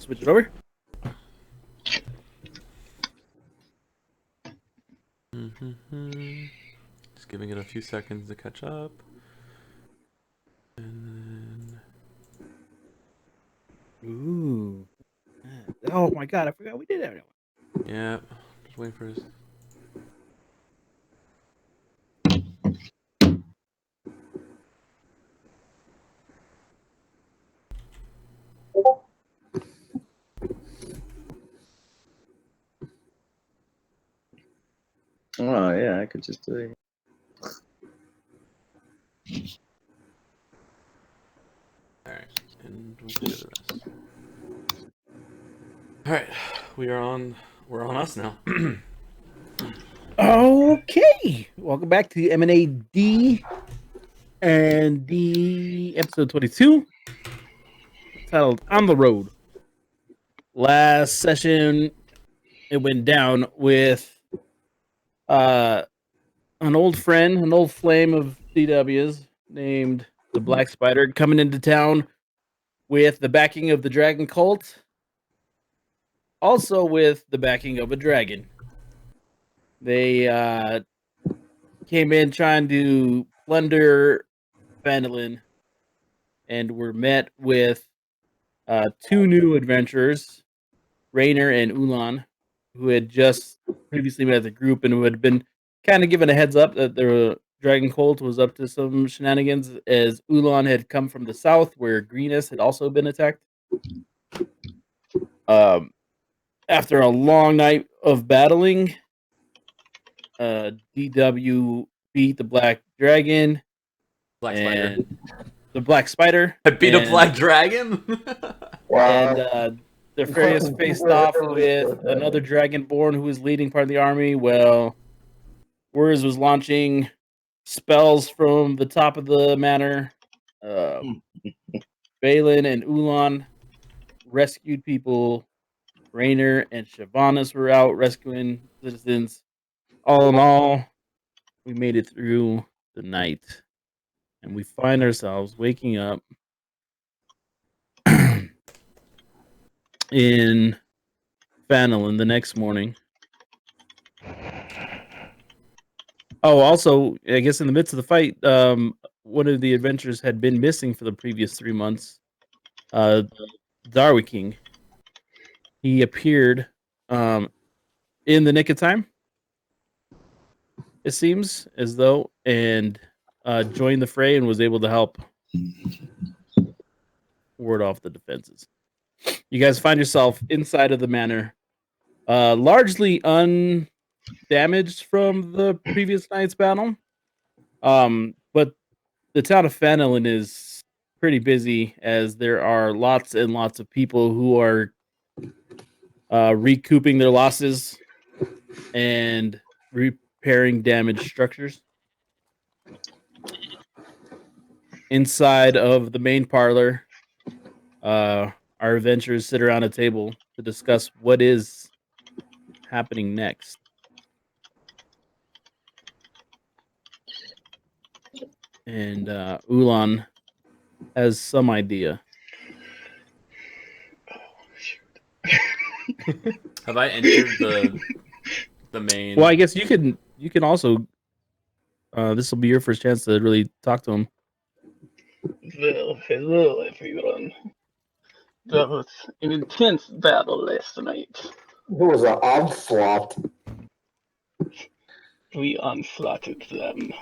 switch it over. Just giving it a few seconds to catch up. And then... Ooh. Oh my god, I forgot we did that. Yeah, just waiting for his... Oh yeah, I could just do it. Alright, and we'll do the rest. Alright, we're on us now. Okay, welcome back to M&A&D&D episode 22, titled "On the Road." Last session, it went down with an old friend, an old flame of DW's named the Black Spider coming into town with the backing of the Dragon Cult, also with the backing of a dragon. They came in trying to plunder Vandalin and were met with two new adventurers, Rainer and Ulan, who had just previously met the group and who had been kind of given a heads up that the Dragon Cult was up to some shenanigans, as Ulan had come from the south where Greenus had also been attacked. After a long night of battling, DW beat the Black Dragon. Black Spider. The Black Spider. I beat a Black Dragon? And Nefarious faced off with another Dragonborn who was leading part of the army. Well, Wurs was launching spells from the top of the manor. Balin and Ulan rescued people. Rainer and Shyvanas were out rescuing citizens. All in all, we made it through the night. And we find ourselves waking up in Vandalin the next morning. Oh, also, I guess in the midst of the fight, one of the adventurers had been missing for the previous 3 months. Darwi King. He appeared in the nick of time, it seems as though, and joined the fray and was able to help ward off the defenses. You guys find yourself inside of the manor, largely undamaged from the previous night's battle. But the town of Vandalin is pretty busy, as there are lots and lots of people who are recouping their losses and repairing damaged structures. Inside of the main parlor, our adventurers sit around a table to discuss what is happening next. And Ulan has some idea. Have I entered the main? Well, I guess you can also. This will be your first chance to really talk to him. Well, hello everyone. That was an intense battle last night. It was an onslaught. We onslaughted them.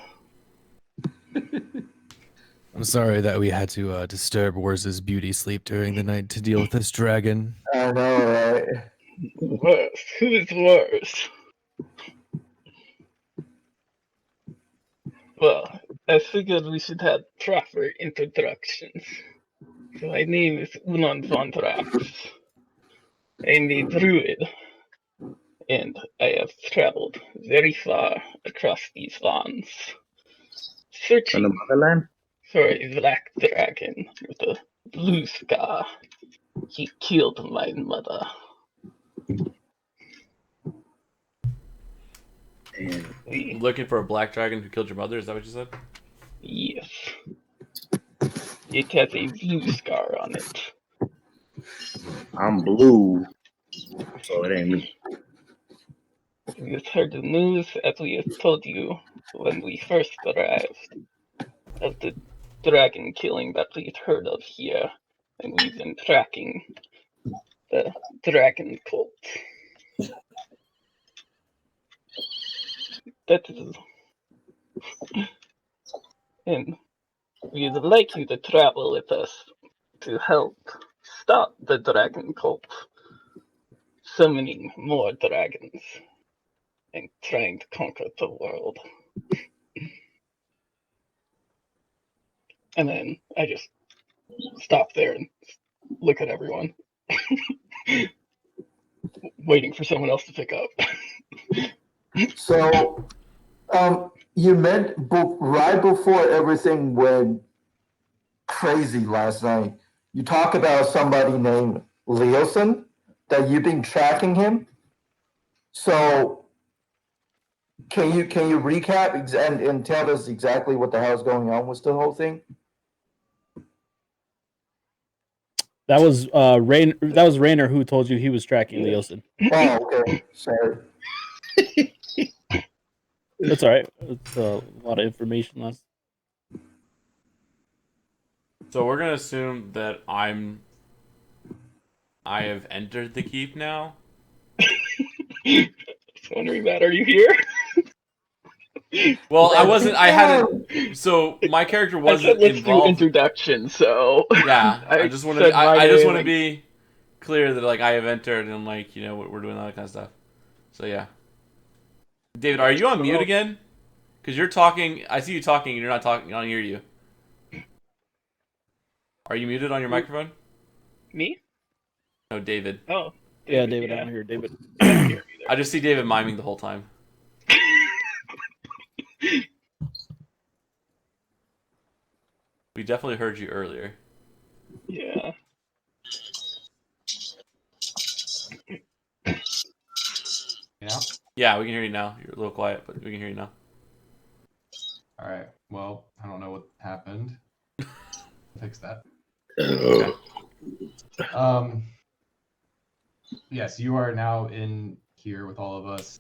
I'm sorry that we had to disturb Wurz's beauty sleep during the night to deal with this dragon. I know, right? Worse? Who is worse? Well, I figured we should have proper introductions. So my name is Ulan von Drax. I'm a druid, and I have traveled very far across these lands, From the searching motherland? for a black dragon with a blue scar. He killed my mother. And We, Looking for a black dragon who killed your mother? Is that what you said? yes. It has a blue scar on it. I'm blue, so it ain't me. You just heard the news as we have told you when we first arrived of the dragon killing that we've heard of here, and we've been tracking the dragon cult. That is, and we'd like you to travel with us to help stop the dragon cult, summoning more dragons and trying to conquer the world. And then I just stop there and look at everyone, waiting for someone else to pick up. So, you meant right before everything went crazy last night, you talk about somebody named Leoson, that you've been tracking him. So, can you recap and tell us exactly what the hell is going on with the whole thing? That was That was Rainer who told you he was tracking Leosin. Oh, okay. Sorry. That's all right. It's a lot of information last. So we're gonna assume that I have entered the keep now. Just wondering that, are you here? Well, I wasn't. I hadn't. So my character I said wasn't let's do involved. introduction, so Yeah, I just want to. I just want to be clear that like I have entered and like we're doing all that kind of stuff. So yeah. David, are you on mute again? Because you're talking. I see you talking and you're not talking. I don't hear you. Are you muted on your microphone? Me? No, David. Oh, Yeah, David, I don't hear David. I just see David miming the whole time. We definitely heard you earlier. Yeah. Yeah. Yeah, we can hear you now. You're a little quiet, but we can hear you now. All right. Well, I don't know what happened. Fix that. Okay. Yes, you are now in here with all of us.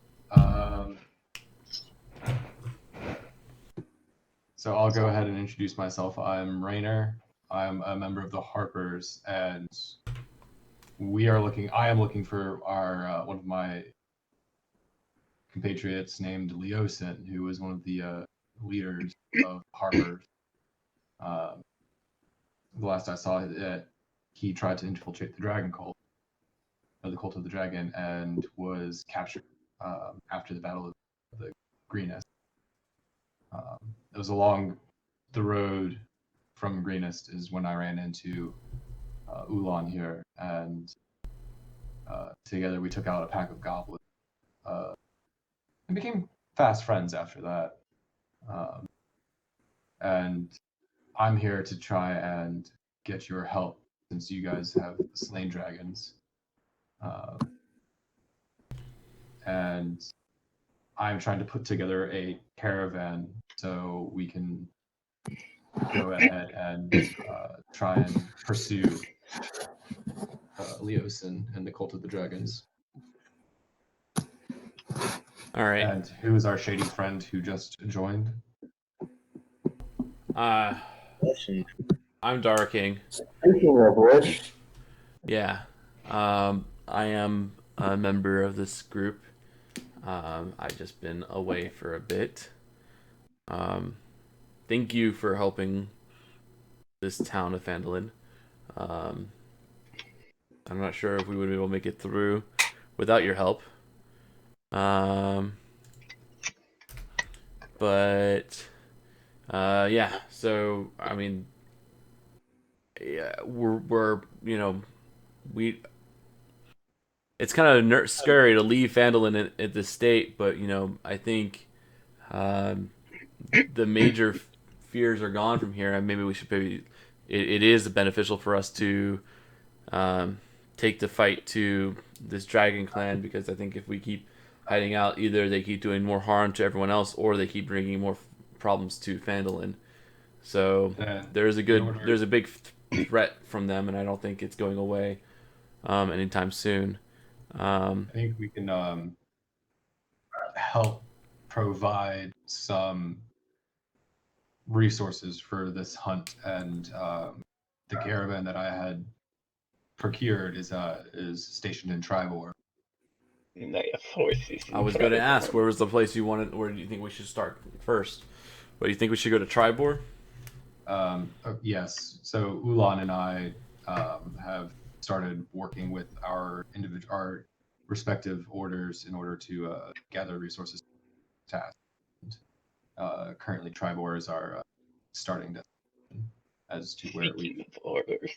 So I'll go ahead and introduce myself. I'm Rainer. I'm a member of the Harpers, and I am looking for our one of my compatriots named Leosin, who is one of the leaders of Harpers. The last I saw it, he tried to infiltrate the Dragon Cult, or the Cult of the Dragon, and was captured after the Battle of the Greenest. It was along the road from Greenest is when I ran into Ulan here, and together we took out a pack of goblins and became fast friends after that. And I'm here to try and get your help since you guys have slain dragons. And I'm trying to put together a caravan so we can go ahead and try and pursue Leosin and the Cult of the Dragons. All right. And who is our shady friend who just joined? I'm Darking. Speaking of which, Yeah. I am a member of this group. I've just been away for a bit. Thank you for helping this town of Phandalin. I'm not sure if we would be able to make it through without your help. But yeah. So I mean, yeah, we're we. It's kind of scary to leave Phandalin at this state, but I think the major fears are gone from here, and maybe we should it is beneficial for us to take the fight to this dragon clan, because I think if we keep hiding out, either they keep doing more harm to everyone else, or they keep bringing more problems to Phandalin. So there's a big threat from them, and I don't think it's going away. anytime soon. I think we can help provide some resources for this hunt, and the caravan that I had procured is stationed in Triboar. And I have horses. I was going to ask, where was the place you wanted? Where do you think we should start first? What do you think we should go to Triboar? Yes. So Ulan and I have started working with our respective orders in order to gather resources for tasks. Currently, Triboar is our starting destination as to where we. Speaking of orders,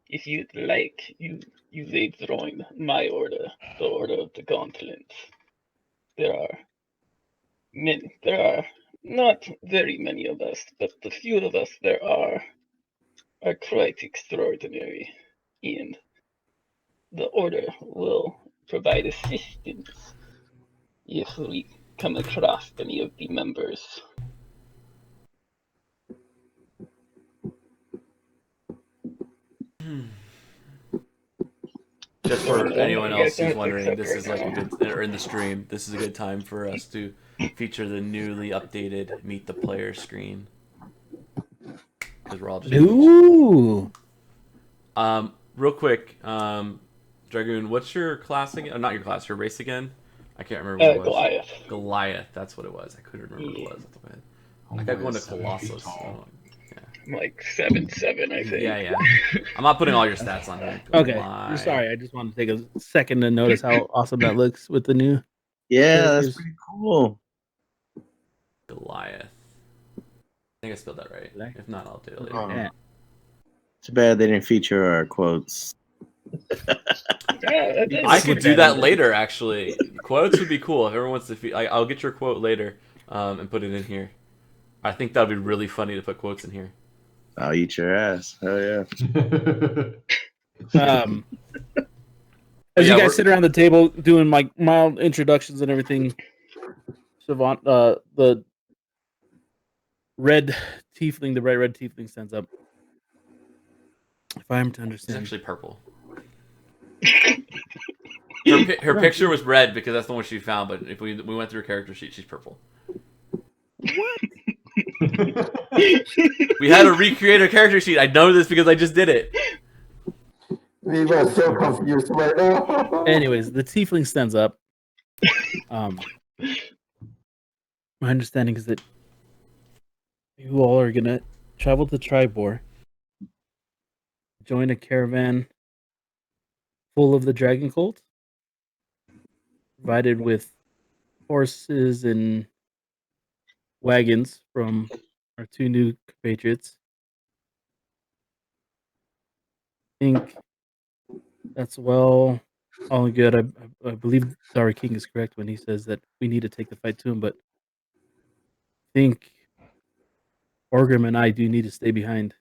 if you'd like, you may join my order, the Order of the Gauntlets. There are not very many of us, but the few of us there are quite extraordinary, and the Order will provide assistance if we come across any of the members. Just for No, anyone you else guys who's don't wondering, accept this right is like a now. good, or in the stream, this is a good time for us to feature the newly updated Meet the Player screen. Because we're all just. Ooh. Real quick, Dragoon, what's your class again? Not your class, your race again? I can't remember what it was. Goliath. Goliath, that's what it was. I couldn't remember what it was off the top of my head. I Homeboy kept going to is 7 feet Colossus. tall. I'm like 7'7", I think. Yeah. I'm not putting all your stats on here. Okay. Goliath. Sorry, I just wanted to take a second to notice how awesome that looks with the new. Yeah, that's characters. pretty cool. Goliath. I think I spelled that right. Like- If not, I'll do it later. Yeah. Too bad they didn't feature our quotes. Yeah, I could do that later, actually. Quotes would be cool if everyone wants to. I'll get your quote later, and put it in here. I think that'd be really funny to put quotes in here. I'll eat your ass. Hell yeah. As Yeah, you guys sit around the table doing like mild introductions and everything, Savant, the red tiefling stands up. If I am to It's understand, actually purple. Her picture was red because that's the one she found, but if we went through her character sheet, she's purple. We had to recreate her character sheet. I know this because I just did it. We were so confused right now. anyways, the tiefling stands up. My understanding is that you all are gonna travel to Triboar, join a caravan full of the dragon cult, provided with horses and wagons from our two new compatriots. I think that's all good. I believe Dara King is correct when he says that we need to take the fight to him, but I think Orgrim and I do need to stay behind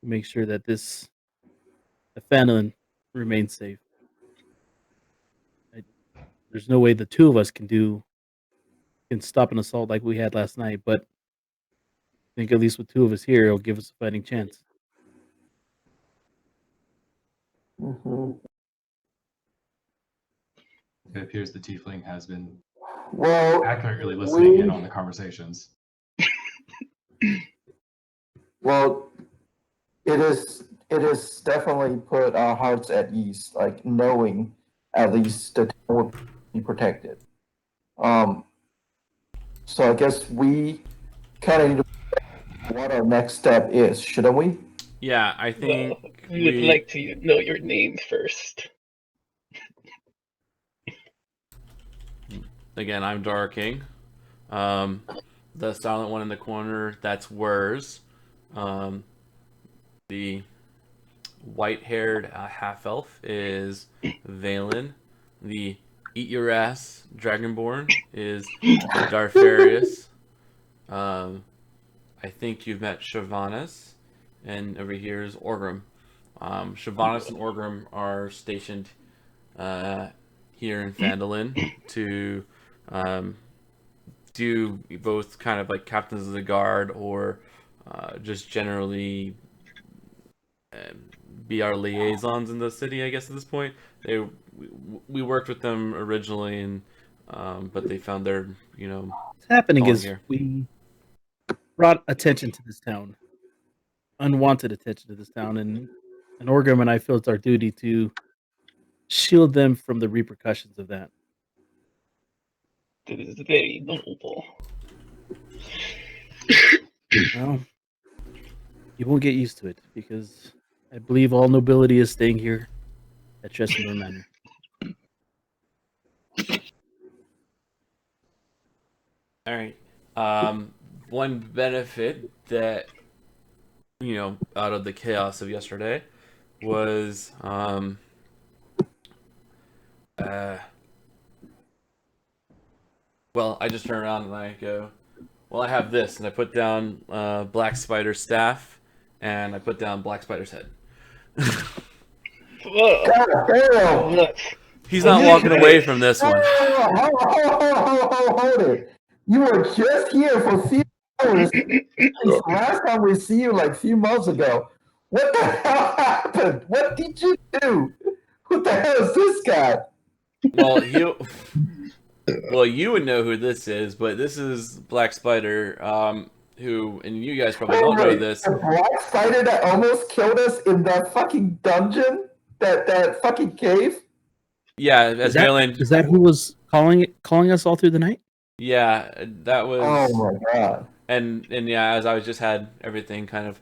to make sure that the Fanelin remains safe. There's no way the two of us can stop an assault like we had last night, but I think at least with two of us here, it'll give us a fighting chance. Mhm. It appears the tiefling has been Well, accurately listening in on the conversations. well, it is definitely put our hearts at ease, like knowing at least that we'll be protected. So I guess we kind of need to what our next step is, shouldn't we? Yeah, I think Well, we would like to know your name first. Again, I'm Dara King. The silent one in the corner, that's Wurs. The white-haired half-elf is Valen. The eat your ass dragonborn is Darfarius. I think you've met Shavanas, and over here is Orgrim. Shavanas and Orgrim are stationed here in Phandalin to do both kind of like captains of the guard or just generally be our liaisons in the city, I guess, at this point. We worked with them originally, and but they found their, What's happening calling is here. we brought attention to this town, unwanted attention to this town, and Orgrim and I feel it's our duty to shield them from the repercussions of that. It is very noble. Well, you won't get used to it because I believe all nobility is staying here at Chessendor Manor. All right. One benefit that, out of the chaos of yesterday was well, I just turn around and I go, well, I have this, and I put down Black Spider's staff, and I put down Black Spider's head. Damn. He's not walking away from this one. Hold it. You were just here for a few hours. Last time we see you like a few months ago. What the hell happened? What did you do? Who the hell is this guy? Well, you would know who this is, but this is Black Spider, who, and you guys probably don't know this. The Black Spider that almost killed us in that fucking dungeon? That fucking cave? Yeah, as Valen. Is that who was calling us all through the night? Yeah, that was. Oh my god. And yeah, as I was just had everything kind of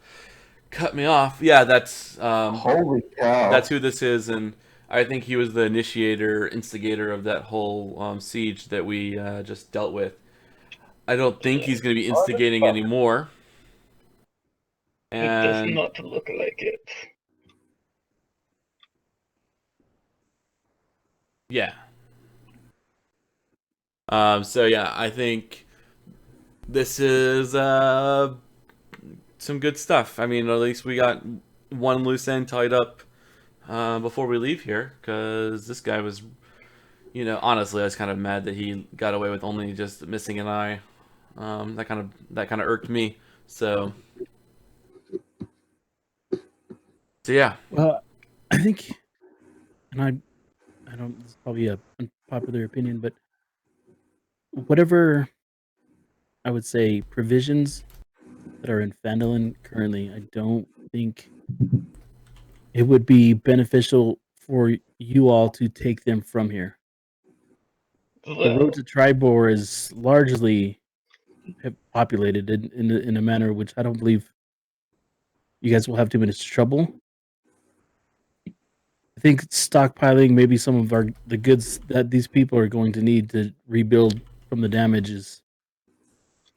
cut me off. Yeah, that's Holy cow. that's who this is, and I think he was the instigator of that whole siege that we just dealt with. I don't think he's going to be instigating anymore. It does And not look like it. yeah. So yeah, I think this is some good stuff. I mean, at least we got one loose end tied up before we leave here, because this guy was, honestly, I was kind of mad that he got away with only just missing an eye. That kind of irked me. So yeah. Well, I think, and I don't. This is probably a unpopular opinion, but whatever I would say provisions that are in Phandalin currently, I don't think it would be beneficial for you all to take them from here. The Well, road to Triboar is largely populated in a manner which I don't believe you guys will have too much trouble. I think stockpiling maybe some of the goods that these people are going to need to rebuild from the damages.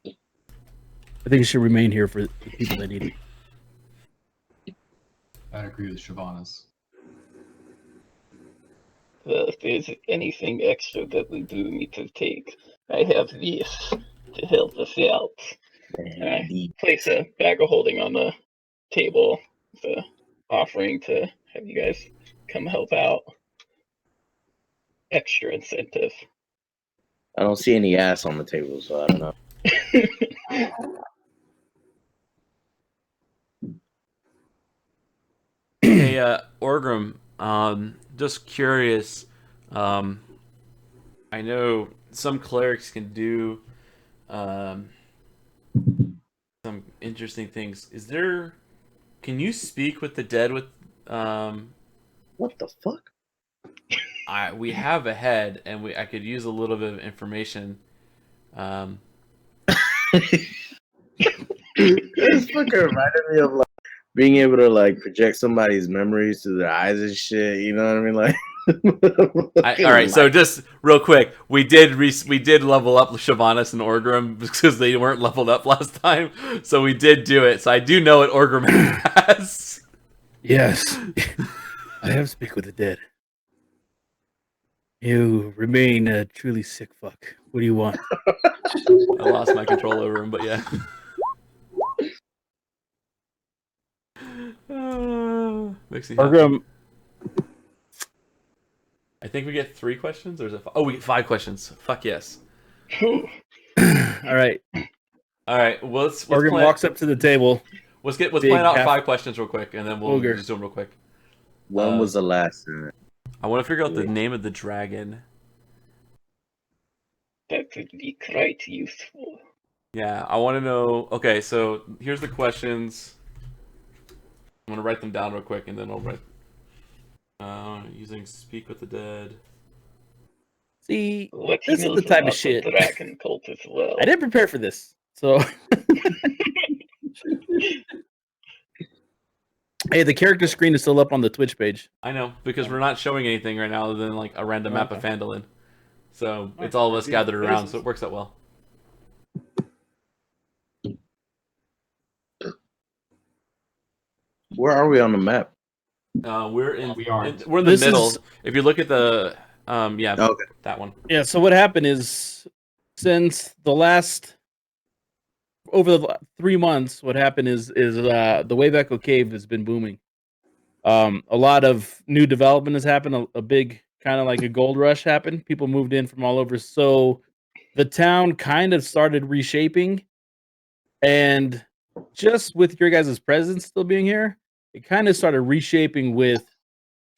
I think it should remain here for the people that need it. I agree with Shyvanas. well, if there's anything extra that we do need to take, I have this to help us out. I place a bag of holding on the table, the offering to have you guys come help out. Extra incentive. I don't see any ass on the table, so I don't know. Hey, Orgrim, just curious. I know some clerics can do some interesting things. Can you speak with the dead with What the fuck? we have a head, and I could use a little bit of information. This fucker reminded me of like being able to like project somebody's memories through their eyes and shit. You know what I mean? Like, All right, so just real quick, we did level up Shyvanas and Orgrim because they weren't leveled up last time, so we did do it. So I do know what Orgrim has. Yes, I have speak with the dead. You remain a truly sick fuck. What do you want? I lost my control over him, but yeah. Makes me happy. Orgrim, I think we get 3 questions, or is it? We get 5 questions. Fuck yes. all right. All right. Well, let's Orgrim plan. walks up to the table. Let's big plan out half- 5 questions real quick, and then we'll Ogre. just do them real quick. When was the last time? I want to figure out the name of the dragon. That would be quite useful. Yeah, I want to know. Okay, so here's the questions. I'm gonna write them down real quick, and then I'll write. Using Speak with the Dead. See, What he this is knows the type of about shit. the dragon cult as well. I didn't prepare for this, so. Hey, the character screen is still up on the Twitch page. I know, because we're not showing anything right now other than like a random map of Phandalin. So it's all of us gathered around, so it works out well. Where are we on the map? We're in the This middle. is- If you look at the Okay. that one. Yeah, so what happened is, since the last over the 3 months, what happened is the Wave Echo Cave has been booming. A lot of new development has happened. A big kind of like a gold rush happened. People moved in from all over, so the town kind of started reshaping. And just with your guys' presence still being here, it kind of started reshaping with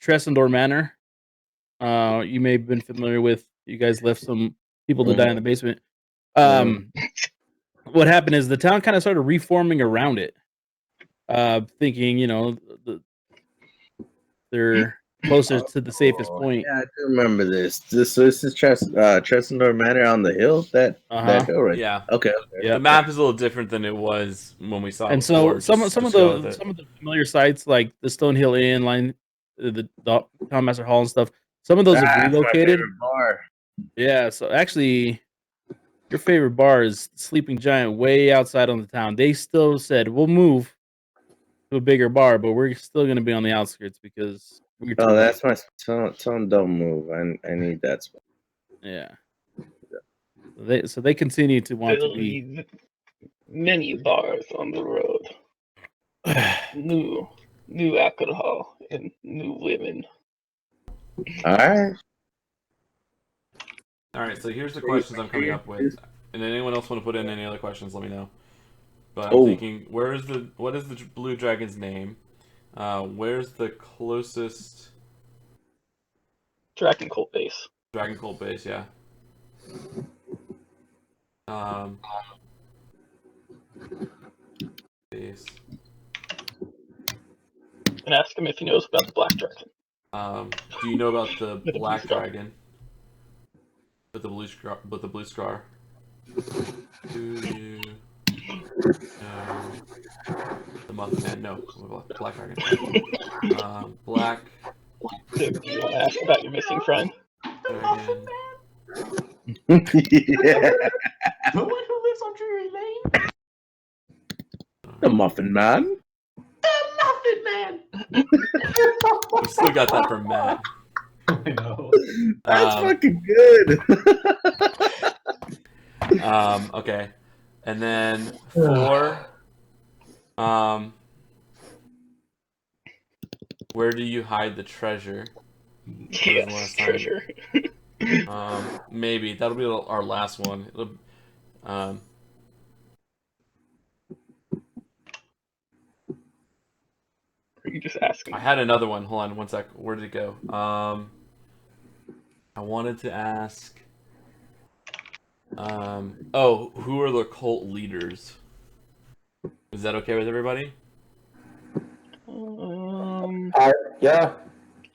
Tressendor Manor. You may have been familiar with. You guys left some people to die in the basement. What happened is the town kind of started reforming around it, thinking, they're closer to the safest point. Yeah, I do remember this. This is Tressendor Manor on the hill. That hill, right? Yeah. Okay. Yeah. The map is a little different than it was when we saw it And before. so some of go with the it. some of the familiar sites like the Stonehill Inn, line the Townmaster Hall and stuff. Some of those have That's my relocated. favorite bar. Yeah, so actually, your favorite bar is Sleeping Giant, way outside on the town. They still said we'll move to a bigger bar, but we're still going to be on the outskirts because we're too Oh, late. that's my tell them don't move. I need that spot. Yeah. So they continue to want There'll to be. be many bars on the road. New alcohol and new women. All right. All right, so here's the questions I'm coming up with. And anyone else want to put in any other questions, let me know. But I'm thinking, what is the blue dragon's name? Where's the closest Dragon cult base? Dragon Cult base, yeah. Base. And ask him if he knows about the black dragon. Do you know about the With the black blue scar. dragon? With the blue scar. Do you know the Muffin Man? No, black dragon. Black Do you want to ask about your missing friend? dragon. Yeah. The one who lives on Drury Lane? The Muffin Man. The Muffin Man! We still got that from Matt. I know. That's fucking good. Okay. And then 4, where do you hide the treasure? Yes, treasure. Maybe that'll be our last one. Or you just ask him. I had another one. Hold on one sec. Where did it go? I wanted to ask. Who are the cult leaders? Is that okay with everybody? Yeah.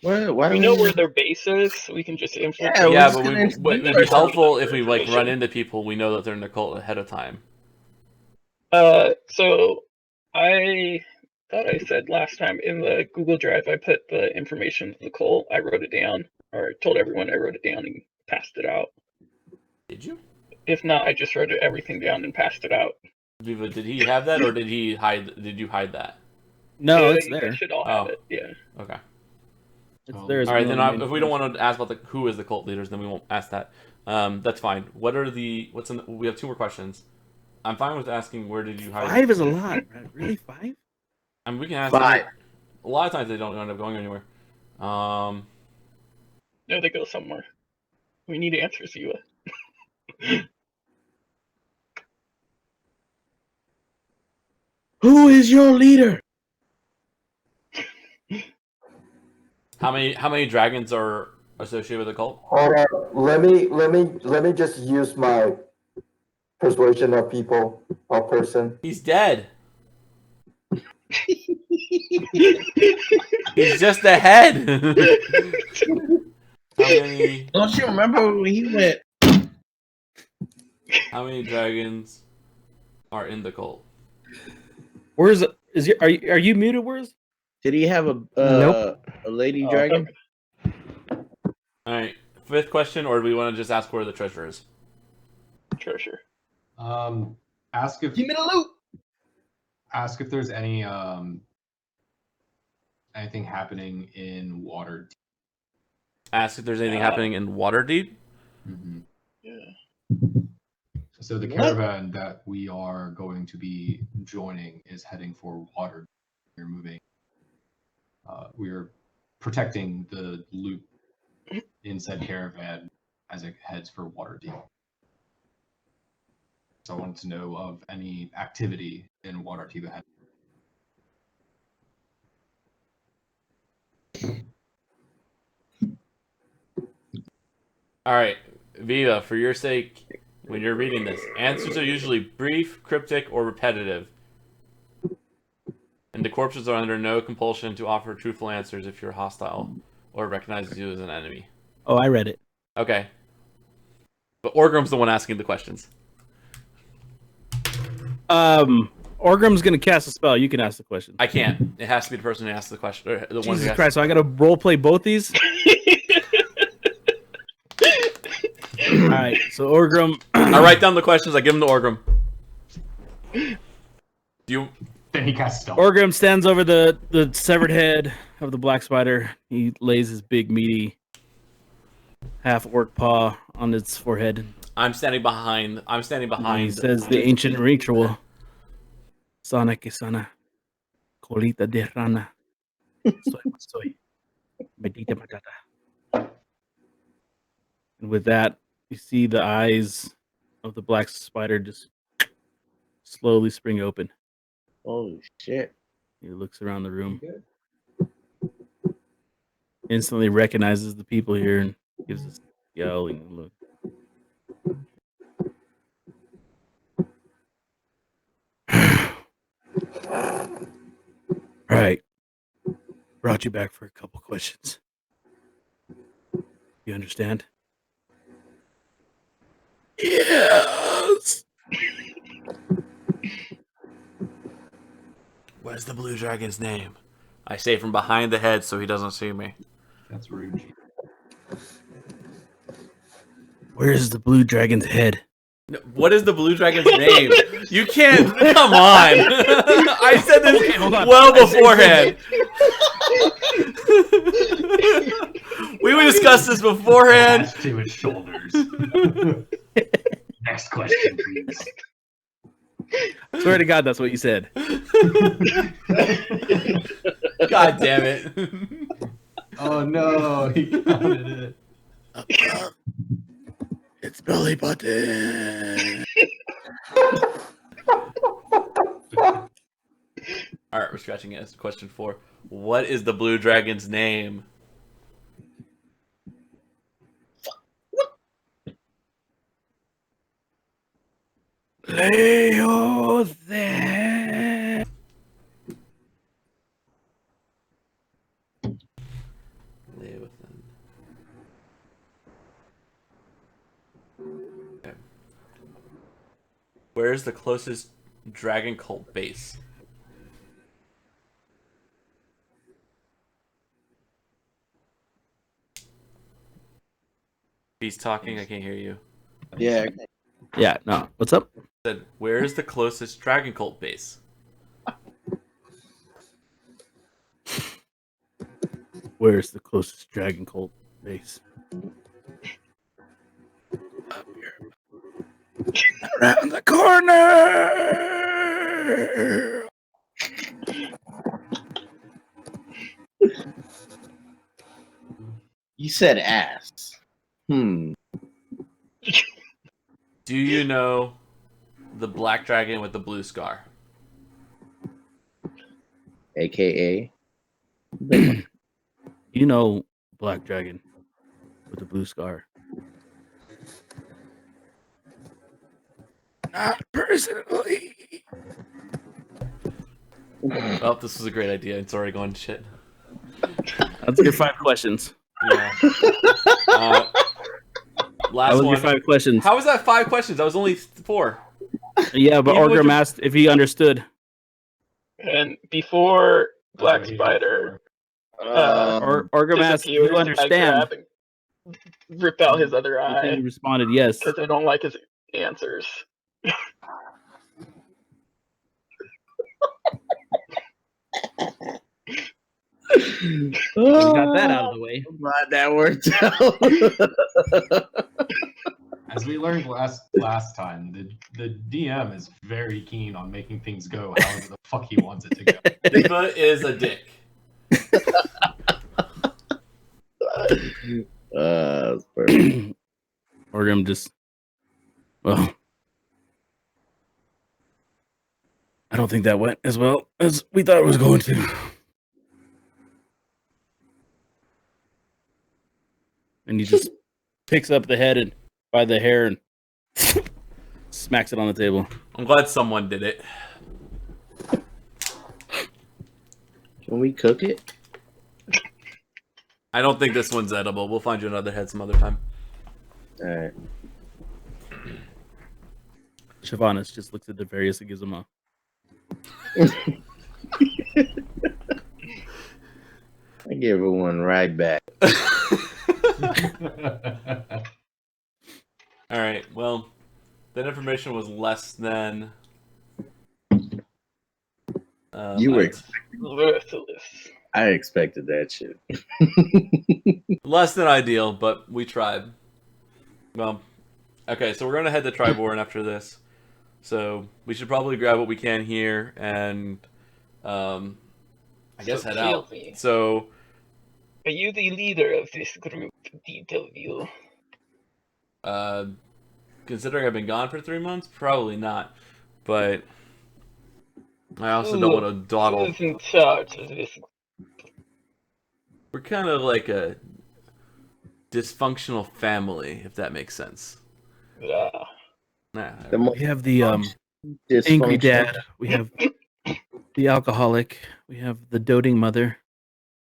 Why We know where their base is, so we can just infiltrate. Yeah, Yeah, just but gonna it'd be helpful if we like run into people we know that they're in the cult ahead of time. So I thought I said last time in the Google Drive I put the information of the cult. I wrote it down, or told everyone I wrote it down and passed it out. Did you? If not, I just wrote everything down and passed it out. Viva, did he have that, or did he hide? Did you hide that? No, They it's there. should all have it. Yeah. Okay. It's there. As All right, one then of the main if we don't points. want to ask about who is the cult leaders, then we won't ask that. That's fine. We have 2 more questions. I'm fine with asking where did you hide. 5 is a lot. Really, 5? I mean, we can ask 5. A lot of times they don't end up going anywhere. No, they go somewhere. We need answers, Yua. Who is your leader? How many dragons are associated with the cult? Hold on. Let me just use my persuasion of people of person. He's dead. He's just the head. How many? Don't you remember when he went? How many dragons are in the cult? Where's are you muted? Where's Did he have a Nope. a lady Oh, dragon? All right. 5th question, or do we want to just ask where the treasure is? treasure. Ask if Give me the loot. ask if there's any anything happening in water. Ask if there's anything happening in Waterdeep. Mm-hmm. Yeah. So the What? caravan that we are going to be joining is heading for water. We're moving. We are protecting the loot in said caravan as it heads for Waterdeep. So I wanted to know of any activity in Waterdeep ahead. All right, Viva, for your sake, when you're reading this, answers are usually brief, cryptic, or repetitive. And the corpses are under no compulsion to offer truthful answers if you're hostile or recognizes you as an enemy. Oh, I read it. Okay. But Orgrim's the one asking the questions. Orgrim's gonna cast a spell. You can ask the question. I can't. It has to be the person who asks the question. Or the one who Jesus asks. Christ! So I gotta role play both these. All right. So Orgrim. I write down the questions. I give them to Orgrim. Do you? Then he casts stealth. Orgrim stands over the severed head of the black spider. He lays his big meaty half orc paw on its forehead. I'm standing behind. He says the ancient ritual. Sana que sana. Colita de rana. Soy. Medita matata. And with that, you see the eyes of the black spider just slowly spring open. Holy shit! He looks around the room. Instantly recognizes the people here and gives us a yowling look. Right. Brought you back for a couple questions. You understand? Yes. What's the blue dragon's name? I say from behind the head so he doesn't see me. That's rude. Where's the blue dragon's head? No, what is the blue dragon's name? You can't. Come on. I said this Okay, hold on. well beforehand. We would discuss this beforehand. Attached to its shoulders. Next question, please. Swear to God, that's what you said. God damn it. Oh no, he counted it. It's belly button. All right, we're scratching it. Question 4. What is the blue dragon's name? Leo there. Lay within. Okay. Where's the closest dragon cult base? He's talking. I can't hear you. Yeah. Yeah, no. What's up? Said, where is the closest dragon cult base? Where's the closest dragon cult base? Up here. Around the corner. You said ass. Do you know the black dragon with the blue scar? AKA. You know, Black Dragon with the blue scar. Not personally. Oh, this was a great idea. It's already going to shit. That's your 5 questions. Yeah. That Last was one. your 5 questions. How was that 5 questions? That was only 4. Yeah, but Even with Orgrim your- asked if he understood. And before That's Black what he did Spider Orgrim asked, "Do you disappears, I understand?" grab and rip out his other And he eye responded, "Yes." because I don't like his answers. We got that out of the way. Glad that worked out. As we learned last time, the DM is very keen on making things go however the fuck he wants it to go. Diva is a dick. That's perfect. Orgrim just, well, I don't think that went as well as we thought it was going to. And he just picks up the head and by the hair and smacks it on the table. I'm glad someone did it. Can we cook it? I don't think this one's edible. We'll find you another head some other time. All right. Shyvanis just looks at the various and gives him a. I give her one right back. All right. Well, that information was less than. You were Worthless. I expected that shit. Less than ideal, but we tried. Well, okay, so we're going to head to Triboar after this. So we should probably grab what we can here and, I guess, So head tell out. me, So, are you the leader of this group, DW? considering I've been gone for 3 months, probably not. But I also don't want to dawdle. Who's in charge of this? We're kind of like a dysfunctional family, if that makes sense. Ah, Nah, The most We have the angry dysfunctional- dad. We have the alcoholic. We have the doting mother.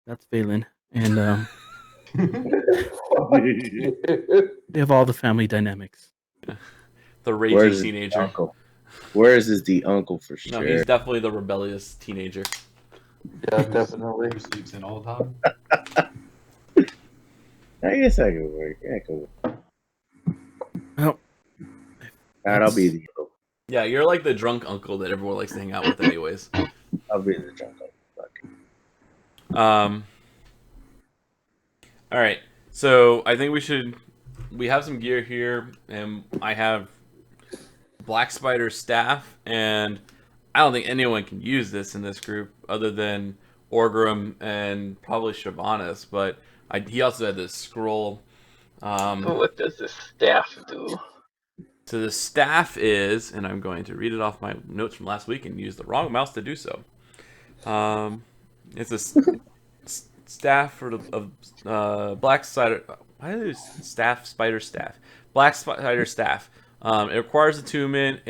That's Valen. And we have all the family dynamics. the Where's raging the teenager. uncle? Where's is the uncle for No, sure? he's definitely the rebellious teenager. Yeah, definitely. Who sleeps in all the time? I guess I could work. Yeah, I could work. Well, Alright, I'll be the uncle. Yeah, you're like the drunk uncle that everyone likes to hang out with, anyways. I'll be the drunk uncle. Fuck it. All right. So I think we have some gear here, and I have Black Spider staff, and I don't think anyone can use this in this group other than Orgrim and probably Shyvanis, but he also had this scroll. what does the staff do? So the staff is, and I'm going to read it off my notes from last week and use the wrong mouse to do so. It's a staff for Black Spider. Why is staff spider staff? Black Spider staff. It requires attunement.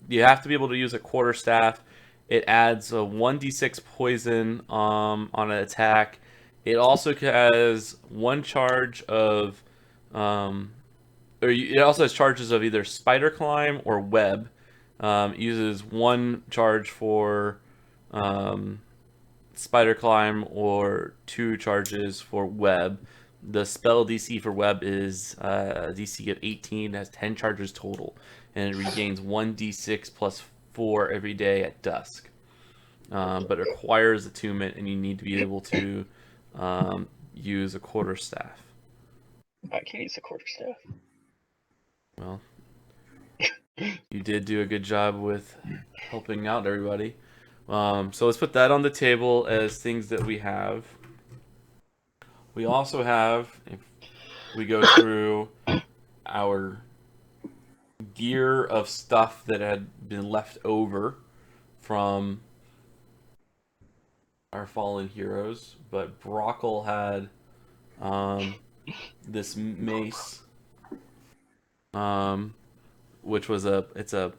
You have to be able to use a quarter staff. It adds a 1d6 poison on an attack. It also has one charge of it also has charges of either spider climb or web. It uses one charge for spider climb or 2 charges for web. The spell DC for web is DC of 18, has 10 charges total, and it regains 1d6 plus 4 every day at dusk. But it requires attunement, and you need to be able to use a quarter staff. I can use a quarterstaff. Well, you did do a good job with helping out everybody. So let's put that on the table as things that we have. We also have, if we go through our gear of stuff that had been left over from our fallen heroes, but Brockle had this mace, which was it's a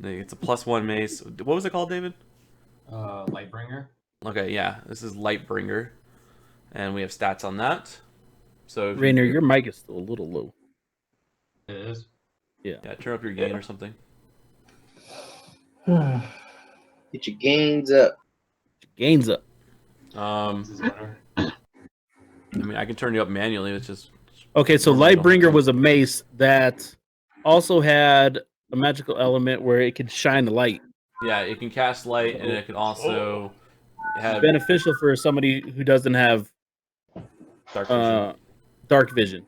+1 mace. What was it called, David? Lightbringer. Okay, yeah, this is Lightbringer, and we have stats on that. So if Rainer, you, your mic is still a little low. It is. Yeah. yeah, turn up your gain or something. Get your gains up. Gains up. This is better. I mean, I can turn you up manually. It's just Okay, so normally I don't have Lightbringer to. was a mace that also had a magical element where it could shine the light. Yeah, it can cast light, and it can also have Beneficial for somebody who doesn't have dark vision. dark vision.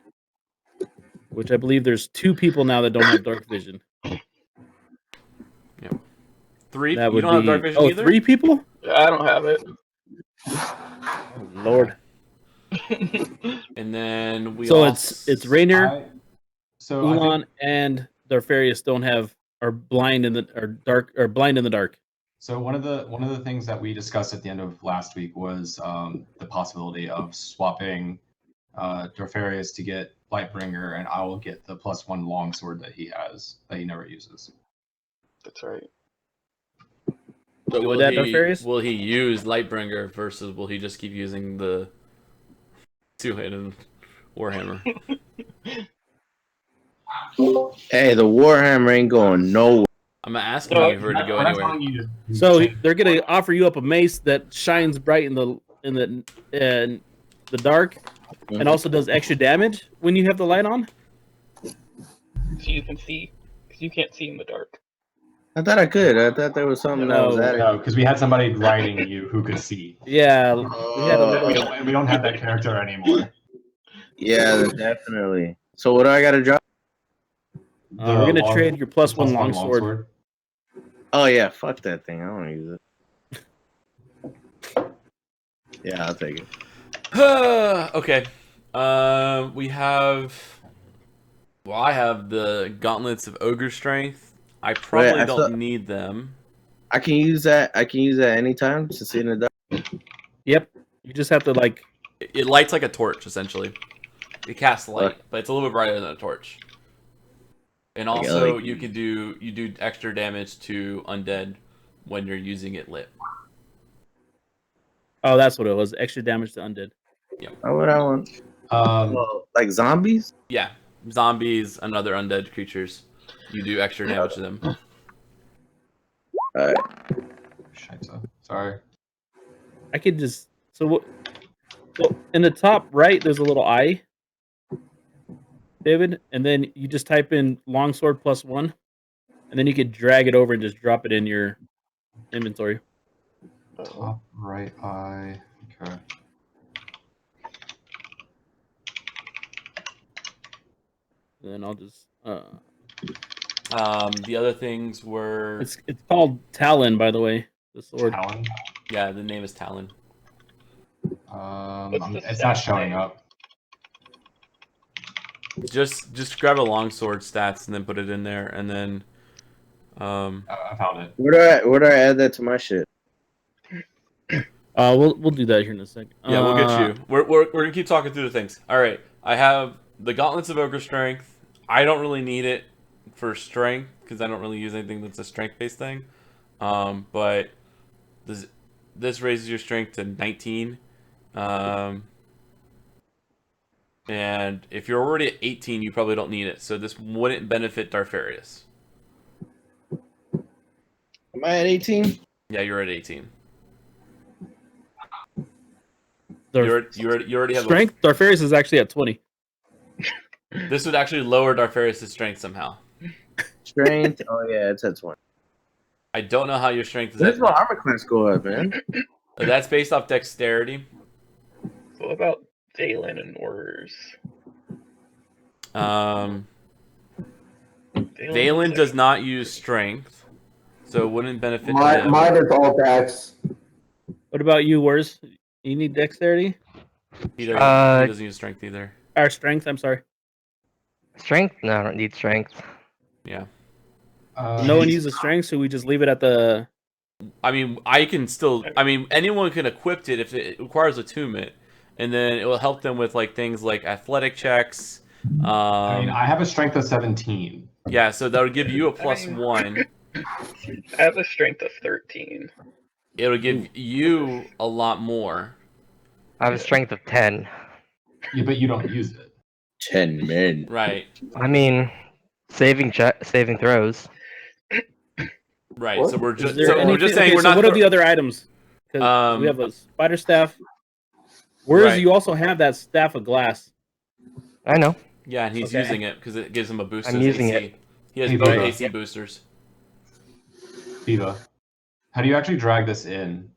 Which I believe there's 2 people now that don't have dark vision. Yep. 3. That You would don't have be dark vision either. 3 people? I don't have it. Oh, Lord. And then we So also, it's Rainier, I Ulan, think, and Darfarius don't have are blind in the blind in the dark. so one of the things that we discussed at the end of last week was the possibility of swapping Dorfarius to get Lightbringer, and I will get the +1 longsword that he has that he never uses. That's right. So with that, Darfarius? will he use Lightbringer versus will he just keep using the two-handed Warhammer? Hey, the Warhammer ain't going nowhere. I'm not asking you for it to go We're not anywhere. telling you to So change they're gonna offer you up a mace that shines bright in the dark, and also does extra damage when you have the light on. So you can see, because you can't see in the dark. I thought I could. I thought there was something that was No. added. No, because we had somebody writing you who could see. Yeah, we had a Oh. little. We don't have that character anymore. Yeah, definitely. So what do I gotta drop? We're gonna trade your +1 +1 longsword. Oh yeah, fuck that thing. I don't use it. Yeah, I'll take it. Okay. We have. Well, I have the gauntlets of ogre strength. I probably don't need them. I can use that. I can use that anytime to see in the dark. Yep. You just have to like. It lights like a torch, essentially. It casts light, but it's a little bit brighter than a torch. And also, you do extra damage to undead when you're using it lit. Oh, that's what it was. Extra damage to undead. Yeah. Oh, what I want. Well, like zombies. Yeah, zombies and other undead creatures. You do extra damage to them. Alright. Sorry. I could just so in the top right there's a little eye, David, and then you just type in longsword +1, and then you could drag it over and just drop it in your inventory. Top right eye. Okay. And then I'll just the other things were it's called Talon, by the way. The sword. Talon. Yeah, the name is Talon. It's not showing up. Just grab a longsword stats and then put it in there, and then I found it. Where do I add that to my shit? We'll do that here in a second. yeah, we'll get you. We're gonna keep talking through the things. All right, I have the gauntlets of ogre strength. I don't really need it for strength because I don't really use anything that's a strength based thing. But this raises your strength to 19. And if you're already at 18, you probably don't need it. So this wouldn't benefit Darfarius. Am I at 18? Yeah, you're at 18. You already have strength. Darfarius is actually at 20. This would actually lower Darfarius' strength somehow. Strength? Oh yeah, it's at 20. I don't know how your strength is. Where's my armor class go up, man? That's based off dexterity. What about Dalen and Warriors? Dalen does not use strength, so it wouldn't benefit him. Mine is all dex. What about you, Wars? You need dexterity? He doesn't use strength either. Or strength, I'm sorry. Strength? No, I don't need strength. Yeah. No one uses strength, so we just leave it at the I mean, I can still. I mean, anyone can equip it if it requires attunement, and then it will help them with like things like athletic checks. I mean, I have a strength of 17. Yeah, so that would give you a I plus mean- 1. I have a strength of 13. It'll give you a lot more. I have a strength of 10. Yeah, but you don't use it. 10 men. Right. I mean, saving throws. Right. What? So we're Is just there so we're anything? just saying Okay, we're so not. what are the other items? Because we have a spider staff. Whereas Right. you also have that staff of glass. I know. Yeah, and he's Okay. using it because it gives him a boost. I'm to his using AC. it. He has Hey, both Viva. AC boosters. Viva, how do you actually drag this in?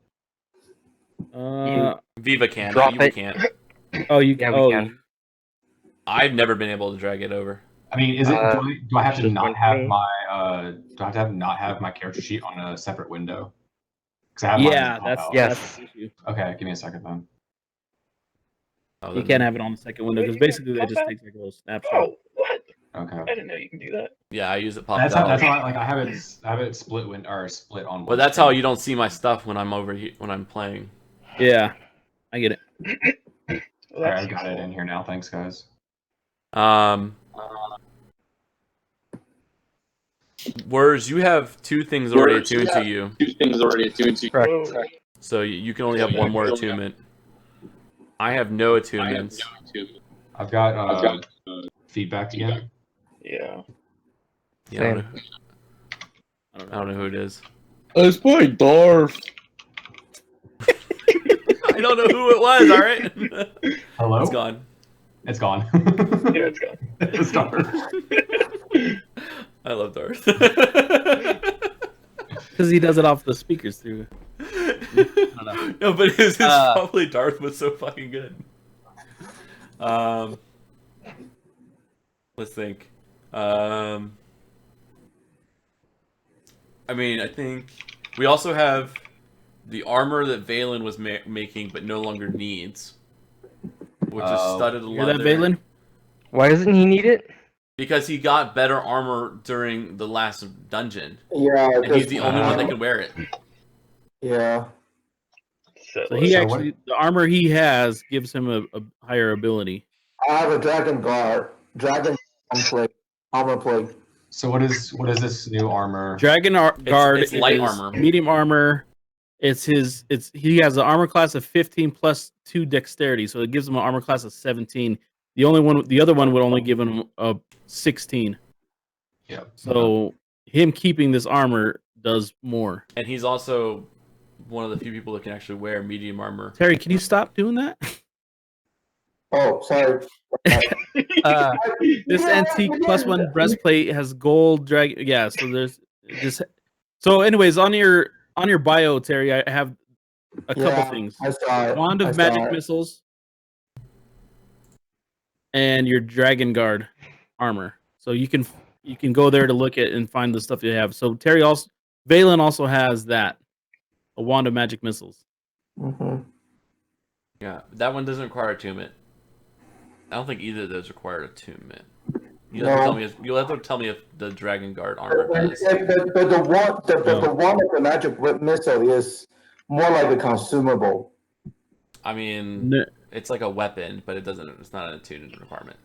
Viva can. Drop Viva it. can't. Oh, you Yeah, we oh, can. I've never been able to drag it over. I mean, is it? Do I have to just not like have me. my? Do I have to not have my character sheet on a separate window? Because I have mine as a Yeah, that's pop-out. Yes. that's the issue. Okay, give me a second then. Oh, You then- can't have it on the second window Wait, because you can basically that pop just out? takes like a little snapshot. Oh, what? Okay. I didn't know you can do that. Yeah, I use it popped That's out. how like I have it split split on. But one that's screen. how you don't see my stuff when I'm over here when I'm playing. Yeah, I get it. Well, All right, that's I've got it useful. in here now. Thanks, guys. Whereas you have 2 things already attuned to you, Correct. Whoa. so you can only have one more attunement. I have no attunements. I've got feedback again. Yeah. Yeah, I don't Same. know- I don't I don't know who it is. Let's play Darth. I don't know who it was. All right, Hello. it's gone. It's gone. Yeah, it's gone. It's gone. I love Darth. Because he does it off the speakers through. don't know. No, but his Uh, probably Darth was so fucking good. Let's think. I mean, I think we also have the armor that Valen was making, but no longer needs, which is studded Hear leather. that, Valen? Why doesn't he need it? Because he got better armor during the last dungeon, Yeah, and he's the only one that can wear it. Yeah. So So, he So actually, the armor he has gives him a higher ability. I have a dragon plate, armor plate. So what is this new armor? Dragon Guard it's light is armor. medium armor. He has an armor class of 15 plus 2 dexterity, so it gives him an armor class of 17. The other one would only give him a 16. Yeah. So him keeping this armor does more. And he's also one of the few people that can actually wear medium armor. Terry, can you stop doing that? Oh, sorry. This antique +1 breastplate has gold dragon. Yeah, so there's this. So, anyways, on your bio, Terry, I have a couple things. I saw it. Wand I of saw magic it. missiles and your dragon guard armor. So you can go there to look at and find the stuff you have. So Valen also has that, a wand of magic missiles. Mhm. Yeah, that one doesn't require attunement. I don't think either of those require attunement. You'll have to tell me if the Dragon Guard armor does. But the one of the magic missile is more like a consumable. I mean, No. it's like a weapon, but it's not an attunement requirement.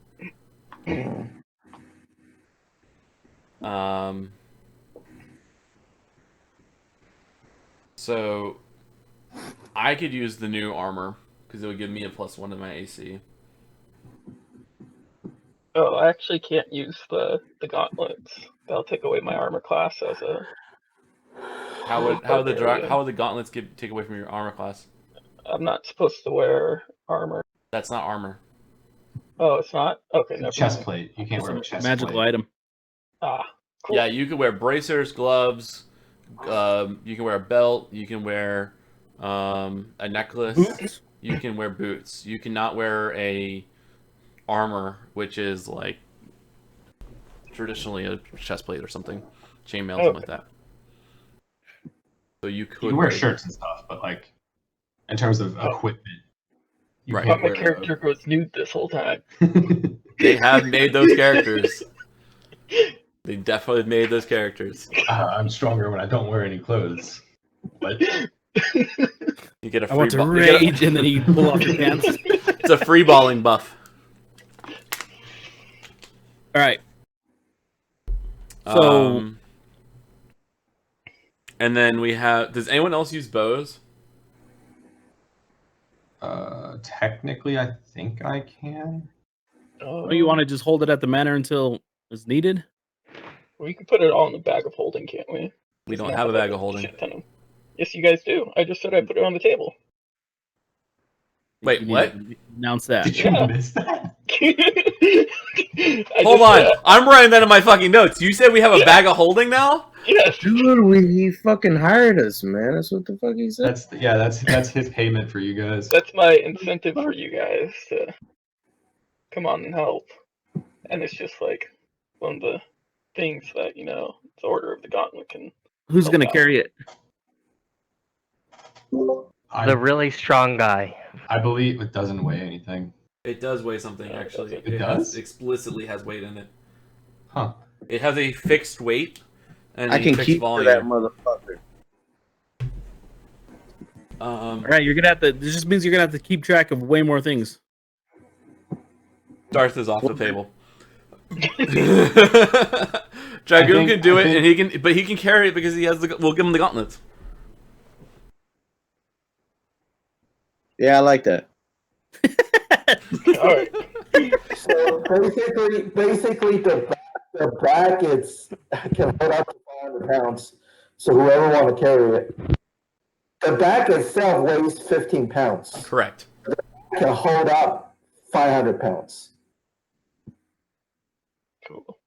So I could use the new armor because it would give me a +1 to my AC. Oh, I actually can't use the gauntlets. That'll take away my armor class as a. How would the gauntlets take away from your armor class? I'm not supposed to wear armor. That's not armor. Oh, it's not? Okay, never Chest mind. plate. You can't It's wear a a chest magical plate. item. Ah, cool. Yeah, you can wear bracers, gloves. You can wear a belt. You can wear a necklace. Boots? You can wear boots. You cannot wear a armor, which is like traditionally a chest plate or something, chainmail, something like that. So you You could can wear shirts and stuff, but like in terms of equipment, you Right. can't But my wear character goes nude this whole time. They have made those characters. They definitely made those characters. I'm stronger when I don't wear any clothes. What? You get a I want free to rage, and then you pull off your pants. It's a free balling buff. All right. So, and then we have. Does anyone else use bows? Technically, I think I can. oh, you want to just hold it at the manor until it's needed? We can put it all in the bag of holding, can't we? We Just don't not have a like bag of holding. shit ton of- Yes, you guys do. I just said I put it on the table. Wait, You what? need to Announce that. Did you Yeah. miss that? Hold on. I'm writing that in my fucking notes. You said we have a bag of holding now? Yes. Dude, he fucking hired us, man. That's what the fuck he said. That's his payment for you guys. That's my incentive for you guys to come on and help. And it's just like one of the things that, you know, the Order of the Gauntlet can. Who's help gonna out. carry it? The really strong guy. I believe it doesn't weigh anything. It does weigh something, No, it actually. doesn't. It does? Explicitly has weight in it. Huh. It has a fixed weight and I a can fixed keep volume. that motherfucker. All right, you're gonna have to. This just means you're gonna have to keep track of way more things. Darth is off the table. Dragoon can do it, and he can carry it because he has the. We'll give him the gauntlets. Yeah, I like that. All right. So basically the brackets can hold up to 500 pounds. So whoever want to carry it. The back itself weighs 15 pounds. Correct. It can hold up 500 pounds. Cool.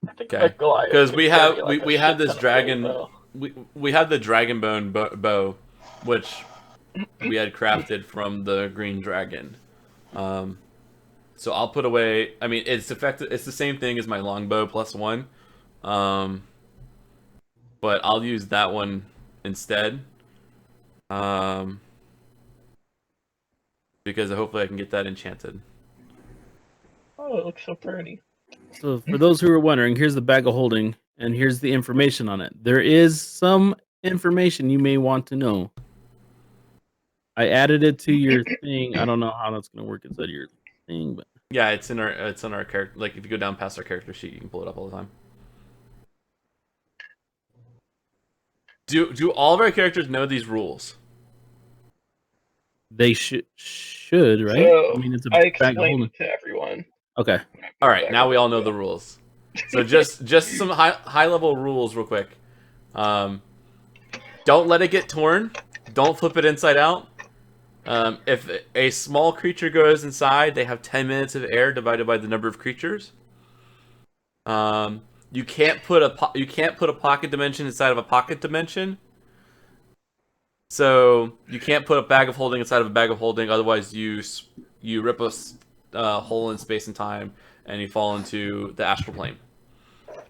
I think Okay. like Goliath Because could we carry, have like, a we have shit this ton of dragon. weight, though. We have the dragon bone bow, which we had crafted from the green dragon. So I'll put away. I mean, it's effective. It's the same thing as my longbow +1. But I'll use that one instead. Because hopefully I can get that enchanted. Oh, it looks so pretty. So, for those who are wondering, here's the bag of holding, and here's the information on it. There is some information you may want to know. I added it to your thing. I don't know how that's going to work inside your thing, but Yeah, it's in our character. Like if you go down past our character sheet, you can pull it up all the time. Do all of our characters know these rules? they should right? So, I mean, it's a I bag of explained holding. it to everyone. Okay. All right, now we all know the rules. So just some high level rules, real quick. Don't let it get torn. Don't flip it inside out. If a small creature goes inside, they have 10 minutes of air divided by the number of creatures. You can't put a pocket dimension inside of a pocket dimension. So you can't put a bag of holding inside of a bag of holding. Otherwise, you rip a hole in space and time, and you fall into the astral plane.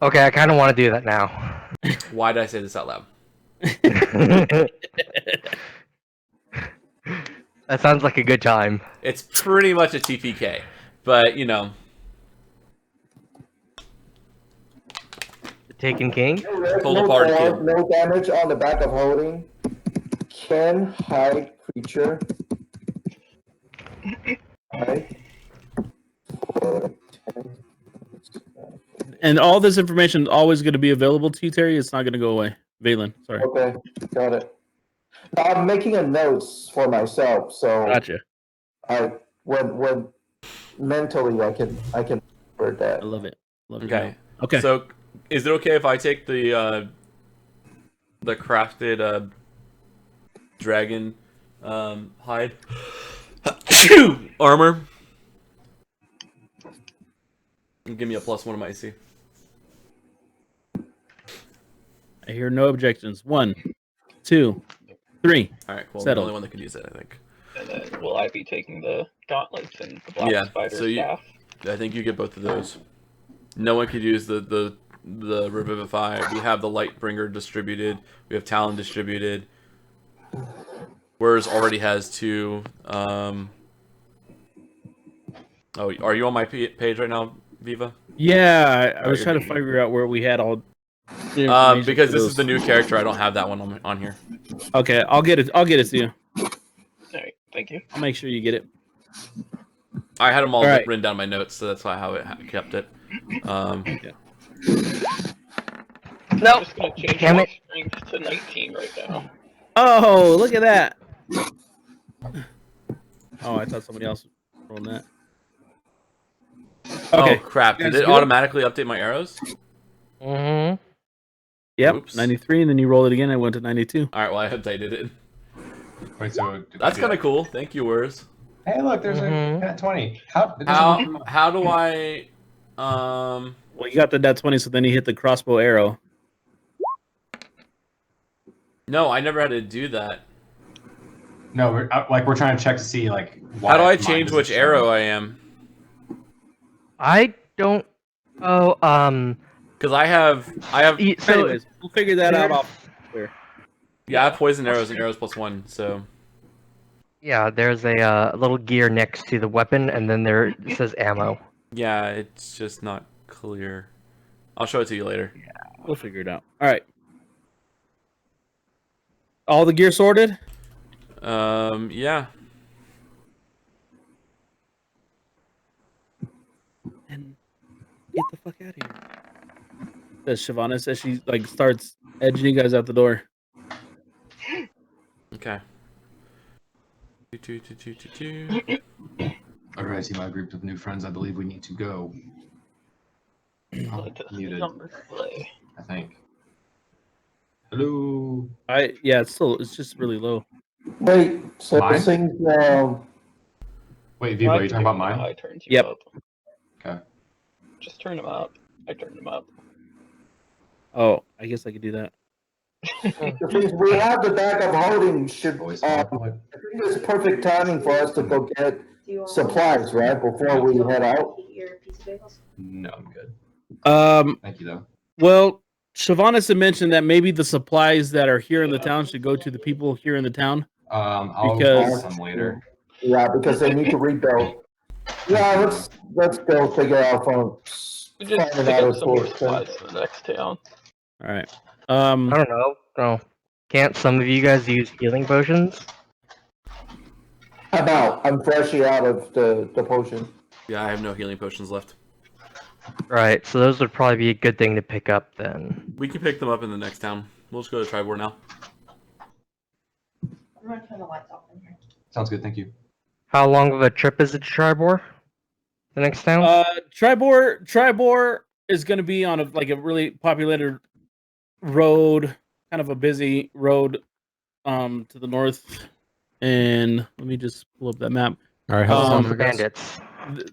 Okay, I kind of want to do that now. Why did I say this out loud? That sounds like a good time. It's pretty much a TPK, but you know. Taken King? Pull apart no, kill. no damage on the back of holding. Can hide creature. Hide. And all this information is always going to be available to you, Terry. It's not going to go away. Valen, sorry. Okay, got it. Now, I'm making a notes for myself, so Gotcha. when mentally I can word that. I love it. Love it. Okay. Okay. So, is it okay if I take the crafted dragon hide armor? And give me a +1 of my AC. I hear no objections. 1, 2, 3. All right, cool. I'm the Settled. only one that could use it, I think. And then will I be taking the gauntlets and the black Yeah, spider so you- staff? I think you get both of those. No one could use the revivify. We have the Lightbringer distributed. We have Talon distributed. Whereas already has 2. Oh, are you on my page right now, Viva? Yeah, I was you're trying to good. figure out where we had all Your information Because for this those. is the new character, I don't have that one on here. Okay, I'll get it. I'll get it to you. All right, thank you. I'll make sure you get it. I had them all All right. written down in my notes, so that's how I kept it. I'm No. just gonna change Damn my it. strength to 19 right now. Oh, look at that. Oh, I thought somebody else rolled that. Okay. Oh crap! You Did guys it good? automatically update my arrows? Mm-hmm. Yep. Oops. 93, and then you roll it again. I went to 92. All right, well I updated it. Wait, so That's kind of cool. Thank you, Wurs. Hey, look, there's Mhm. a nat 20. How do I Well, you got the nat 20, so then you hit the crossbow arrow. No, I never had to do that. No, we're trying to check to see like why. How do I mine change doesn't which show. arrow I am? I don't. Oh, Because I have So Anyways, we'll figure that out there's- off clear. I have poison arrows and arrows +1, so Yeah, there's a little gear next to the weapon, and then there it says ammo. yeah, it's just not clear. I'll show it to you later. We'll figure it out. All right. All the gear sorted? Yeah. And get the fuck out of here. Says Shavana, says she like starts edging you guys out the door. Okay. Alright, see my group of new friends. I believe we need to go. Muted, Number play. I think. Hello. It's just really low. Wait, so Mine? since Wait, Viva, are you talking about mine? I turned you Yep. up. Okay. Just turn them up. I turned them up. Oh, I guess I could do that. since we have the bag of holding, should Voice I PowerPoint. think it's perfect timing for us to go get Do you want supplies, right, before we head out. your pizza bagels? No, I'm good. Thank you though. Well, Shavana had mentioned that maybe the supplies that are here in the town should go to the people here in the town. I'll Because- get some later. Yeah, because they need to rebuild. Yeah, let's go figure out from We just finding pick out up a some more source. supplies in the next town. All right. I don't know. No. Can't some of you guys use healing potions? I'm freshly out of the potion. Yeah, I have no healing potions left. Right, so those would probably be a good thing to pick up then. We can pick them up in the next town. We'll just go to Triboar now. I'm gonna turn the lights off in here. Sounds good, thank you. How long of a trip is it to Triboar? The next town? Triboar is going to be on a really populated road, kind of a busy road, to the north. And let me just pull up that map. All right, how's Um, it going, guys? Bandits.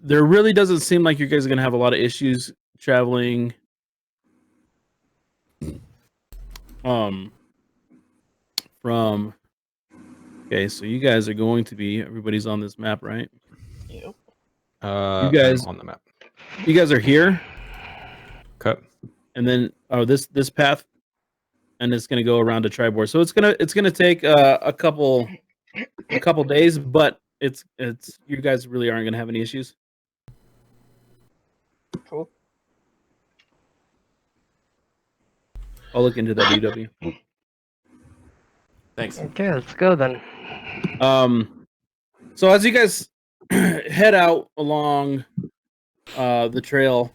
There really doesn't seem like you guys are going to have a lot of issues traveling. From. Okay, so you guys are going to be. Everybody's on this map, right? Yep. You guys- on the map. You guys are here, Okay. and then this path, and it's going to go around to Triboar. So it's gonna take a couple days, but it's you guys really aren't going to have any issues. Cool. I'll look into that UW. Thanks. Okay, let's go then. So as you guys head out along the trail,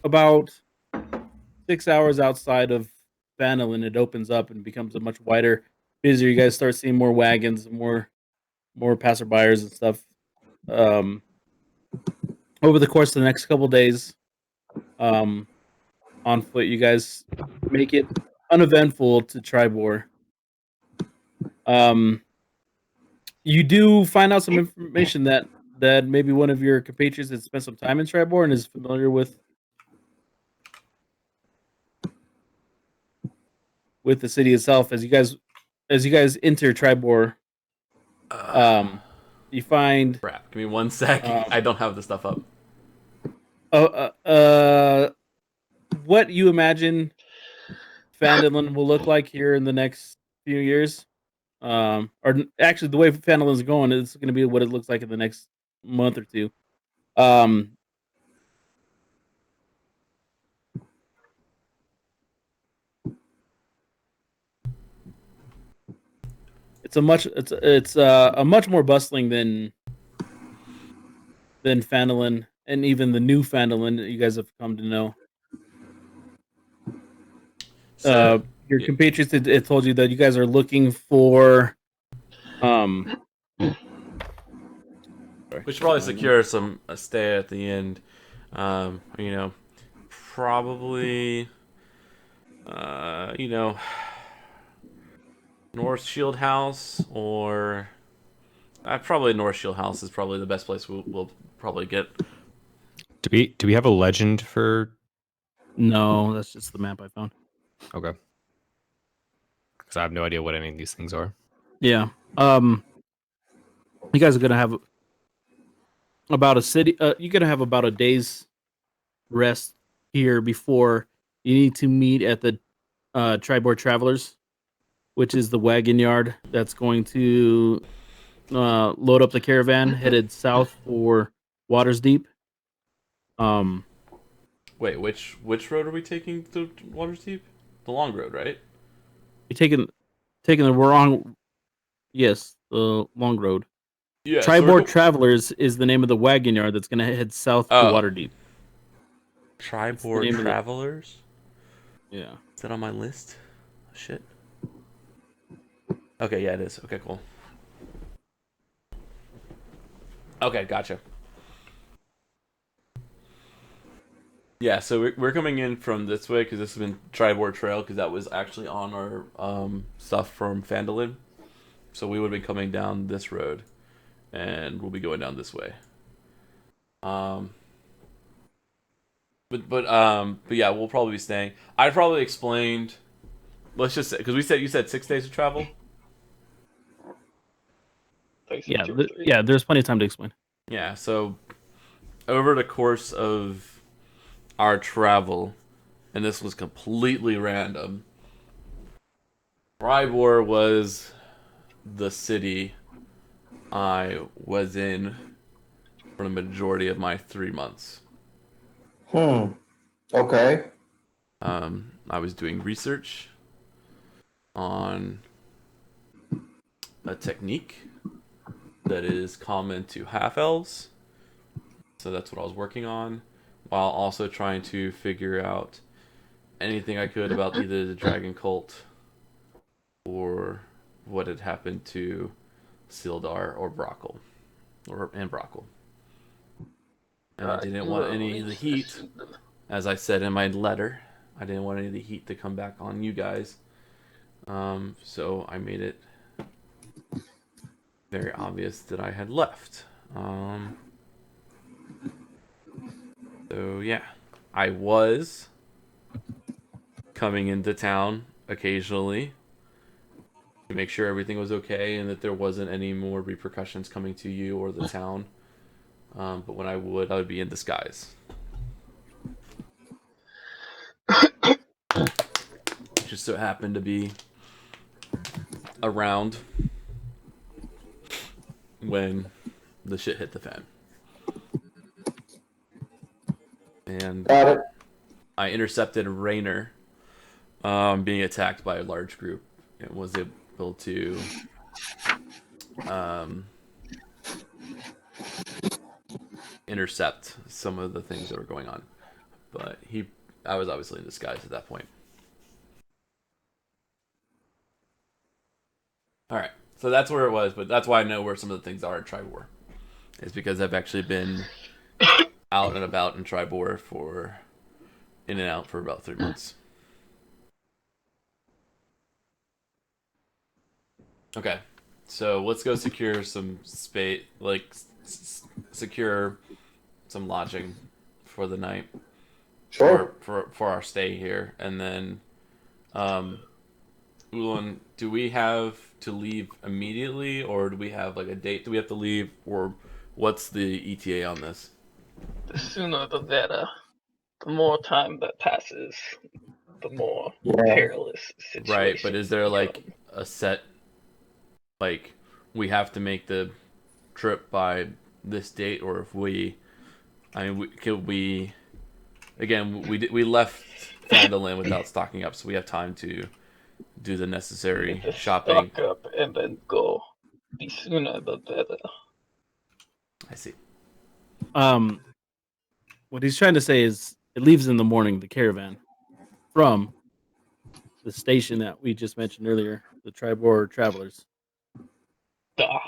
about 6 hours outside of Vanillin, it opens up and becomes a much wider, busier. You guys start seeing more wagons, more passerbyers and stuff. Over the course of the next couple days, on foot, you guys make it uneventful to Triboar. You do find out some information that maybe one of your compatriots has spent some time in Triboar and is familiar with the city itself. As you guys enter Triboar, you find Crap. Give me 1 sec. I don't have the stuff up. what you imagine Phandalin will look like here in the next few years. Or actually, the way Phandalin's going, it's going to be what it looks like in the next month or two. it's a much more bustling than Fandolin, and even the new Fandolin that you guys have come to know. So, Your yeah. compatriots had told you that you guys are looking for We should probably secure a stay at the end. Probably, North Shield House or probably North Shield House is probably the best place we'll probably get. Do we have a legend for? No, that's just the map I found. Okay. Because I have no idea what any of these things are. Yeah. You guys are gonna have about a city. You're gonna have about a day's rest here before you need to meet at the Triboar Travelers, which is the wagon yard that's going to load up the caravan headed south for Waters Deep. Wait, which road are we taking to Waterdeep? The long road, right? You're taking the wrong. Yes, the long road. Yeah. Triboar Travelers is the name of the wagon yard that's going to head south to Waterdeep. Triboar Travelers? Yeah. Is that on my list? Shit. Okay, yeah, it is. Okay, cool. Okay, gotcha. Yeah, so we're coming in from this way because this has been Triboar Trail because that was actually on our stuff from Fandolin. So we would have been coming down this road, and we'll be going down this way. But yeah, we'll probably be staying. I probably explained. Let's just say because you said 6 days of travel. Yeah, there's plenty of time to explain. Yeah, so over the course of our travel, and this was completely random, Triboar was the city I was in for the majority of my 3 months. Okay. I was doing research on a technique that is common to half-elves. So that's what I was working on, while also trying to figure out anything I could about either the dragon cult or what had happened to Sildar or Brockle. And Brockle. And I didn't want any of the heat, as I said in my letter, I didn't want any of the heat to come back on you guys. So I made it very obvious that I had left. So yeah, I was coming into town occasionally to make sure everything was okay and that there wasn't any more repercussions coming to you or the town. But when I would be in disguise. Just so happened to be around when the shit hit the fan. And Got it. I intercepted Raynor being attacked by a large group and was able to intercept some of the things that were going on. But I was obviously in disguise at that point. Alright, so that's where it was, but that's why I know where some of the things are in Triboar. It's because I've actually been out and about in Triboar in and out for about 3 months. Okay, so let's go secure some space, secure some lodging for the night. Sure. For our stay here, and then, Ulan, do we have to leave immediately, or do we have like a date? Do we have to leave, or what's the ETA on this? The sooner the better. The more time that passes, the more perilous situation. Right, but is there like a set, like we have to make the trip by this date, or if we, again, we left Fandolin without stocking up, so we have time to do the necessary Just shopping. stock up and then go. The sooner the better. I see. What he's trying to say is it leaves in the morning, the caravan, from the station that we just mentioned earlier, the Triboar Travelers. Duh.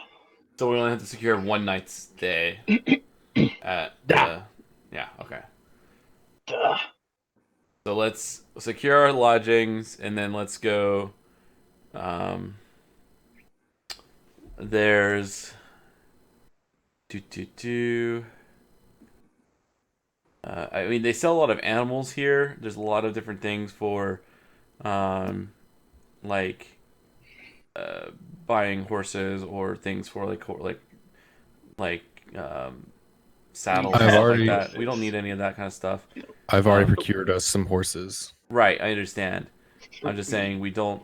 So we only have to secure one night's stay at Da. yeah, okay. Duh. So let's secure our lodgings and then let's go. There's I mean, they sell a lot of animals here. There's a lot of different things for, like, buying horses or things for like saddles and I've stuff already- like that. We don't need any of that kind of stuff. I've already procured us some horses. Right, I understand. I'm just saying we don't.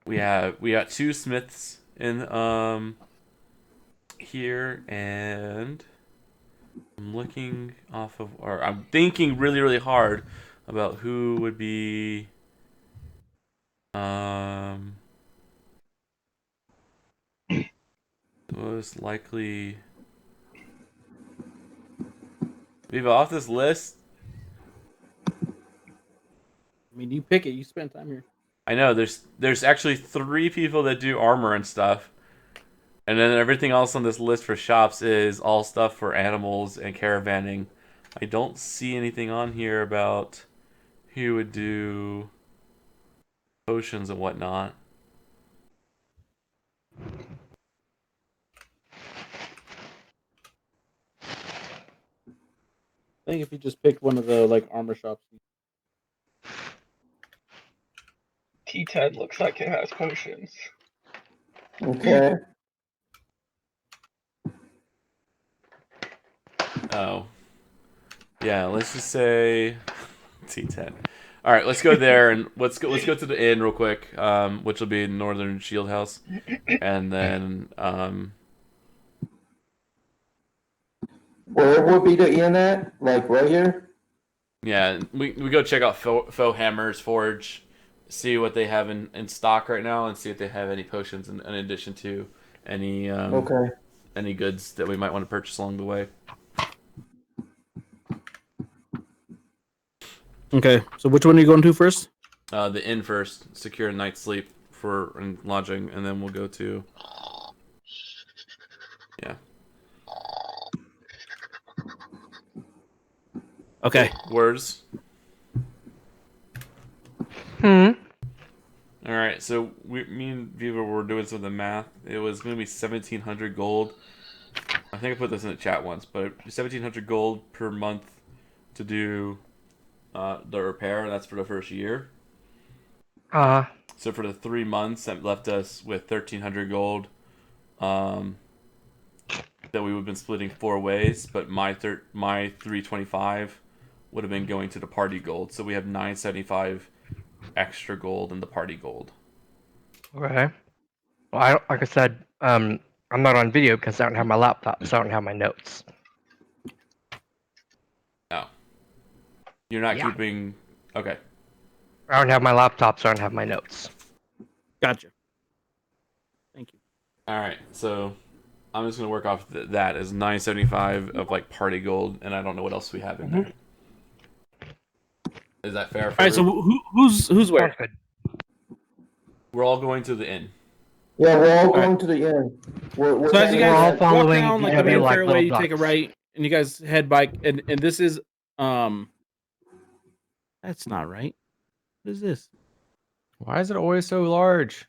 We got 2 smiths in here, and I'm looking off of, or I'm thinking really, really hard about who would be most likely. Viva, off this list. I mean, you pick it. You spend time here. I know there's actually 3 people that do armor and stuff, and then everything else on this list for shops is all stuff for animals and caravanning. I don't see anything on here about who would do potions and whatnot. I think if you just picked one of the like armor shops. T-Tad looks like it has potions. Okay. Oh. Yeah, let's just say T10. All right, let's go there and let's go to the inn real quick, which will be Northern Shield House, and then Where would be the inn at? Like right here? yeah, we go check out Faux Hammer's Forge, see what they have in stock right now, and see if they have any potions in addition to any Okay. any goods that we might want to purchase along the way. Okay, so which one are you going to first? The inn first, secure a night's sleep for and lodging, and then we'll go to yeah. Okay. Words. Hmm. All right, so me and Viva were doing some of the math. It was going to be 1,700 gold. I think I put this in the chat once, but 1,700 gold per month to do the repair. That's for the first year. So for the 3 months, that left us with 1,300 gold. That we would have been splitting 4 ways, but my 325 would have been going to the party gold. So we have 975 extra gold in the party gold. Okay. Well, like I said, I'm not on video because I don't have my laptop, so I don't have my notes. Oh. You're not Yeah. keeping... Okay. I don't have my laptop, so I don't have my notes. Gotcha. Thank you. All right, so I'm just going to work off that as 975 of like party gold, and I don't know what else we have in there. Is that fair for All right, so who's where? Sounds good. We're all going to the inn. Yeah, we're all right. going to the inn. We're So as you We're all guys walk following down like the the main like fairway, you little take a ducks. right, and you guys head by, and this is that's not right. What is this? Why is it always so large?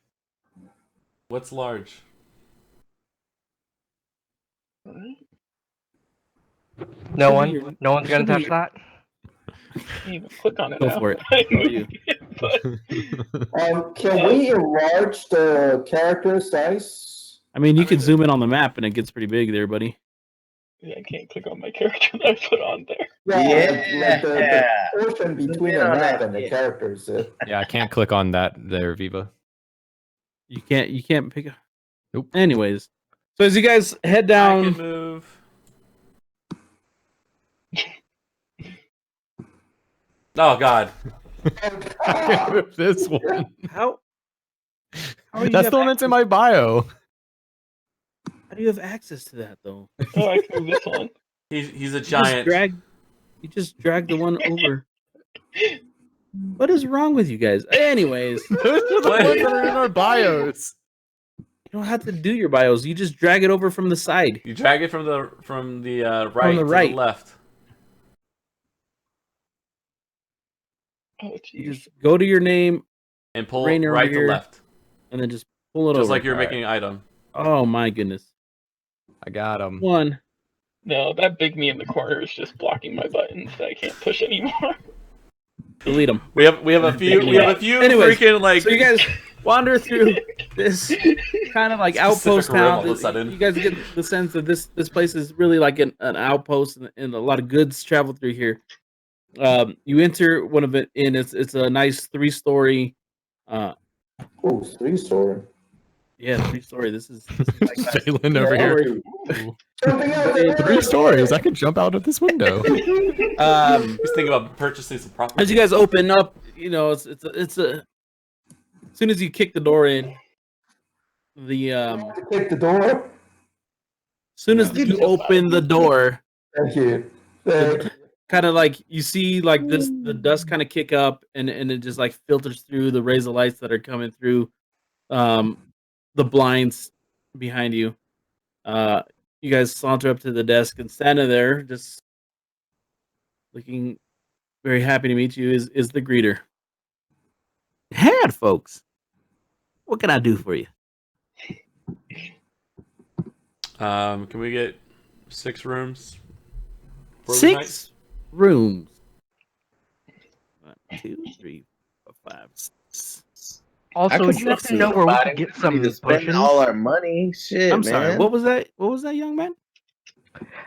What's large? No Should be one. No one's gonna should be touch your- that. Even click on it Go now. for it. I How about moved it, but Can we enlarge the character size? I mean, you can zoom in on the map, and it gets pretty big there, buddy. yeah, I can't click on my character that I put on there. Like the portion between the in on map that, and the yeah. characters. Yeah, I can't click on that there, Viva. You can't pick. Nope. Anyways, so as you guys head I down, can move. Oh God. With this one. How are you That's have the one that's in access- my bio. How do you have access to that though? Oh, I can move this one. He's a giant. You just drag the one over. What is wrong with you guys? Anyways, you Those are the What? ones that are in our bios. don't have to do your bios. You just drag it over from the side. You drag it from the right From the to right. the left. Oh, You jeez. just go to your name And pull Rainer right over to here. left. and then just pull it over. Just like you're All right. making an item. Oh my goodness. I got him. One. No, that big me in the corner is just blocking my buttons that I can't push anymore. Delete them. We have a few Anyways, freaking like So you guys wander through this kind of like outpost Specific room all town. of a sudden. You guys get the sense that this place is really like an outpost, and a lot of goods travel through here. You enter one of it, and it's a nice 3-story. Oh, 3-story. Yeah, 3-story. This is like Jalen over here. Ooh. Jumping out Hey, the 3 stories. I can jump out of this window. He's thinking about purchasing some property. As you guys open up, you know it's a. As soon as you kick the door in, Kick the door. as soon as you open the door, Thank you. Thank you. kind of like you see like the dust kind of kick up, and it just like filters through the rays of lights that are coming through the blinds behind you. You guys saunter up to the desk, and standing there just looking very happy to meet you is the greeter. Had folks, what can I do for you? Can we get 6 rooms? For the night? 6 rooms. 1, 2, 3, 4, 5, 6. Also, could you have see to know where we somebody can get who some need to spend potions. all our money. Shit, I'm man. sorry. What was that? What was that, young man?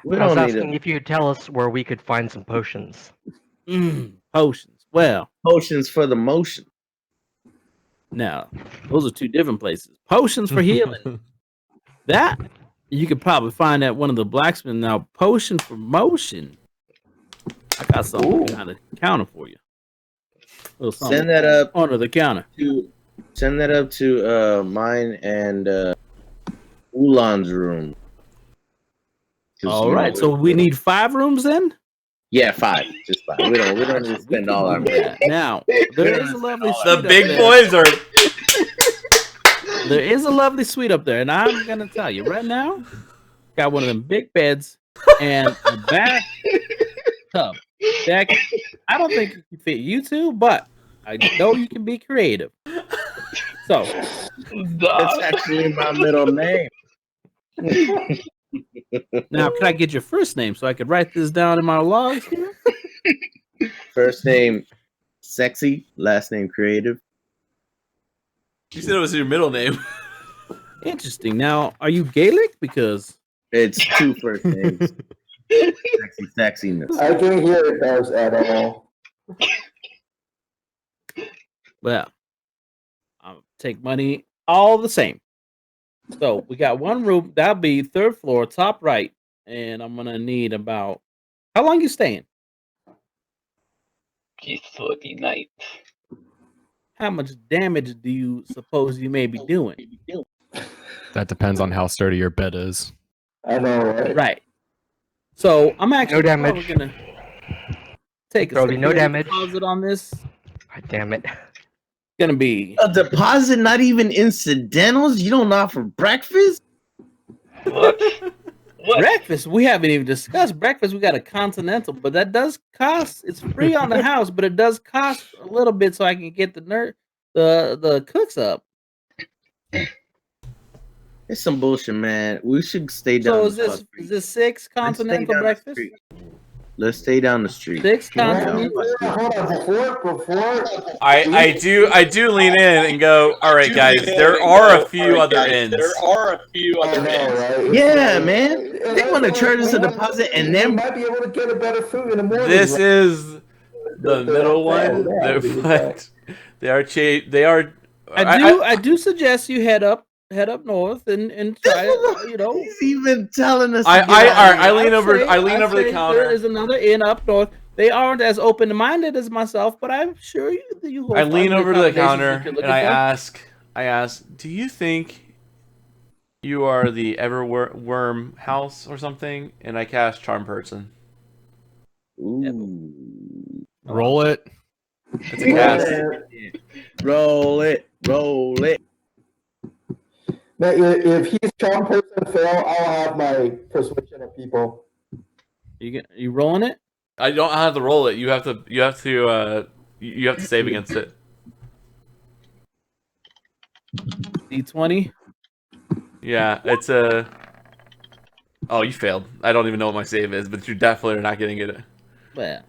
We I was don't need asking if you could tell us where we could find some potions. Potions. Well, potions for the motion. now those are 2 different places. Potions for healing. That you could probably find at one of the blacksmiths. Now, potion for motion. I got something behind the counter for you. Send that up under the counter. Send that up to mine and Ulan's room. All right, so we need 5 rooms then. Yeah, 5, just 5. We don't need to spend all our money. Now there is a lovely suite The up big there. boys are. There is a lovely suite up there, and I'm gonna tell you right now, got one of them big beds and a bathtub. That I don't think it can fit you 2, but I know you can be creative. So That's actually my middle name. now, can I get your first name so I could write this down in my logs here? First name Sexy, last name Creative. You said it was your middle name. Interesting. Now, are you Gaelic? Because it's 2 first names. Sexiness. I can't hear those at all. well, I'll take money all the same. So we got 1 room. That'll be 3rd floor, top right, and I'm gonna need about. How long you staying? Just for the night. How much damage do you suppose you may be doing? That depends on how sturdy your bed is. I know, right? Right. So I'm actually No damage. probably gonna take a There'll be no damage. deposit on this. God damn it. Gonna be A deposit, not even incidentals? You don't offer breakfast? What? breakfast. We haven't even discussed breakfast. We got a continental, but that does cost. It's free on the house, but it does cost a little bit so I can get the cooks up. It's some bullshit, man. We should stay down. So the is this 6 Let's stay continental down the breakfast? street. Let's stay down the street. 6 Yeah, continental. hold on, before. I do lean in and go, all right, guys. There are a few other ends. I know, right? Yeah, man. They want to charge us a deposit and we then might be able to get a better food in the morning. This right? is the middle one. But they are. I do suggest you head up north and try it. You know, he's even telling us. I lean over I'd the say counter. There is another inn up north. they aren't as open-minded as myself, but I'm sure you will I find lean over to the accommodations counter that you're and looking I for. ask, do you think you are the Everworm house or something? And I cast Charm Person. Ooh. Roll it. It's a cast. Roll it. Roll it. Now, if he's charm person fail, I'll have my persuasion of people. You rolling it? I don't have to roll it. You have to save against it. D20. Yeah, it's a. Oh, you failed. I don't even know what my save is, but you definitely are not getting it. Well,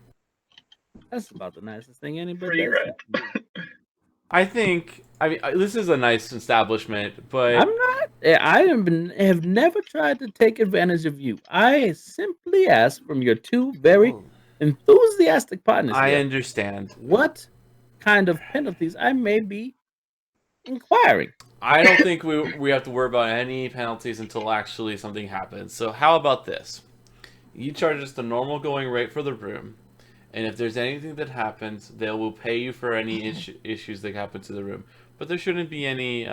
that's about the nicest thing anybody Free does. rent. I think. I mean, this is a nice establishment, but I'm not. have never tried to take advantage of you. I simply ask from your two very enthusiastic partners I here, understand. what kind of penalties I may be inquiring. I don't think we have to worry about any penalties until actually something happens. So how about this? You charge us the normal going rate for the room, and if there's anything that happens, they will pay you for any issues that happen to the room. But there shouldn't be any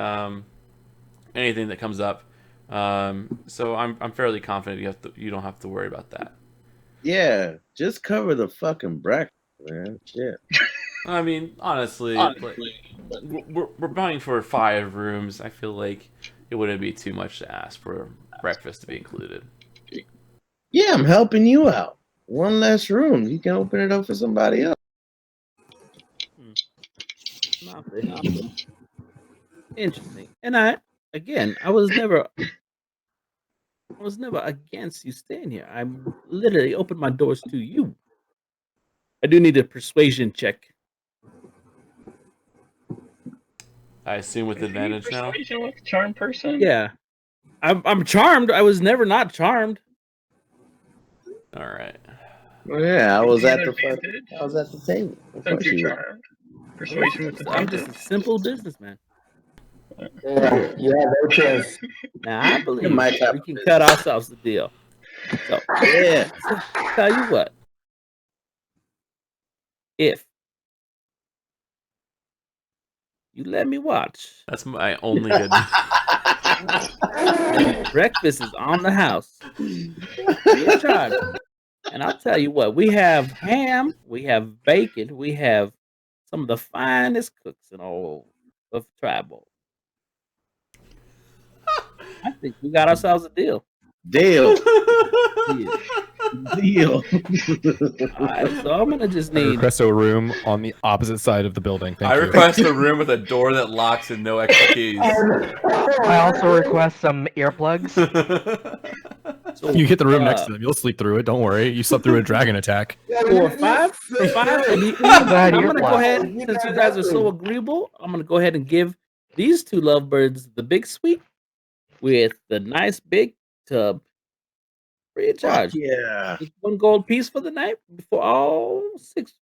anything that comes up. So I'm fairly confident you don't have to worry about that. Yeah, just cover the fucking breakfast, man. Shit. I mean, honestly, we're buying for 5 rooms. I feel like it wouldn't be too much to ask for breakfast to be included. Yeah, I'm helping you out. One less room. You can open it up for somebody else. Interesting. And I was never against you staying here. I literally opened my doors to you. I do need a persuasion check. I assume with advantage now. Persuasion with charm person? Yeah. I'm charmed. I was never not charmed. All right. Well, yeah, I was at the Advantage? I was at the table. Of Since course you're you were. charmed. Persuasion with I'm advantage. just a simple businessman. Yeah, no chance. Now I believe my type we of can business. cut ourselves the deal. So Yeah. tell you what, if you let me watch, That's my only goodness. breakfast is on the house, free of charge. And I'll tell you what, we have ham, we have bacon, we have some of the finest cooks in all of Triboar. I think we got ourselves a deal. Deal. Yeah. Deal. All right, so I'm gonna just I need. request a room on the opposite side of the building. Thank I you. request a room with a door that locks and no extra keys. I also request some earplugs. So, You get the room next to them. You'll sleep through it. Don't worry. You slept through a dragon attack. for five, and Glad I'm you're gonna go black. ahead, since you guys are so agreeable, I'm gonna go ahead and give these two lovebirds the big suite with the nice big tub, free of charge. Yeah. Just 1 gold piece for the night for all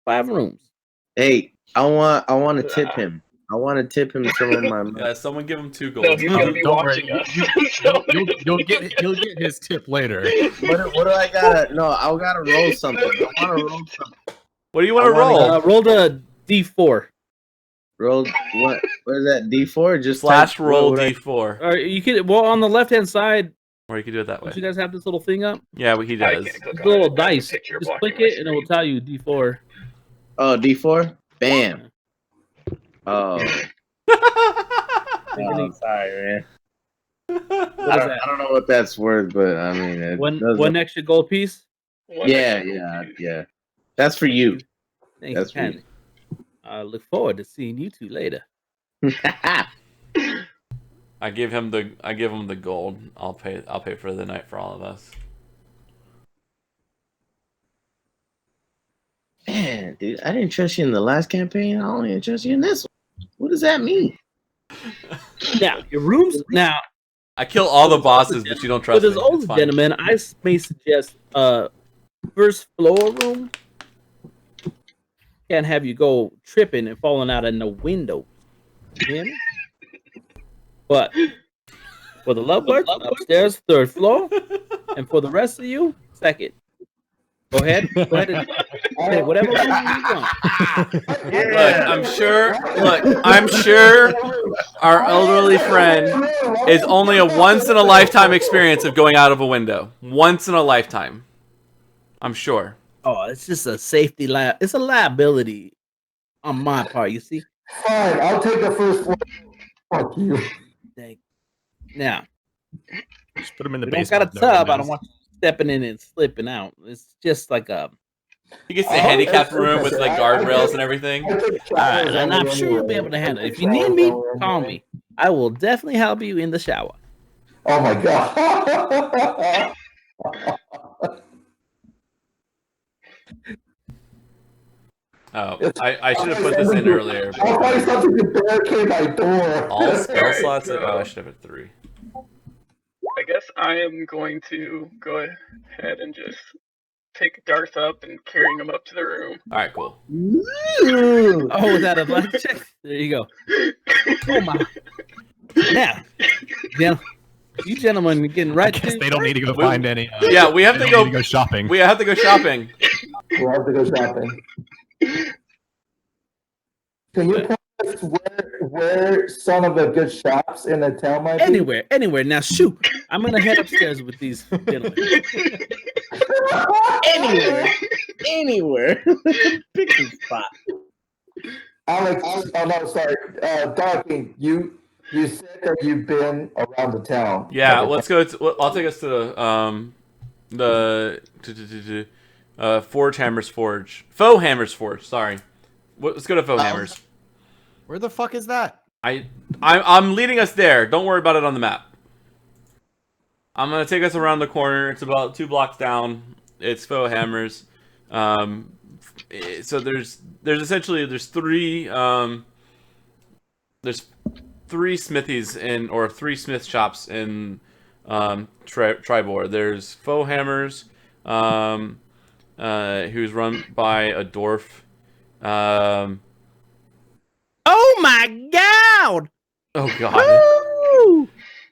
5 rooms. Hey, I want to tip him. I want to tip him some of my money. Yeah, someone give him 2 No, gold. he's gonna be Don't worry. watching us. You'll get his tip later. What do I gotta? No, I gotta roll something. I want to roll something. What do you want to I wanna- roll? Roll the D4, Roll what? What is that? D4? Just Slash type- roll what would I- D4. or you can. Well, on the left hand side, Or you can do it that don't way. you guys have this little thing up? Yeah, well, he I does. can't click This on little it. There's a dice. picture Just blocking click my it, and it will screen. tell you D4. Oh, D4. Bam. Oh, sorry, man. What is that? I don't know what that's worth, but I mean, it doesn't- One extra gold piece. Yeah. That's for you. Thank That's you for you. kindly. I look forward to seeing you two later. I give him the gold. I'll pay for the night for all of us. Man, dude, I didn't trust you in the last campaign. I only trust you in this one. What does that mean? Now your rooms. Now I kill all the bosses, but you don't for trust me. this It's old fine. gentleman, I may suggest first floor room. Can't have you go tripping and falling out in the windows. You hear me? But for the lovebirds, upstairs, 3rd floor, and for the rest of you, 2nd. Go ahead. Go ahead and say whatever language you want. Look, I'm sure our elderly friend is only a once in a lifetime experience of going out of a window. Once in a lifetime. I'm sure. Oh, it's just a safety lab. It's a liability on my part. You see. Fine, I'll take the first one. Fuck you. Now, Just put them in the we don't basement. got a tub. I don't want you stepping in and slipping out. It's just like a. He gets the handicapped room with like guardrails and everything. And I'm sure you'll be able to handle it. If you need me, call me. I will definitely help you in the shower. Oh my god. Oh, I should have put this in earlier. I'll find something to barricade my door. All spell slots. Oh, I should have had 3. I guess I am going to go ahead and just pick Darth up and carrying him up to the room. All right, cool. Oh, is that a black check? There you go. Oh my. Now, you gentlemen are getting right. I guess they don't need to go find any. Yeah, we have to go. Go shopping. We have to go shopping. We'll have to go shopping. Can you tell us where son of a good shops in the town might be? Anywhere. Now, shoot. I'm going to head upstairs with these gentlemen. Anywhere. Pick a spot. Alex, oh no, sorry. Darking, you said that you've been around the town. Yeah, let's go. I'll take us to the Forge Hammer's Forge. Faux Hammer's Forge. Sorry. Let's go to Faux Hammers. Where the fuck is that? I'm leading us there. Don't worry about it on the map. I'm gonna take us around the corner. It's about 2 blocks down. It's Faux Hammers. So there's essentially there's 3 smithies or 3 smith shops in Triboar. There's Faux Hammers, who's run by a dwarf. Oh my god! Oh god. Woo!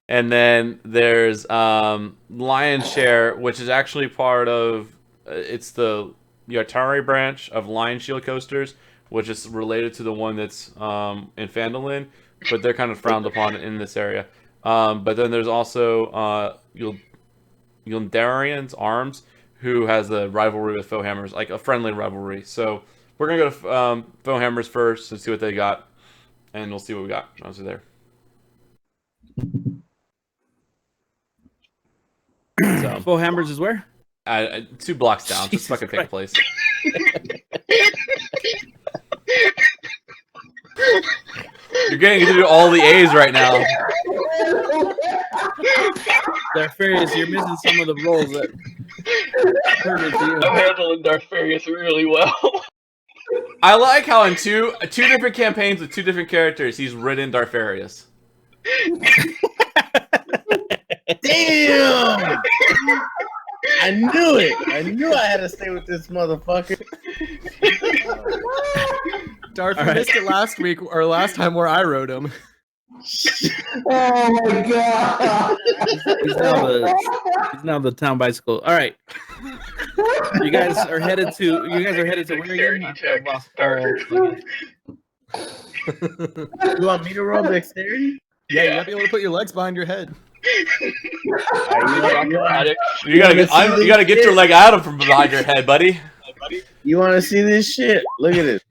And then there's Lion's Share, which is actually part of it's the Atari branch of Lion Shield Coasters, which is related to the one that's in Phandalin, but they're kind of frowned upon in this area. But then there's also Yildarian's Arms, who has a rivalry with Faux Hammers, like a friendly rivalry. So we're gonna go to Faux Hammers first and see what they got, and we'll see what we got once we're there. So, Faux Hammers is where? 2 blocks down. Jesus Just fucking pick a place. You're getting to do all the A's right now. Darfarius, you're missing some of the roles that I'm handling Darfarius really well. I like how in two different campaigns with 2 different characters, he's ridden Darfarius. Damn! I knew it. I knew I had to stay with this motherfucker. Darth missed it last week or last time where I rode him. Oh my god! He's now the town bicycle. All right, you guys are headed to where Dexterity check. You want me to roll dexterity? Yeah, you gotta be able to put your legs behind your head. You gotta get your leg out from behind your head, buddy. You want to see this shit? Look at it.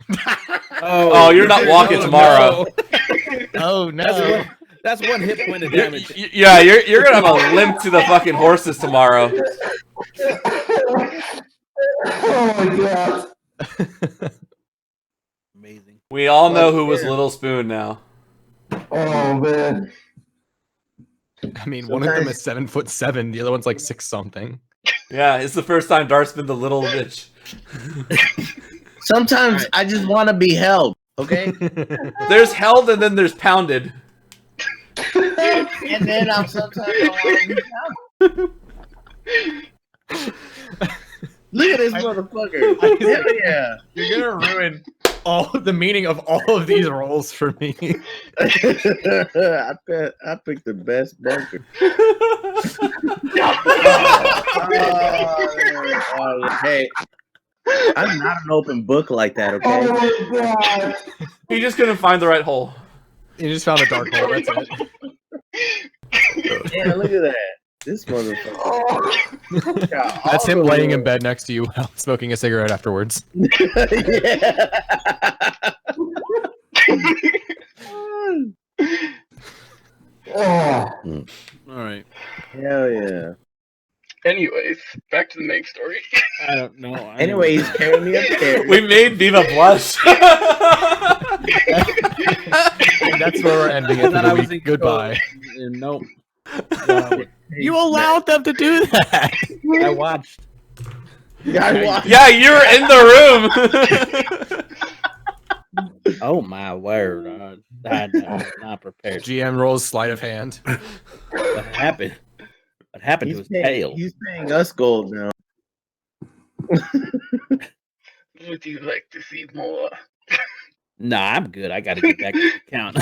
Oh, you're not walking tomorrow. Oh no. That's one hit point of damage. Yeah, you're gonna have a limp to the fucking horses tomorrow. Oh my god! Amazing. We all know who was Little Spoon now. Oh man! I mean, one of them is 7'7", the other one's like 6 something. Yeah, it's the first time Darth's been the little bitch. Sometimes I just want to be held. Okay. There's held and then there's pounded. And then I'm sometimes I want to be held. Look at this motherfucker. Hell yeah. You're gonna ruin all the meaning of all of these roles for me. I picked the best bunker. Hey, I'm not an open book like that, okay? Oh my god! He just couldn't find the right hole. You just found a dark hole. That's it. Yeah, look at that. This motherfucker. Oh. That's him laying in bed next to you while smoking a cigarette afterwards. Yeah. Oh. All right. Hell yeah. Anyways, back to the main story. I don't know. Anyway, he's carrying me upstairs. We made Viva blush. And that's where we're ending it for Thought I the was week. in Goodbye. And nope. You allowed them to do that. I watched. I watched. Yeah, you're in the room. Oh my word! I was not prepared. GM rolls sleight of hand. What happened? What happened to his tail? He's paying us gold now. Would you like to see more? Nah, I'm good. I got to get back to the count.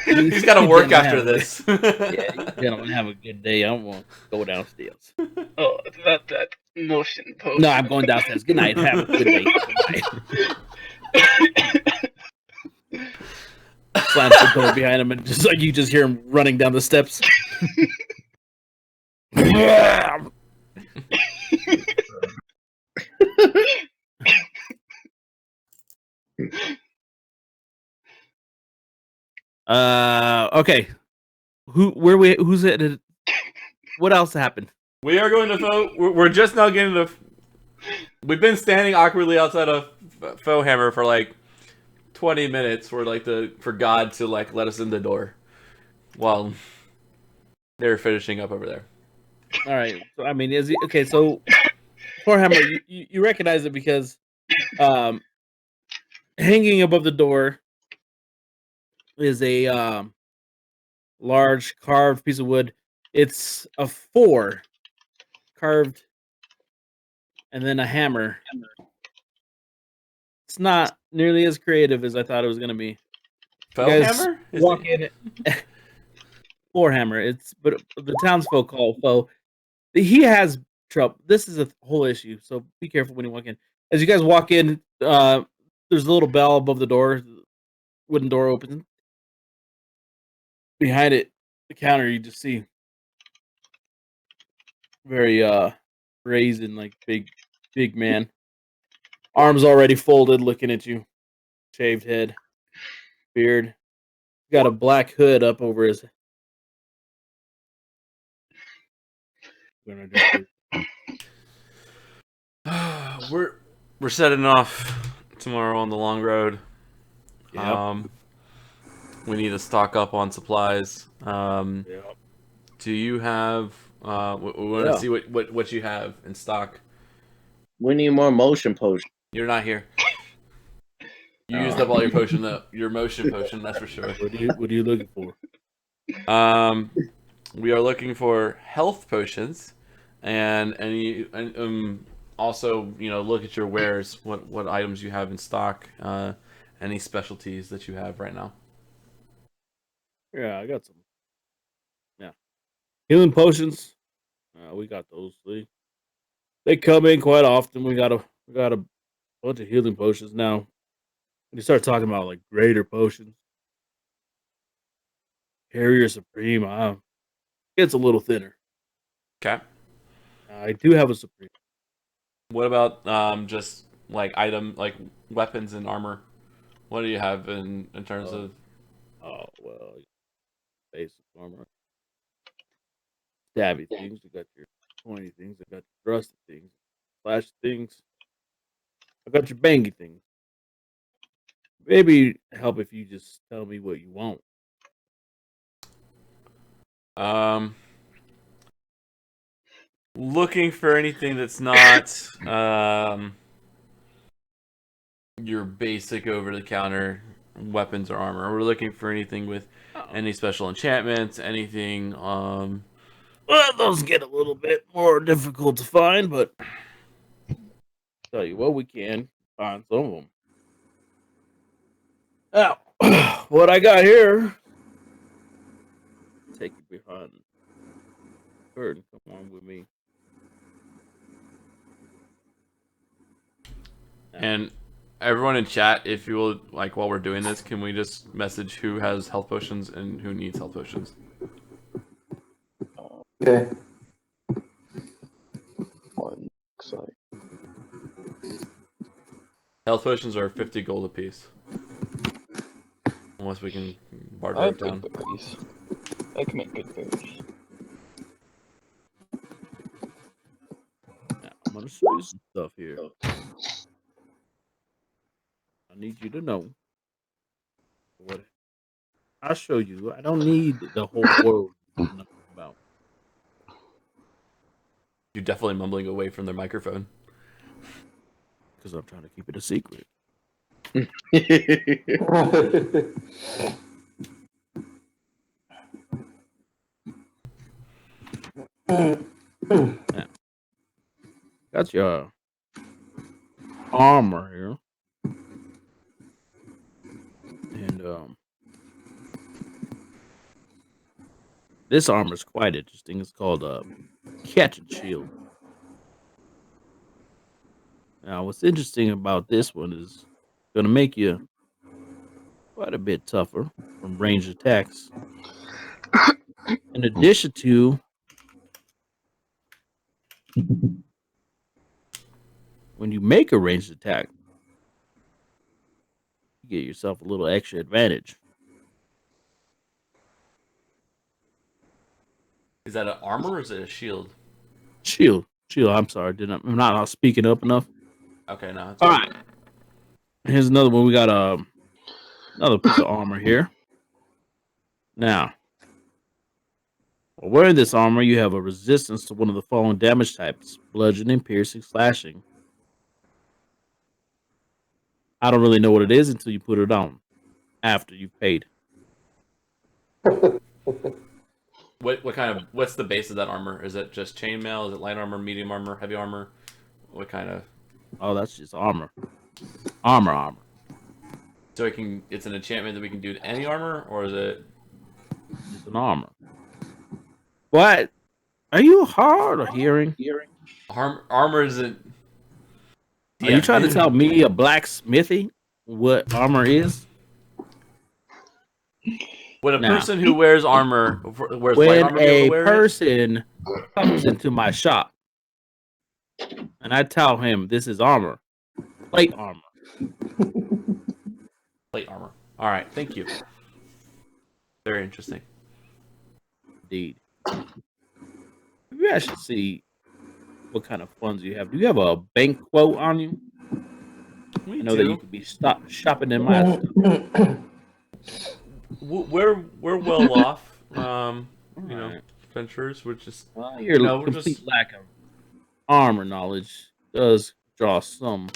He's got to work after this. Yeah, you gentlemen have a good day. I don't want to go downstairs. Oh, it's not that motion pose. No, I'm going downstairs. Good night. Have a good day. Goodbye. Slams the door behind him, and just like you just hear him running down the steps. Okay. Who's it? What else happened? We are going to vote. We're just now getting to. We've been standing awkwardly outside of Faux Hammer for like 20 minutes for God to like let us in the door while they're finishing up over there. All right. So, I mean, is he okay? So, Hammer, you recognize it because hanging above the door is a large carved piece of wood. It's a 4 carved, and then a hammer. It's not nearly as creative as I thought it was going to be. Faux Hammer? Walk in. 4 hammer. But the townsfolk call it faux. He has trouble. This is a whole issue, so be careful when you walk in. As you guys walk in, there's a little bell above the door. The wooden door opens. Behind it, the counter, you just see very brazen, like big man. Arms already folded, looking at you. Shaved head, beard. Got a black hood up over his. We're setting off tomorrow on the long road. Yep. We need to stock up on supplies. Yep. Do you have? We want to see what you have in stock. We need more motion potions. You're not here. You used up all your potion, your motion potion. That's for sure. What are you looking for? We are looking for health potions, and also look at your wares. What items you have in stock? Any specialties that you have right now? Yeah, I got some. Yeah, healing potions. We got those. They come in quite often. We got a bunch of healing potions now. When you start talking about like greater potions, Carrier Supreme, it's a little thinner. Okay. I do have a Supreme. What about just like weapons and armor? What do you have in terms of? Oh well, basic armor. Stabby things. You got your pointy things. I got your thrusty things. Flash things. I got your bangy things. Maybe help if you just tell me what you want. Looking for anything that's not your basic over-the-counter weapons or armor. We're looking for anything with any special enchantments, anything. Well, those get a little bit more difficult to find, but tell you what, we can find some of them. Now, what I got here. Take you behind the curtain. Come on with me. And everyone in chat, if you will, like, while we're doing this, can we just message who has health potions and who needs health potions? Okay. One looks like Health potions are 50 gold apiece. Unless we can barter I it have down. good berries. I can make good berries. Now, I'm gonna show you some stuff here. I need you to know what I'll show you. I don't need the whole world to know about. You're definitely mumbling away from their microphone. Because I'm trying to keep it a secret. Now, got your armor here. And this armor is quite interesting. It's called Catch and Shield. Now, what's interesting about this one is going to make you quite a bit tougher from ranged attacks. In addition to when you make a ranged attack, you get yourself a little extra advantage. Is that an armor or is it a shield? Shield. I'm sorry. I'm not speaking up enough. Okay, no. All right. Here's another one. We got another piece of armor here. Now, while wearing this armor, you have a resistance to one of the following damage types: bludgeoning, piercing, slashing. I don't really know what it is until you put it on after you've paid. What's the base of that armor? Is it just chainmail? Is it light armor, medium armor, heavy armor? What kind of? Oh, that's just armor. Armor. So it's an enchantment that we can do to any armor, or is it just an armor? What? Are you hard of hearing? Armor isn't. Are you trying to tell me, a blacksmithy, what armor is? When a person who wears armor wears light armor, when a person comes into my shop and I tell him this is armor, plate armor. Plate armor. All right, thank you. Very interesting. Indeed. Maybe I should see what kind of funds you have. Do you have a bank quote on you? I know that you could be shopping in my stuff. We're well off. You know, adventurers. We're just your complete lack of armor knowledge does draw some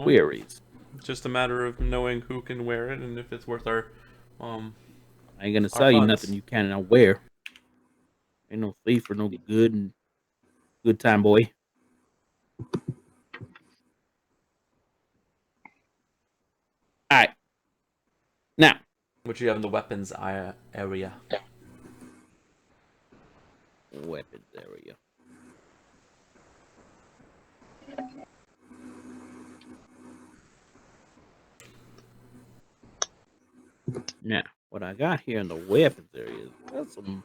queries. It's just a matter of knowing who can wear it and if it's worth our. I ain't gonna sell you nothing you cannot wear. Ain't no thief or no good time boy. All right. Now, what you have in the weapons area? Weapons area. Now, what I got here in the weapons area is got some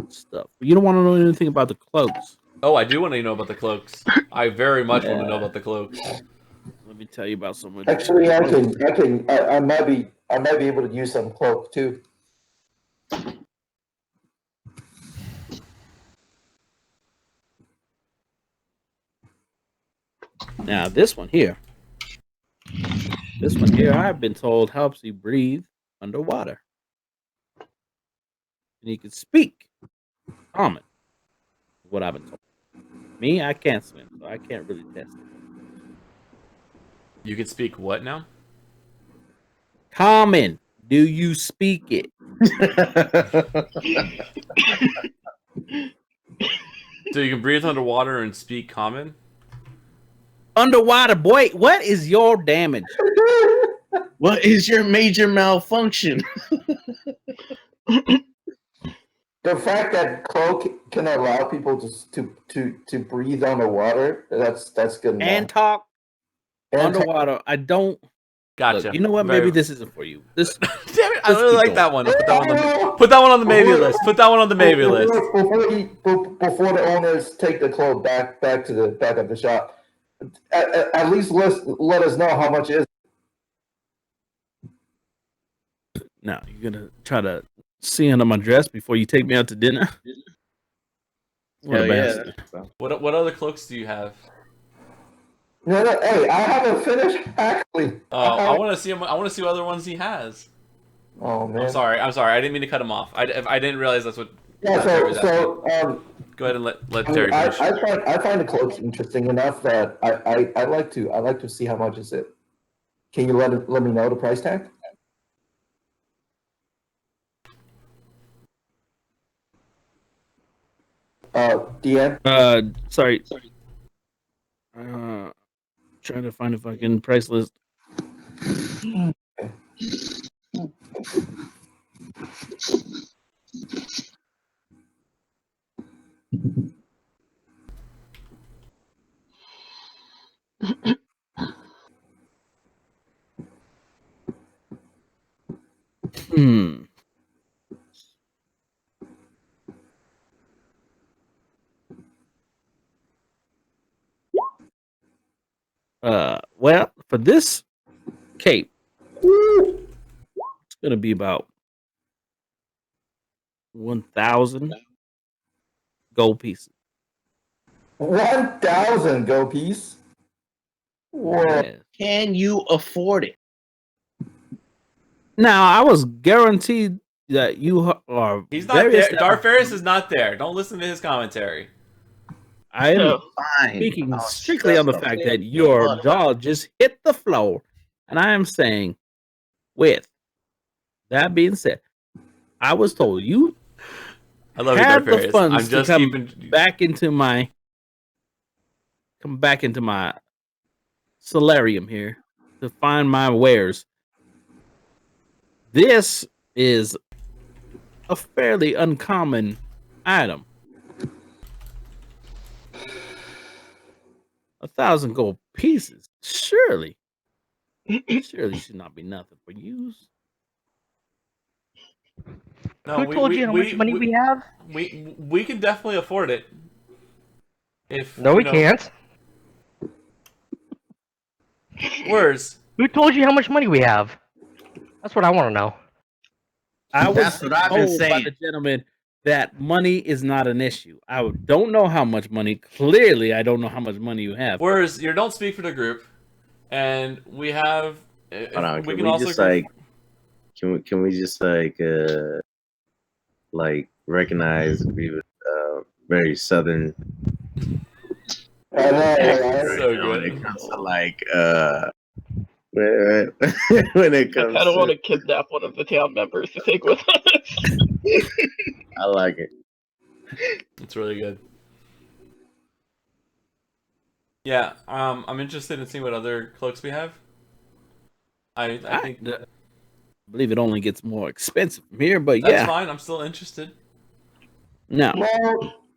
stuff. You don't want to know anything about the cloaks. Oh, I do want to know about the cloaks. I very much want to know about the cloaks. Let me tell you about some of Actually, I might be able to use some cloak too. Now, this one here, I've been told helps you breathe underwater. And you can speak common. What I've been told. Me, I can't swim, so I can't really test it. You can speak what now? Common. Do you speak it? So you can breathe underwater and speak common? Underwater, boy, what is your damage? What is your major malfunction? the fact that cloak can allow people to breathe underwater, that's good enough. And talk And underwater. I don't. Gotcha. Look, you know what? Maybe this isn't for you. This. Damn it! I let's really keep like that going. one. Put that one on the maybe list. Put that one on the maybe list. Before the owners take the cloak back of the shop, at least let us know how much it is. Now you're gonna try to see under my dress before you take me out to dinner. What a Hell yeah. bastard. What other cloaks do you have? No, hey, I haven't finished actually. I want to see him. I want to see what other ones he has. Oh man. I'm sorry. I didn't mean to cut him off. I didn't realize that's what. Yeah. Terry was asking. Go ahead and let Terry finish. I find the cloaks interesting enough that I like to see how much is it. Can you let me know the price tag? Deanne? Sorry. Trying to find a fucking price list. Well, for this cape, it's gonna be about 1,000 gold pieces. 1,000 gold piece. Whoa. Yeah. Can you afford it? Now, I was guaranteed that you are. He's not there. Darfaris is not there. Don't listen to his commentary. I am No. Fine. speaking I'll strictly on the shut fact up. that your jaw just hit the floor, and I am saying, with that being said, I was told you I love had you, the Darfaris. funds I'm just to keeping back into my solarium here to find my wares. This is a fairly uncommon item. 1,000 gold pieces, surely should not be nothing for you. No, Who told you how much money we have? We can definitely afford it. If No, we can't. Words. Who told you how much money we have? That's what I want to know. I was That's what I've been told by saying. the gentleman that money is not an issue. I don't know how much money. Clearly, I don't know how much money you have. Words. You don't speak for the group, and we have. Hold on, we can can we also just can we just recognize we were very southern. I know, So When good. it comes to when it I comes kind of want to kidnap one of the town members to take with us. I like it. It's really good. Yeah, I'm interested in seeing what other cloaks we have. I think I believe it only gets more expensive from here, but that's yeah, fine. I'm still interested. no.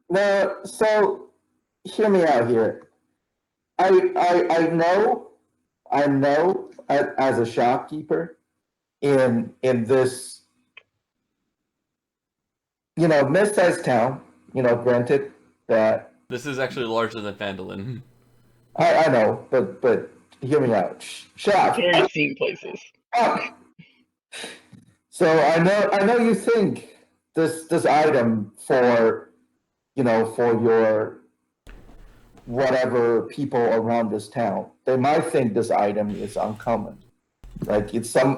No. So hear me out here. I know as a shopkeeper in this mid-sized town, granted that This is actually larger than Phandalin. I know, but hear me out. Shop. Very seen places. Fuck. So I know you think this item for your whatever people around this town, they might think this item is uncommon. Like it's some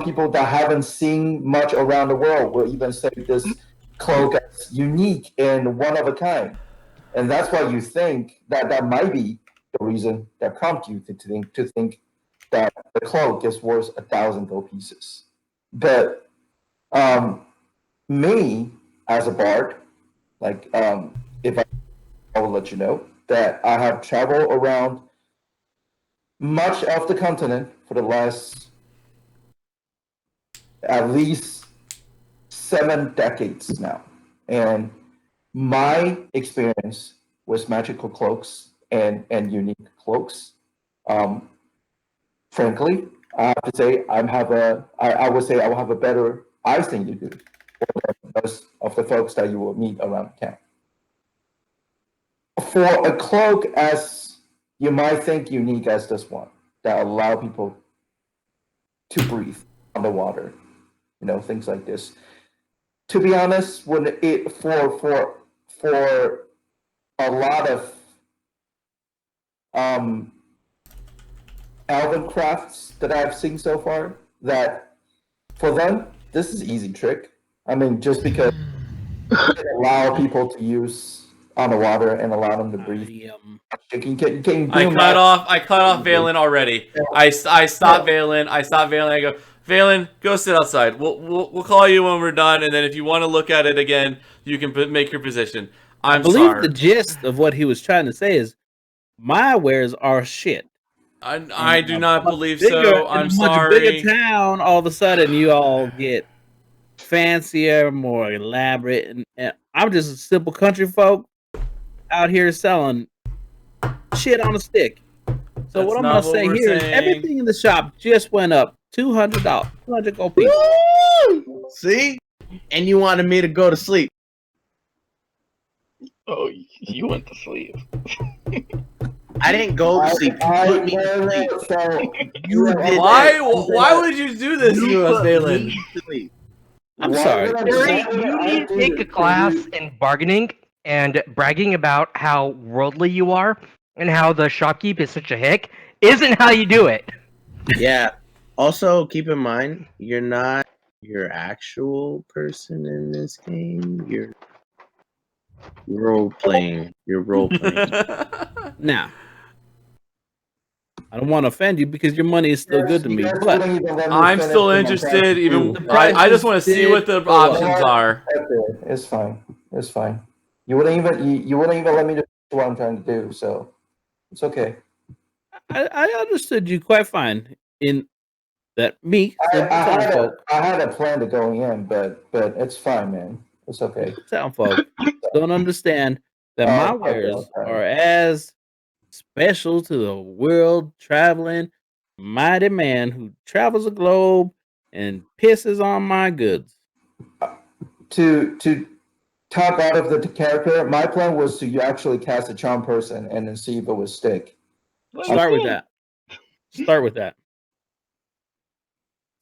people that haven't seen much around the world will even say this cloak is unique and one of a kind. And that's why you think that might be the reason that prompt you to think that the cloak is worth 1,000 gold pieces. But me as a bard, if I will let you know that I have traveled around much of the continent for the last at least 7 decades now, and my experience with magical cloaks and unique cloaks, frankly, I have to say I would say I will have a better eyes than you do, for most of the folks that you will meet around the camp. For a cloak as you might think unique as this one that allow people to breathe underwater, things like this. To be honest, when it for a lot of elven crafts that I've seen so far, that for them this is easy trick. I mean, just because it allow people to use on the water and allow them to breathe. You can I cut off Valen already. I stopped Valen. I go, Valen, go sit outside. We'll call you when we're done, and then if you want to look at it again, you can make your position. I believe the gist of what he was trying to say is my wares are shit. I do not believe so. I'm sorry. Bigger town, all of a sudden you all get fancier, more elaborate, and I'm just a simple country folk out here selling shit on a stick. So what I'm gonna say here is everything in the shop just went up $200, 200 gold pieces. Woo! See, and you wanted me to go to sleep. Oh, you went to sleep. I didn't go to sleep. You put me to sleep. So You did. Why would you do this to us, Valen? I'm sorry. Terry, you need to take a class in bargaining and bragging about how worldly you are and how the shopkeep is such a hick isn't how you do it. Yeah. Also, keep in mind, you're not your actual person in this game. You're role playing. You're role playing. Now, I don't want to offend you because your money is still good to me, but I'm still interested. I just want to see what the options are. It's fine. It's fine. You wouldn't even let me do what I'm trying to do, so it's okay. I understood you quite fine in that I had a plan to going in, but it's fine, man. It's okay. Town folk don't understand that my wares are as special to the world traveling mighty man who travels the globe and pisses on my goods. To top out of the character, my plan was to actually cast a charm person and then see if it would stick. Start with that.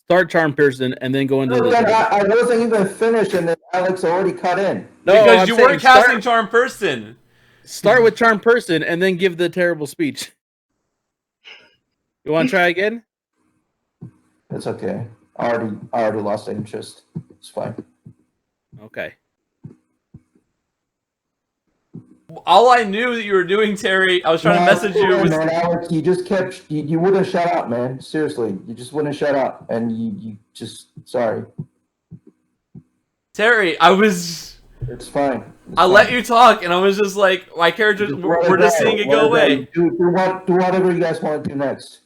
Start charm person and then go into I wasn't even finished and then Alex already cut in. No, because you weren't casting charm person. Start with charm person and then give the terrible speech. You want to try again? It's okay. I already lost interest. It's fine. Okay. All I knew that you were doing, Terry, I was trying to message you. Man, Alex, you just kept you wouldn't shut up, man. Seriously, you just wouldn't shut up, and you just sorry. Terry, I was. It's fine. I let you talk, and I was just like, my characters. We're just seeing it go away. Do whatever you guys want to do next.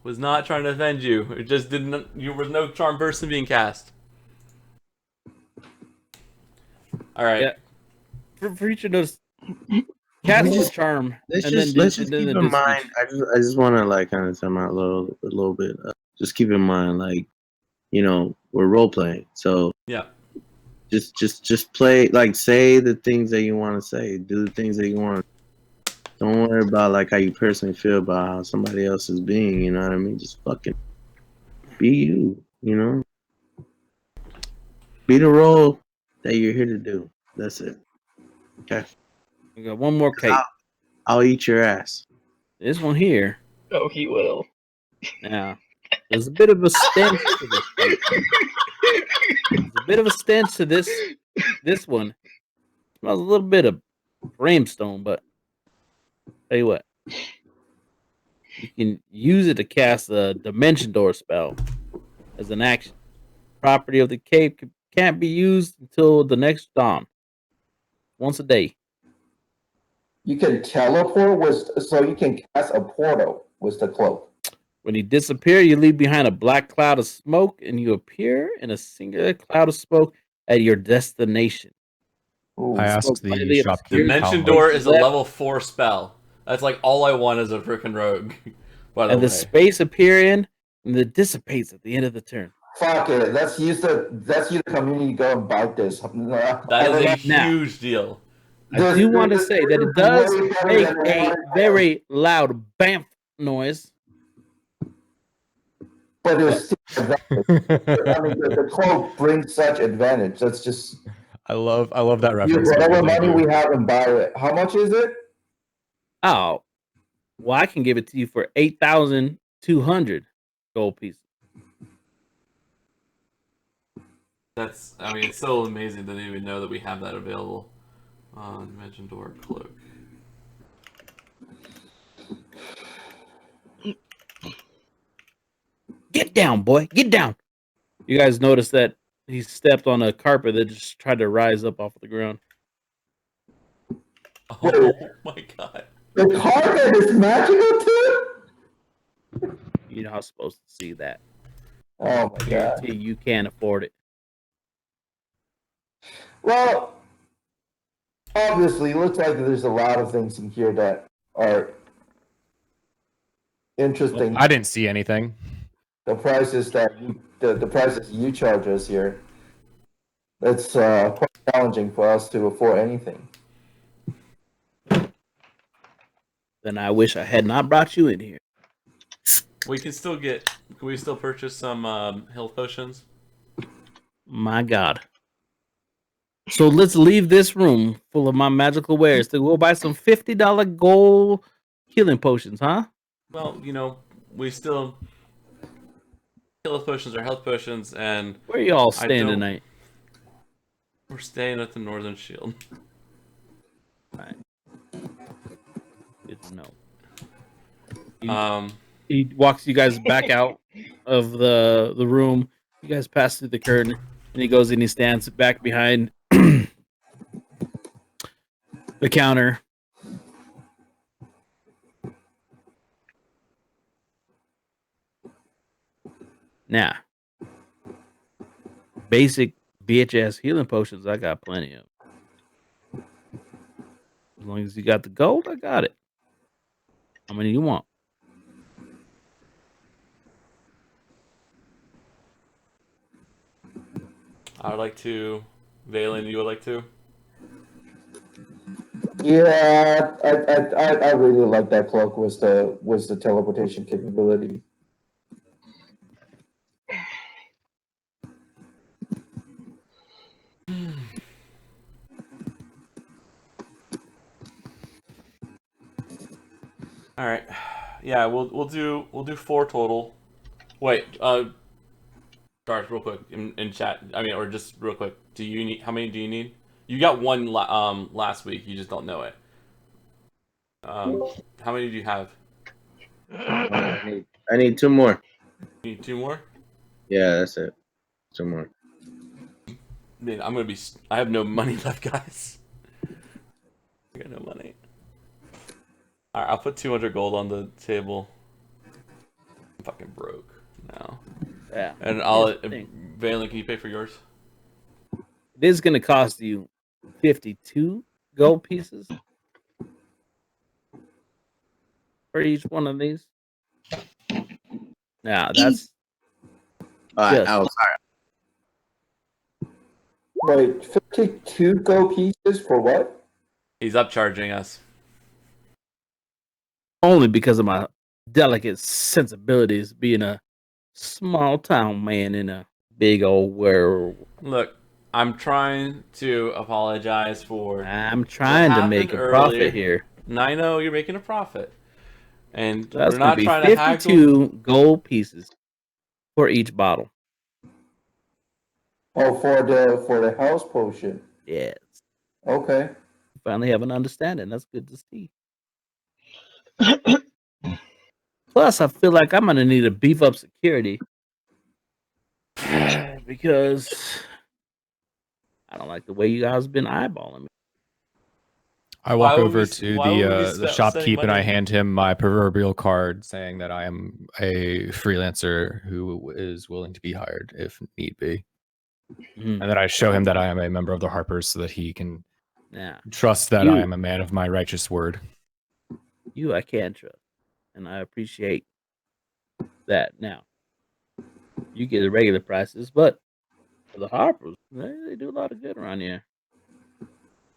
Was not trying to offend you. It just didn't. You was no charm person being cast. All right. Yeah. For each of those, cast the charm. Let's just keep in mind. I just want to kind of time out a little bit. Just keep in mind, we're role playing, so yeah. Just play, say the things that you want to say, do the things that you want. Don't worry about how you personally feel about how somebody else is being. You know what I mean? Just fucking be you. You know, be the role that you're here to do. That's it. Okay. We got one more cake. I'll eat your ass. This one here. Oh, he will. Now, there's a bit of a stench to this cake. There's a bit of a stench to this one. It smells a little bit of brimstone, but tell you what. You can use it to cast a dimension door spell as an action. Property of the cave can't be used until the next dawn. Once a day. You can teleport so you can cast a portal with the cloak. When you disappear, you leave behind a black cloud of smoke, and you appear in a singular cloud of smoke at your destination. Ooh. I Smoke asked the slightly shopkeeper obscures how Dimension much. Door is a left. level 4 spell. That's like all I want as a freaking rogue. By the and way, the space appear in, and it dissipates at the end of the turn. Fuck it. Let's use the community to go and bite this. that is a Now, huge deal. I do want to say that it does way better make than a one. very loud bamf noise. But there's still advantage. I mean, the cloak brings such advantage. That's just I love that use reference. whatever Really money do. we have and buy it. How much is it? Oh, well, I can give it to you for 8,200 gold pieces. That's, I mean, it's so amazing that they even know that we have that available. Dimension Door cloak. Get down, boy. Get down. You guys notice that he stepped on a carpet that just tried to rise up off the ground. Oh my god. The carpet is magical too. You're not supposed to see that. Oh my god. Guarantee you can't afford it. Well, obviously, it looks like there's a lot of things in here that are interesting. I didn't see anything. The prices that the prices you charge us here. It's quite challenging for us to afford anything. Then I wish I had not brought you in here. We can still purchase some health potions? My God. So let's leave this room full of my magical wares to go buy some $50 gold healing potions, huh? Well, you know, we still health potions are health potions, and Where you all staying tonight? We're staying at the Northern Shield. Right. Good to know. Um, He walks you guys back out of the room. You guys pass through the curtain, and he goes and he stands back behind the counter. Now, basic VHS healing potions, I got plenty of. As long as you got the gold, I got it. How many you want? I'd like to. Valen, you would like to? Yeah, I really like that cloak was the teleportation capability. All right. Yeah, we'll do 4 total. Wait, Darth, real quick in chat. I mean, or just real quick. Do you need? How many do you need? You got one last week. You just don't know it. How many do you have? I need 2 more. You need 2 more? Yeah, that's it. 2 more. Man, I have no money left, guys. I got no money. Alright, I'll put 200 gold on the table. I'm fucking broke now. Yeah. And Valen, can you pay for yours? It is going to cost you 52 gold pieces for each one of these. Now, that's I was Wait, 52 gold pieces for what? He's upcharging us. only because of my delicate sensibilities being a small town man in a big old world. Look, I'm trying to apologize for. I'm trying to make a profit here. And I know you're making a profit, and That's we're not going to trying be to haggle. 52 gold pieces for each bottle. Oh, for the house potion. Yes. Okay. Finally have an understanding. That's good to see. Plus, I feel like I'm going to need to beef up security because I don't like the way you guys have been eyeballing me. I Why walk would over we- to why would we be the spending shopkeep and I money? hand him my proverbial card saying that I am a freelancer who is willing to be hired if need be. Mhm. And then I show him that I am a member of the Harpers so that he can Now, trust that You- I am a man of my righteous word. you I can trust, and I appreciate that. Now, you get the regular prices, but for the Harpers, they do a lot of good around here.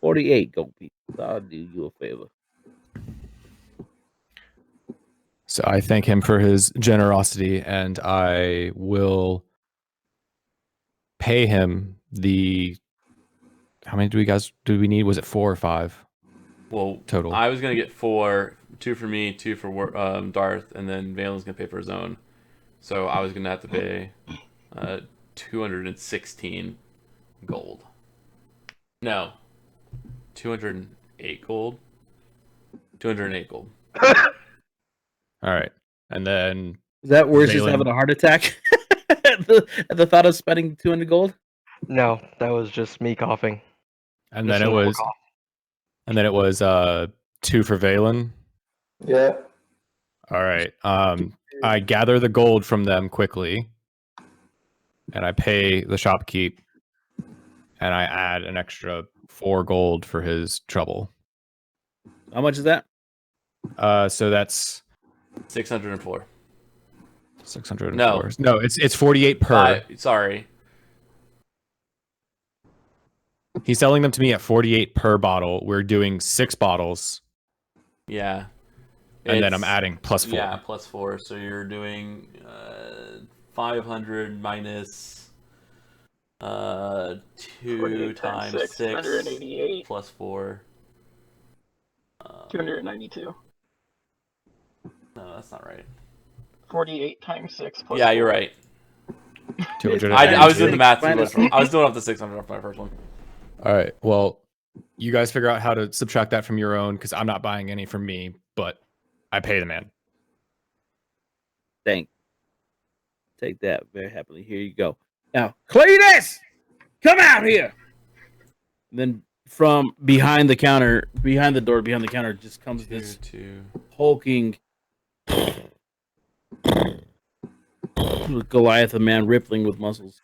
48 gold pieces. I'll do you a favor. So I thank him for his generosity and I will pay him the how many do we need? Was it 4 or 5? Well, Total. I was gonna get 4, 2 for me, 2 for Darth, and then Valen's gonna pay for his own. So I was gonna have to pay 216 gold. No, 208 gold. 208 gold. All right. And then Is that worse just Valen- having a heart attack at the thought of spending 200 gold? No, that was just me coughing. and Just then a it normal was cough. and then it was 2 for Valen. Yeah. All right. I gather the gold from them quickly and I pay the shopkeep and I add an extra 4 gold for his trouble. How much is that? So that's 604. 604. No, it's 48 per. Sorry. He's selling them to me at 48 per bottle. We're doing 6 bottles. Yeah. And then I'm It's- adding plus 4. Yeah, plus 4. So you're doing 500 minus 2 times 6 188, plus 4. 292. No, that's not right. 48 times 6 plus Yeah, you're 4. right. 200. I was doing the math. Minus- I was doing off the 600 off my first one. All right. Well, you guys figure out how to subtract that from your own because I'm not buying any from me, but I pay the man. Thank. Take that very happily. Here you go. Now, Cletus, come out here. And then from behind the counter, behind the door, behind the counter, just comes this 2. hulking Goliath, a man rippling with muscles.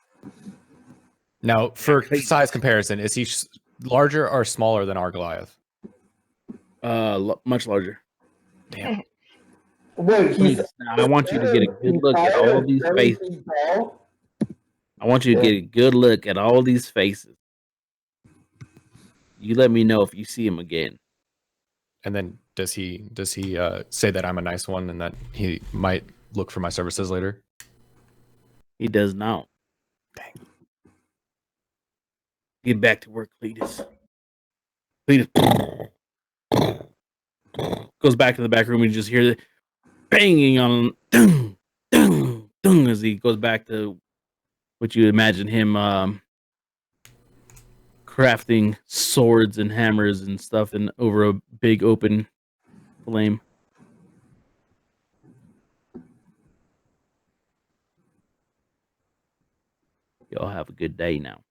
Now, for Cletus. size comparison, is he larger or smaller than our Goliath? Much larger. Wait, Now, I want you to get a good look at all of these faces. I want you to get a good look at all these faces. You let me know if you see him again. And then does he say that I'm a nice one and that he might look for my services later? He does not. Dang. Get back to work, Cletus. Cletus goes back to the back room and you just hear the banging on dung, dung, dung, as he goes back to what you imagine him crafting swords and hammers and stuff and over a big open flame. Y'all have a good day now.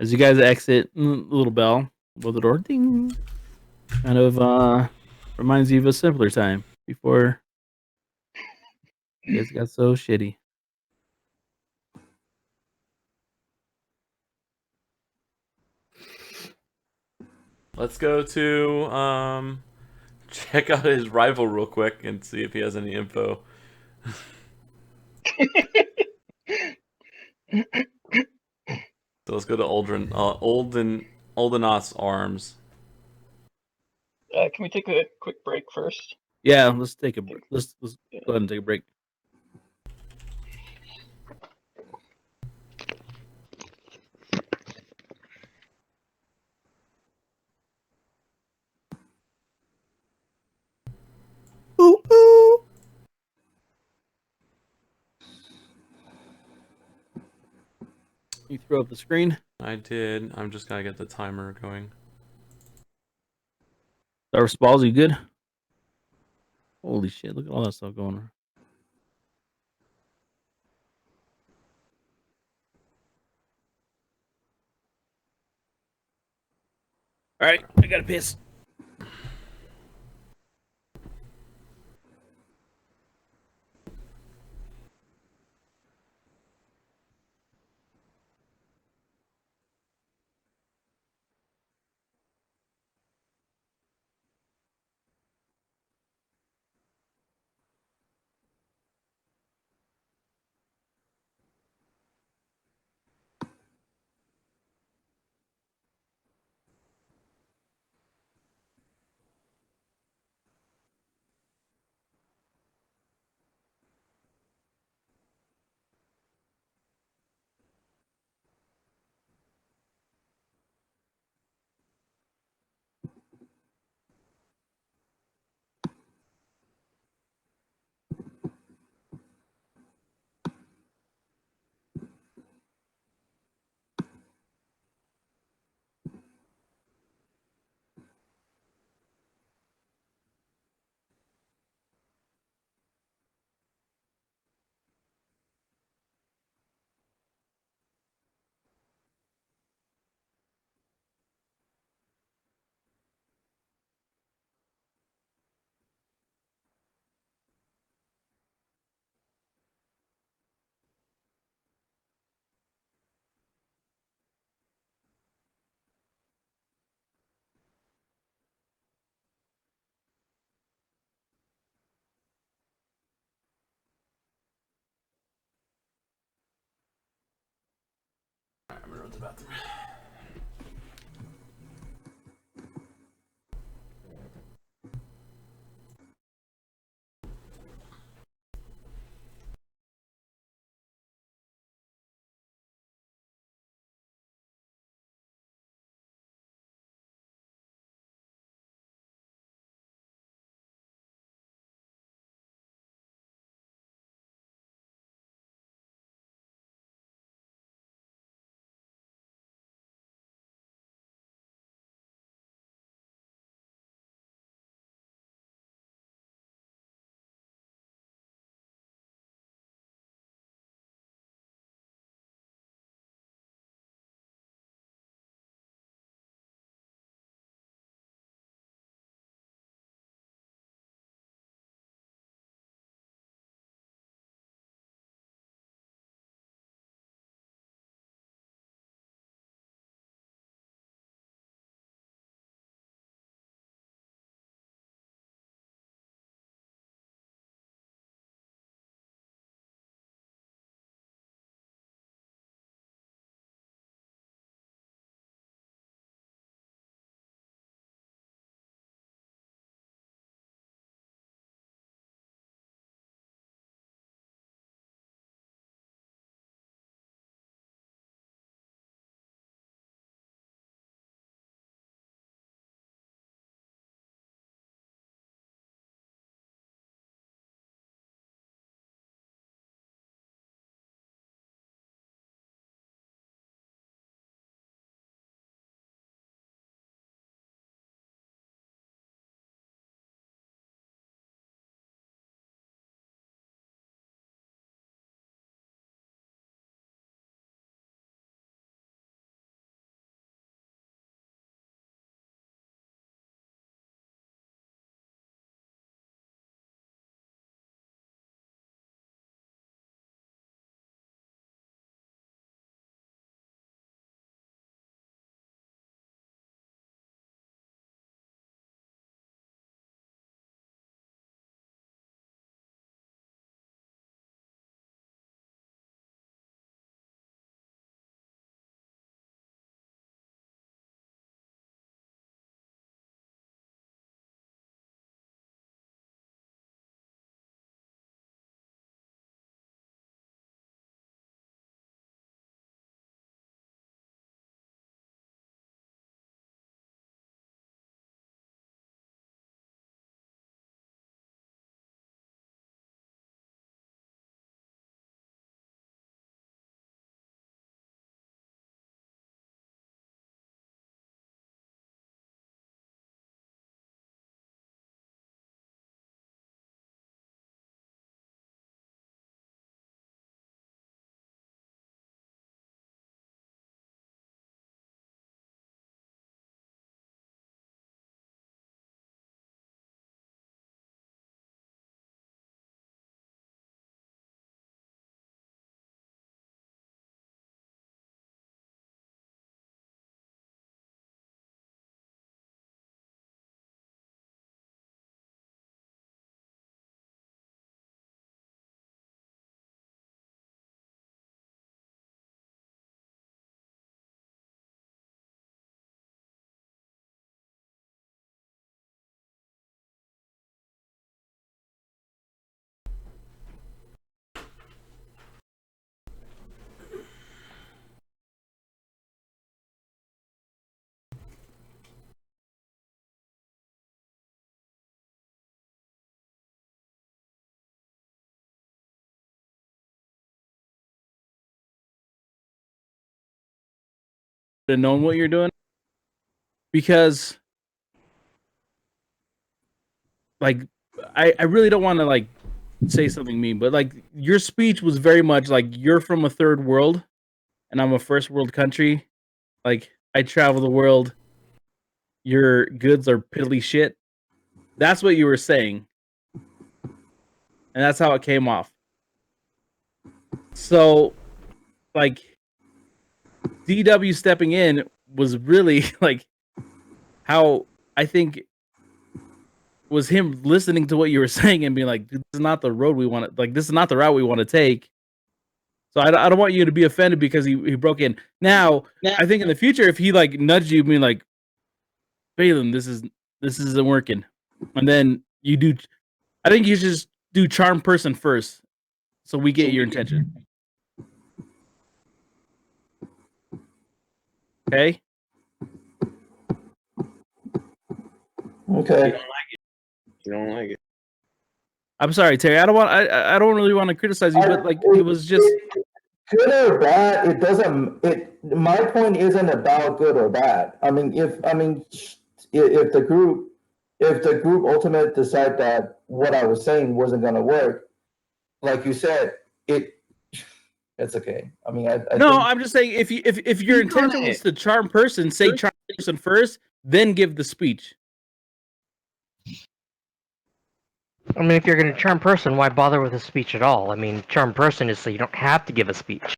As you guys exit, little bell above the door, ding, kind of reminds you of a simpler time before you guys got so shitty. Let's go to check out his rival real quick and see if he has any info. So let's go to Oldenos Arms. Can we take a quick break first? Yeah, let's take a break. Let's go ahead and take a break. Ooh, ooh. You throw up the screen. I did. I'm just gonna get the timer going. Our balls, you good? Holy shit! Look at all that stuff going on. All right, I gotta piss. I'm gonna run to the bathroom. have known what you're doing, because like I really don't want to like say something mean, but like your speech was very much like you're from a third world and I'm a first world country. Like I travel the world. Your goods are piddly shit. That's what you were saying. And that's how it came off. So like DW stepping in was really like how I think was him listening to what you were saying and being like, this is not the road we want to, like, this is not the route we want to take. So I don't want you to be offended because he broke in. Now, I think in the future, if he like nudged you, being like, Phelan, this isn't working, and then you do, I think you should just do charm person first, so we get your intention. Okay. Okay. You don't like it. I'm sorry, Terry. I don't really want to criticize you, but like it was just good or bad. It doesn't. My point isn't about good or bad. I mean, if the group ultimately decide that what I was saying wasn't going to work, like you said, it's okay. I mean, I no. think, I'm just saying if your intention was to charm person, say charm person first, then give the speech. I mean, if you're going to charm person, why bother with a speech at all? I mean, charm person is so you don't have to give a speech.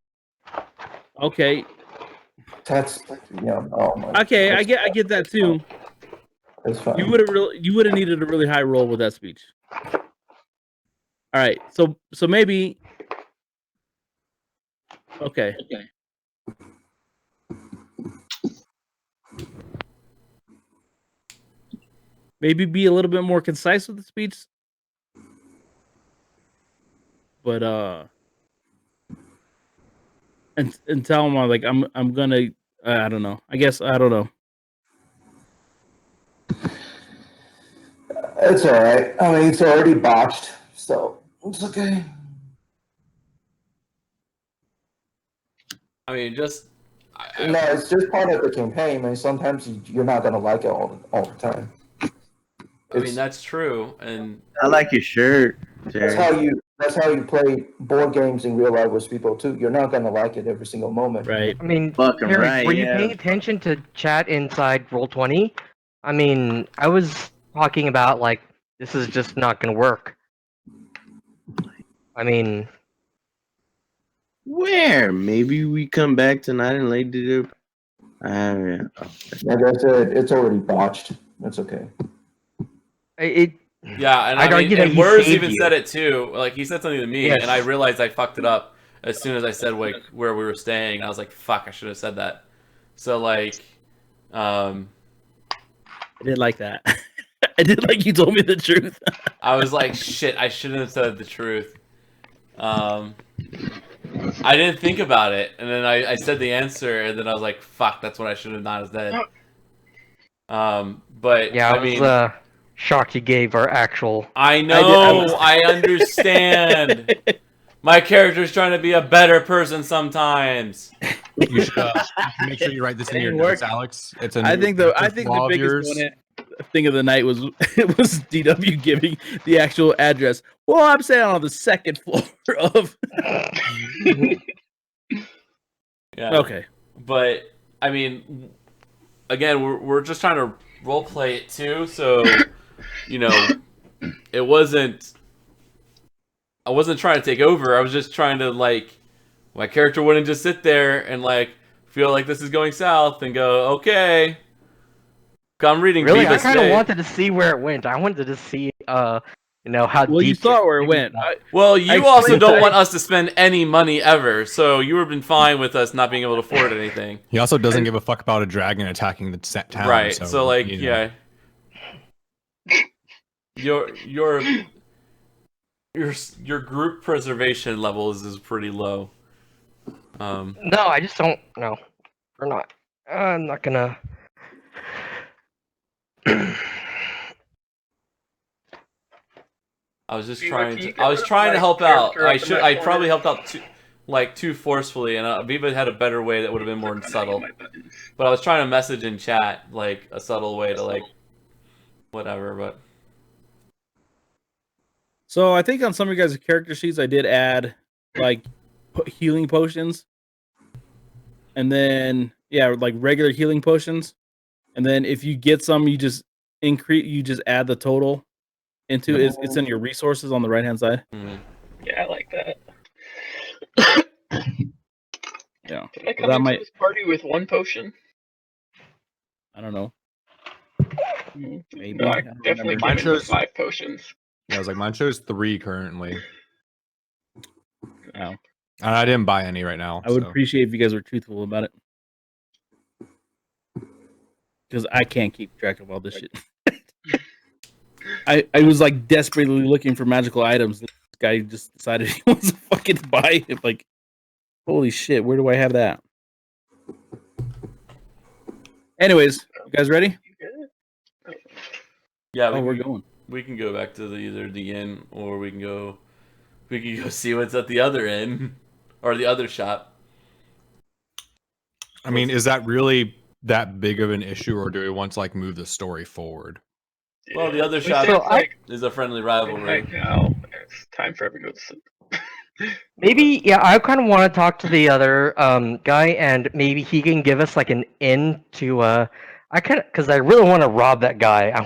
Okay. that's oh my. Okay, I get that too. That's fine. You would have needed a really high roll with that speech. All right, so maybe. Okay. Maybe be a little bit more concise with the speech. But and tell them like I'm gonna I don't know. I guess I don't know. It's all right. I mean, it's already botched, so it's okay. I mean, just No, it's just part of the campaign, and sometimes you're not gonna like it all the time. I mean, that's true, and I like your shirt, Terry. That's how you play board games in real life with people too. You're not gonna like it every single moment. Right. I mean, Fucking Terry, right, were you yeah. paying attention to chat inside Roll20? I mean, I was talking about like this is just not going to work. I mean, Where? Maybe we come back tonight and lay to do. Like I said, it's already botched. That's okay. yeah, and I'd I argue mean, that and he Wurs saved even you. said it too. Like he said something to me, Yes. and I realized I fucked it up as soon as I said like where we were staying. I was like, "Fuck, I should have said that." So like, I did like that. I did like you told me the truth. I was like, "Shit, I shouldn't have said the truth." I didn't think about it, and then I said the answer, and then I was like, "Fuck, that's what I should have not said." But Yeah, I mean, shocked you gave our actual. I know, I understand. My character's trying to be a better person sometimes. You should make sure you write this in your notes, Alex. It's a I new think the law of biggest yours. thing of the night was it was DW giving the actual address. Well, I'm saying on the second floor of. Yeah. Okay. But I mean, again, we're just trying to role play it too, so you know, it wasn't. I wasn't trying to take over. I was just trying to like, my character wouldn't just sit there and like feel like this is going south and go, okay. I'm reading. Really, I Beavis kind of Day. wanted to see where it went. I wanted to see, how Well, deep. you saw where it went. Well, you I also explained don't that. want us to spend any money ever, so you have been fine with us not being able to afford anything. He also doesn't give a fuck about a dragon attacking the town. Right. So, So like, you know. yeah, your group preservation levels is pretty low. No, I just don't. No, we're not. I'm not gonna. I was just See, trying like, to. you I was could trying to put help my out. character up in that I probably corner. helped out like too forcefully, and Viva had a better way that would have been more subtle. My buttons. But I was trying to message in chat like a subtle way to like whatever. But So I think on some of your guys' character sheets, I did add like healing potions, and then like regular healing potions, and then if you get some, you just add the total into it's in your resources on the right hand side. Yeah, I like that. Yeah, Can I so come into this party with one potion? I don't know. Maybe. No, I I don't definitely remember. came in with 5 potions. Yeah, I was like, mine shows 3 currently. No. And I didn't buy any right now. I would so. appreciate if you guys were truthful about it, because I can't keep track of all this shit. I was like desperately looking for magical items. This guy just decided he wants to fucking buy it. Like, holy shit, where do I have that? Anyways, you guys ready? yeah, we're going. We can go back to either the inn, or we can go see what's at the other inn or the other shop. I mean, is that really that big of an issue, or do we want to like move the story forward? Well, the other shop is a friendly rivalry. Now it's time for everyone to sleep. Maybe, yeah, I kind of want to talk to the other guy, and maybe he can give us like an in to because I really want to rob that guy. I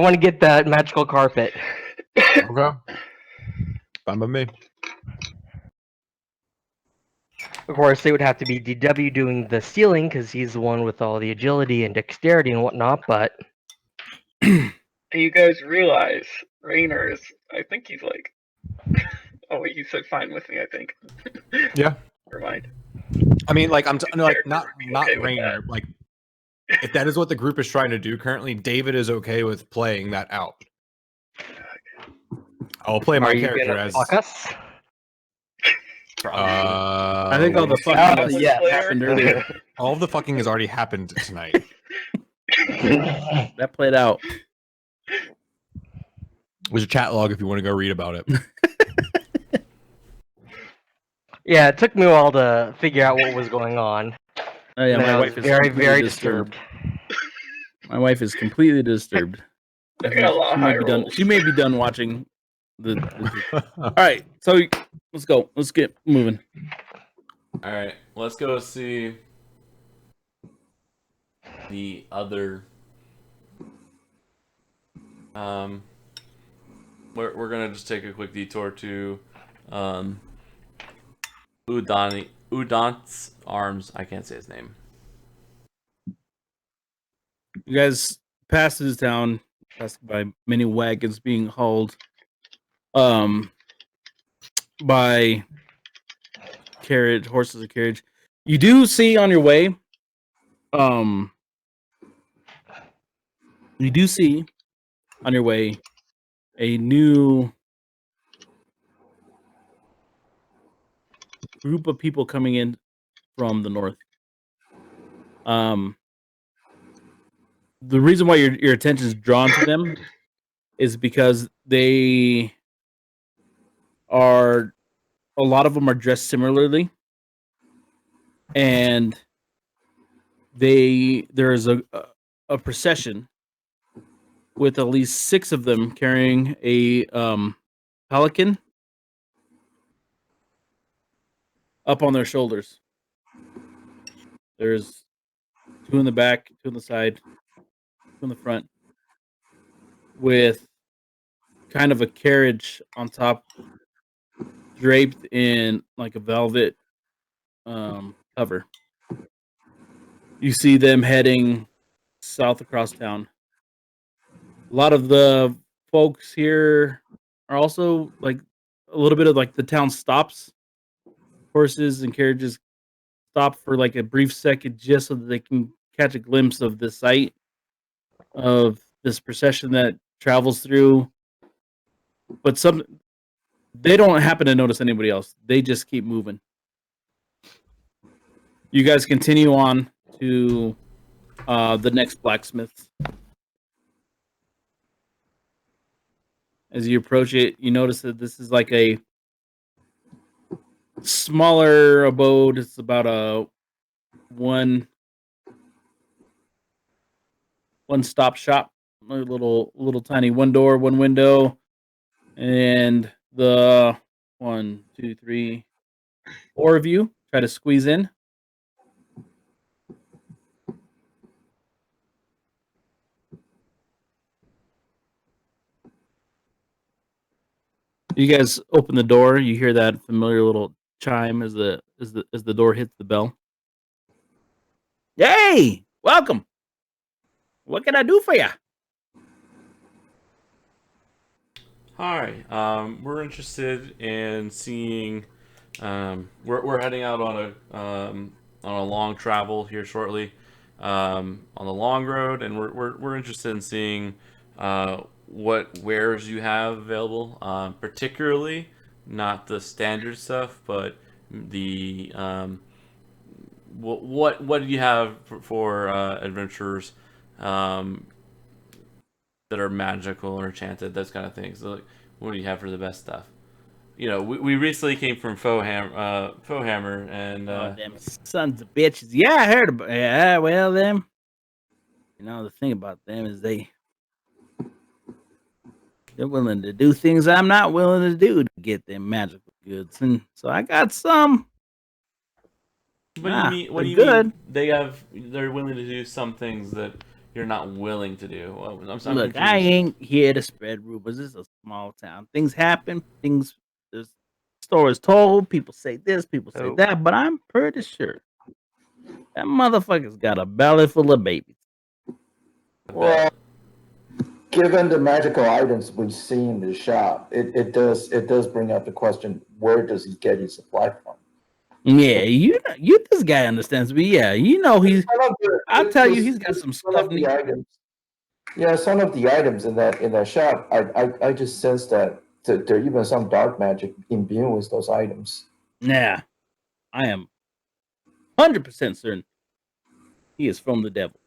want to get that magical carpet. Okay. Fine by me. Of course, it would have to be DW doing the stealing because he's the one with all the agility and dexterity and whatnot. But you guys realize Rainer is? I think he's like. Oh wait, you said fine with me. I think. Yeah. Never mind. I mean, like like not okay Rainer. Like, if that is what the group is trying to do currently, David is okay with playing that out. I'll play my character as. Fuck us? I think all the fucking happened earlier. All of the fucking has already happened tonight. That played out. There's a chat log if you want to go read about it. Yeah, it took me a while to figure out what was going on. Oh yeah, my wife is very disturbed. My wife is completely disturbed. She may be done watching the all right, so let's go. Let's get moving. All right, let's go see the other. We're gonna just take a quick detour to Udant's Arms. I can't say his name. You guys passed this town, passed by many wagons being hauled by horses and carriage. You do see on your way a new group of people coming in from the north. The reason why your attention is drawn to them is because a lot of them are dressed similarly, and there is a procession with at least 6 of them carrying a pelican up on their shoulders. There's 2 in the back, 2 on the side, 2 in the front, with kind of a carriage on top, draped in like a velvet cover. You see them heading south across town. A lot of the folks here are also like a little bit of like the town stops. Horses and carriages stop for like a brief second just so that they can catch a glimpse of the sight of this procession that travels through. But they don't happen to notice anybody else. They just keep moving. You guys continue on to the next blacksmith. As you approach it, you notice that this is like smaller abode. It's about a one stop shop. A little tiny one door, one window, and the 1, 2, 3, 4 of you try to squeeze in. You guys open the door. You hear that familiar little chime as the door hits the bell. Hey, welcome. What can I do for you? Hi, we're interested in seeing. We're heading out on a long travel here shortly, on the long road, and we're interested in seeing what wares you have available, particularly not the standard stuff, but the what do you have for adventurers that are magical or enchanted, those kind of things. So, like, what do you have for the best stuff? You know, we recently came from Fohammer, and Them sons of bitches. Yeah, I heard about. Yeah, well, them. You know, the thing about them is they're willing to do things I'm not willing to do to get them magical goods, and so I got some. what do you mean? What do they're you good. mean? They're willing to do some things that you're not willing to do. Well, I'm Look, confused. I ain't here to spread rumors. This is a small town. Things happen. There's stories told. People say this, people say Oh. that, but I'm pretty sure that motherfucker's got a belly full of babies. Well, given the magical items we see in the shop, it does bring up the question: where does he get his supply from? Yeah, you this guy understands me. Yeah, you know he's. I'll tell you, he's got some Some stuff. of the items. Yeah, some of the items in that shop, I just sense that there even some dark magic imbued with those items. Yeah, I am 100% certain he is from the devil.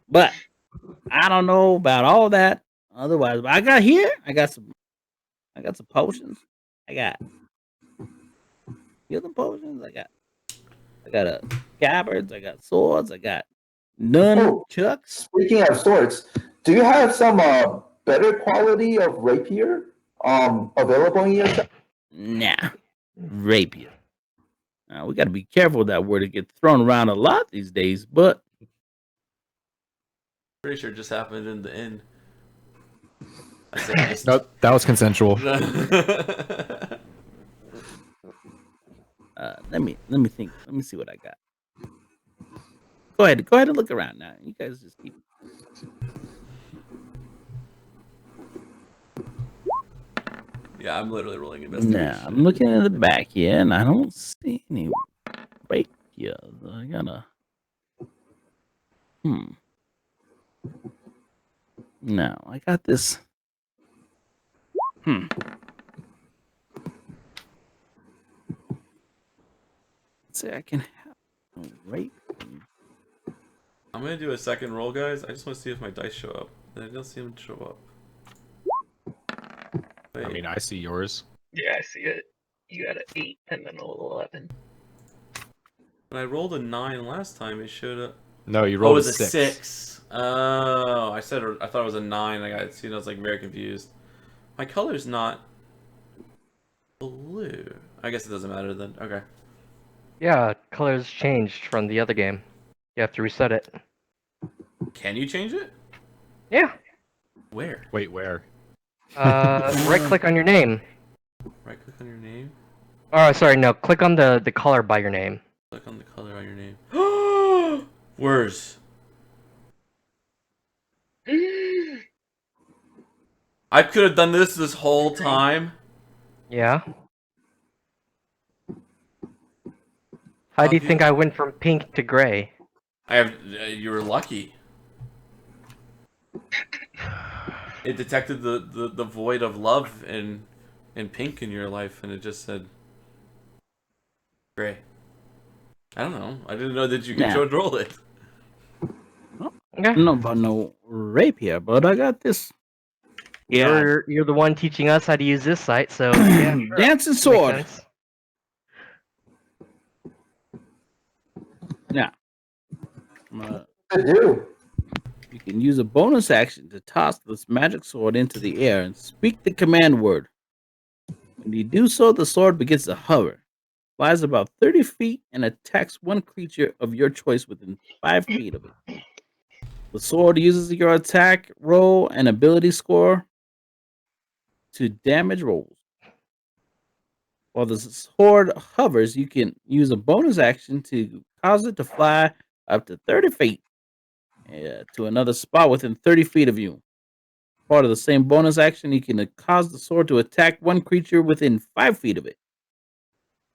But I don't know about all that. Otherwise, I got some potions. I got healing potions. I got a scabbards. I got swords. I got nunchucks. Speaking of swords, do you have some better quality of rapier available in your shop? Nah, rapier. We got to be careful with that word. It gets thrown around a lot these days, but Pretty sure it just happened in the inn. Nope, that was consensual. let me think. Let me see what I got. Go ahead and look around now. You guys just keep. Yeah, I'm literally rolling investigation. Nah, I'm looking at the back here, and I don't see any rapiers. I gotta. No, I got this. Let's see, I can have a rapier. I'm gonna do a second roll, guys. I just want to see if my dice show up. And I don't see them show up. Wait. I mean, I see yours. Yeah, I see it. You got an 8 and then a 11. When I rolled a 9 last time, it showed up. No, you Oh, it rolled was a a 6. 6. Oh, I thought it was a 9. I was like very confused. My color's not blue. I guess it doesn't matter then. Okay. Yeah, colors changed from the other game. You have to reset it. Can you change it? Yeah. Where? Wait, where? Right click on your name. Right click on your name. Oh, sorry, no. Click on the color by your name. Click on the color on your name. Worse. I could have done this whole time. Yeah. How do you think I went from pink to gray? You were lucky. It detected the void of love and pink in your life, and it just said gray. I don't know. I didn't know that you could control it. I don't know about no rapier, but I got this Yeah. You're the one teaching us how to use this site, so yeah, sure. Dancing Makes sword. sense. Now, To do. you can use a bonus action to toss this magic sword into the air and speak the command word. When you do so, the sword begins to hover, flies about 30 feet, and attacks one creature of your choice within 5 feet of it. The sword uses your attack roll and ability score to damage rolls. While the sword hovers, you can use a bonus action to cause it to fly up to 30 feet to another spot within 30 feet of you. Part of the same bonus action, you can cause the sword to attack one creature within 5 feet of it.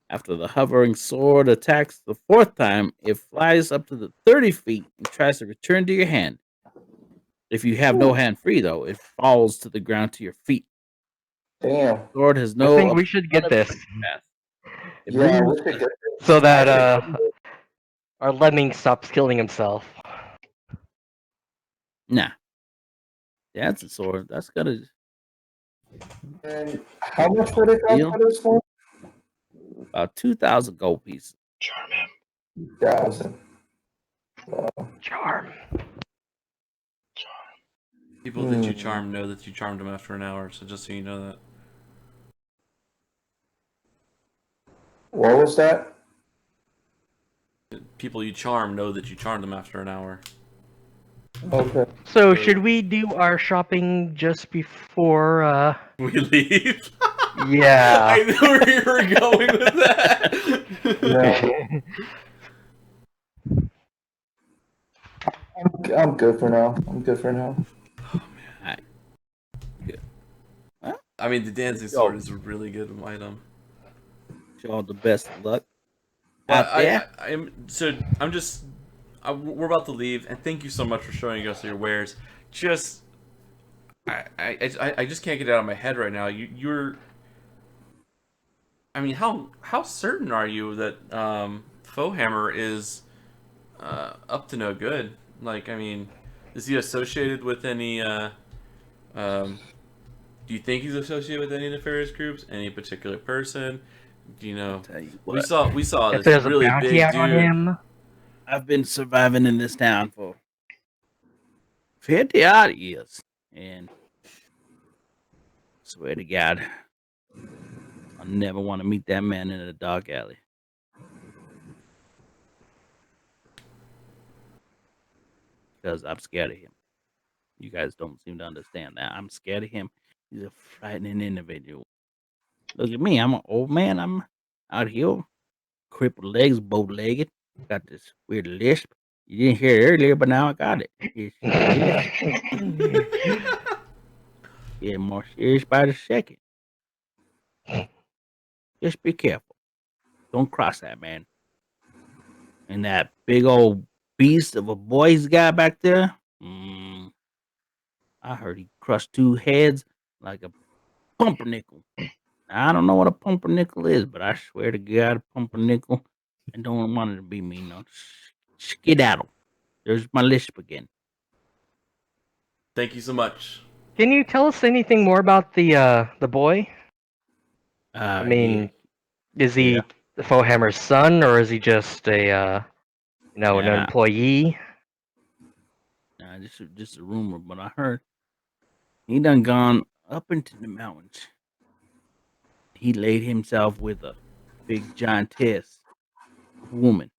After the hovering sword attacks the fourth time, it flies up to the 30 feet and tries to return to your hand. If you have no hand free, though, it falls to the ground to your feet. Damn. The sword has I no think we should get this path. It Yeah, we moves should get this. so that our lemming stops killing himself. Nah. That's a sword. That's gonna And how much would it cost deal for this one? about 2,000 gold pieces. Charm him. 1,000. Charm. People that you charm know that you charmed them after an hour, so just so you know that. What was that? People you charm know that you charmed them after an hour. Okay. So should we do our shopping just before? We leave. Yeah. I knew where you were going with that. Yeah. I'm good for now. I'm good for now. Alright. Good. Well, I mean, the dancing sword is a really good item. wish you all the best of luck But out there. we're about to leave, and thank you so much for showing us your wares. Just, I just can't get it out of my head right now. I mean, how certain are you that Fohammer is up to no good? Like, I mean, is he associated with any? Do you think he's associated with any nefarious groups? Any particular person? Do you know? Tell you We what, saw If this there's a really bounty big out on dude. him. I've been surviving in this town for 50 odd years, and swear to God, I never want to meet that man in a dark alley. Because I'm scared of him. You guys don't seem to understand that. I'm scared of him. He's a frightening individual. Look at me. I'm an old man. I'm out here, crippled legs, bow-legged. Got this weird lisp. You didn't hear it earlier, but now I got it. It's serious. Yeah, more serious by the second. Just be careful. Don't cross that man. And that big old beast of a boy he's got back there. I heard he crushed 2 heads like a pumpernickel. I don't know what a pumpernickel is, but I swear to God, a pumpernickel. I don't want it to be me. No, skedaddle. There's my lisp again. Thank you so much. Can you tell us anything more about the boy? I mean, is he Yeah. the Fohammer's son, or is he just a an Nah. employee? Nah, just a rumor, but I heard he done gone up into the mountains. He laid himself with a big giantess woman.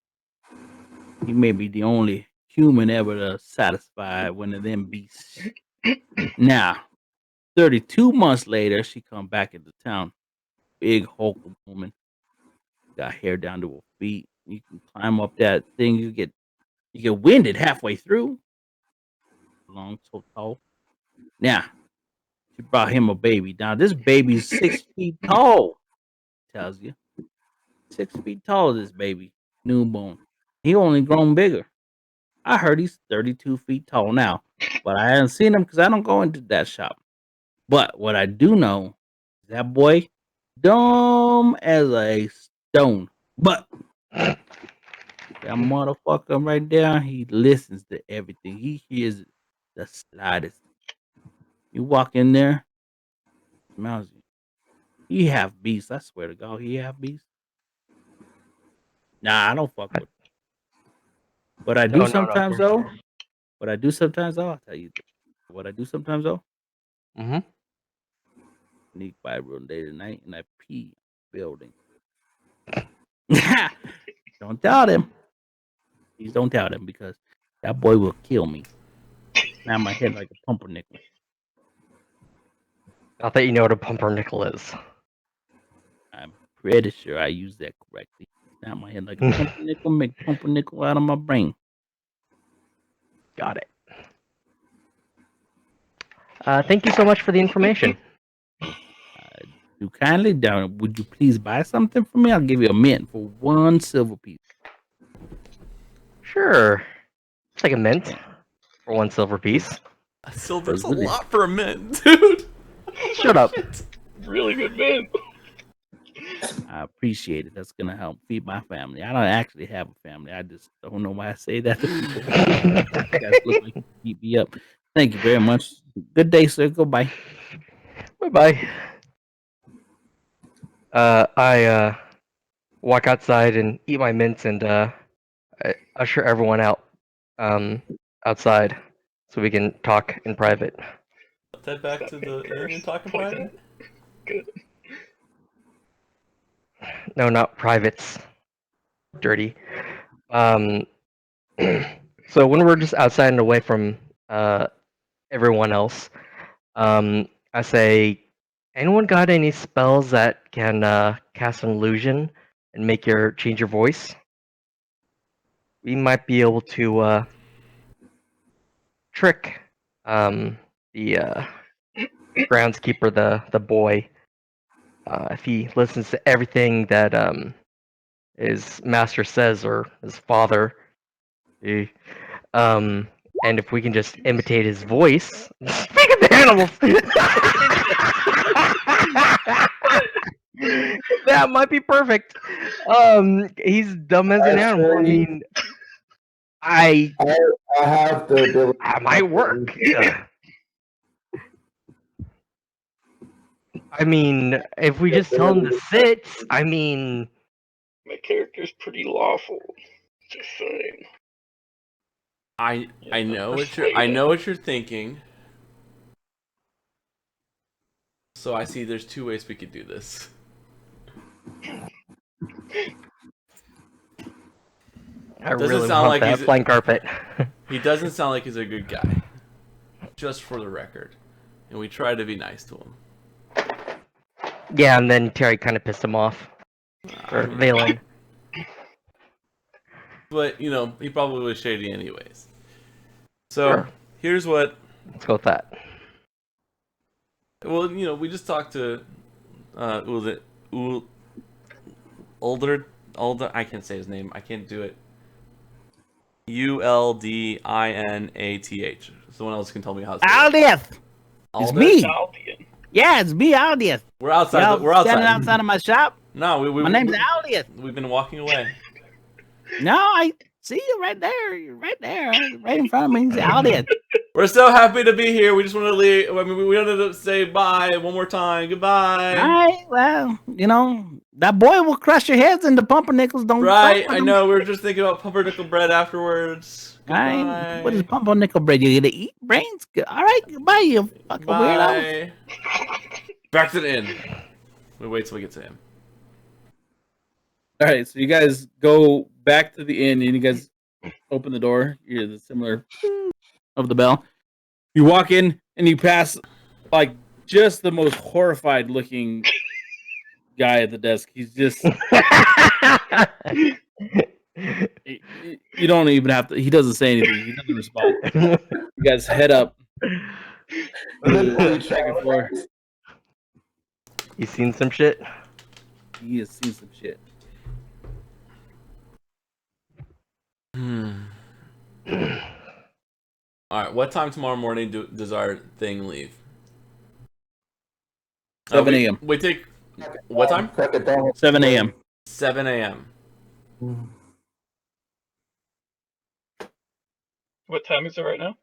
He may be the only human ever to satisfy one of them beasts. Now, 32 months later, she come back into town. Big Hulk woman. Got hair down to her feet. You can climb up that thing. You get winded halfway through. Long, so tall. Now, she brought him a baby. Now, this baby's 6 feet tall. Tells you. 6 feet tall, this baby. Newborn. He only grown bigger. I heard he's 32 feet tall now, but I haven't seen him because I don't go into that shop. But what I do know is that boy dumb as a stone. But that motherfucker right there, he listens to everything. He hears the slightest. You walk in there, smells you. He have beast. I swear to God, he have beast. Nah, I don't fuck with. What I do No, sometimes though. What I do sometimes though, I'll tell you. What I do sometimes though. Mm-hmm. Sneak by real day to night and I pee building. Don't tell them. Please don't tell them because that boy will kill me. Snap my head like a pumpernickel. Not that you know what a pumpernickel is. I'm pretty sure I used that correctly. Snap my head like a pumpernickel, make pumpernickel out of my brain. Got it. Thank you so much for the information. You kindly down. Would you please buy something for me? I'll give you a mint for 1 silver piece. Sure. It's like a mint Okay. for 1 silver piece. A silver's a Really? lot for a mint, dude. Shut up. Really good man. I appreciate it. That's gonna help feed my family. I don't actually have a family. I just don't know why I say that to people. You guys look like you keep me up. Thank you very much. Good day, sir. Goodbye. Bye-bye. I walk outside and eat my mints and I usher everyone out outside so we can talk in private. Let's head back to the inn and talk in private. Good. No, not privates. Dirty. So when we're just outside and away from everyone else, I say, anyone got any spells that can cast an illusion and make your change your voice? We might be able to trick the groundskeeper, the boy, if he listens to everything that his master says or his father. And if we can just imitate his voice, speak of the animals. That might be perfect. He's dumb as an animal. I mean, I have the ability. I might work. I mean, if we just tell him to sit, I mean, My character's pretty lawful. Just saying. I know what you're thinking. So I see there's 2 ways we could do this. I Doesn't really sound want like that he's- flying carpet. He doesn't sound like he's a good guy. Just for the record. And we try to be nice to him. Yeah, and then Terry kind of pissed him off. Or Valen. But, you know, he probably was shady anyways. So, Sure. here's what... Let's go with that. Well, you know, we just talked to... was it... Older... I can't say his name. I can't do it. Uldinath. Someone else can tell me how to say it. Aldith! It's Aldith? me! Albion. Yeah, it's me, Aldith. We're outside. Y'all We're outside. standing outside of my shop. No, My name's Aldith. We've been walking away. No, I see you right there. You're right there. Right in front of me. It's Aldith. We're so happy to be here. We just want to leave. I mean, we wanted to say bye one more time. Goodbye. All right, well, you know, that boy will crush your heads into pumpernickels. Don't Right, fuck with I him. know. We were just thinking about pumpernickel bread afterwards. All right, Goodbye. what is pumpernickel bread? You gonna eat brains? All right, goodbye, you fucking weirdo. Bye. Back to the inn. We wait till we get to him. All right, so you guys go back to the inn and you guys open the door. You hear the similar of the bell. You walk in and you pass like just the most horrified looking guy at the desk. He's just you don't even have to. He doesn't say anything. He doesn't respond. You guys head up to the second floor. You seen some shit? He has seen some shit. All right. What time tomorrow morning does our thing leave? 7 a.m. We take what time? 7 a.m. 7 a.m. What time is it right now?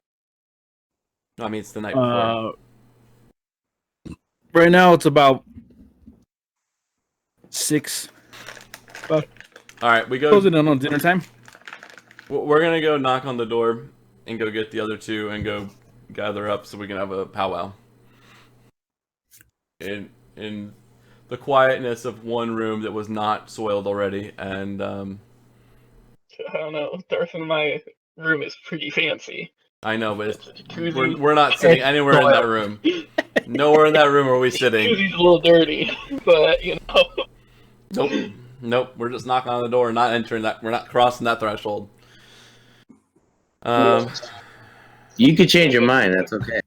No, I mean it's the night before. Right now it's about 6. All right, we go. Closing in on dinner time. We're gonna go knock on the door and go get the other two and go gather up so we can have a powwow. In the quietness of one room that was not soiled already, and I don't know. Darth and my room is pretty fancy. I know, but It's a jacuzzi. we're not sitting anywhere in that room. Nowhere in that room are we sitting. Jacuzzi's a little dirty, but you know. Nope. We're just knocking on the door and not entering that. We're not crossing that threshold. You could change your mind. That's okay.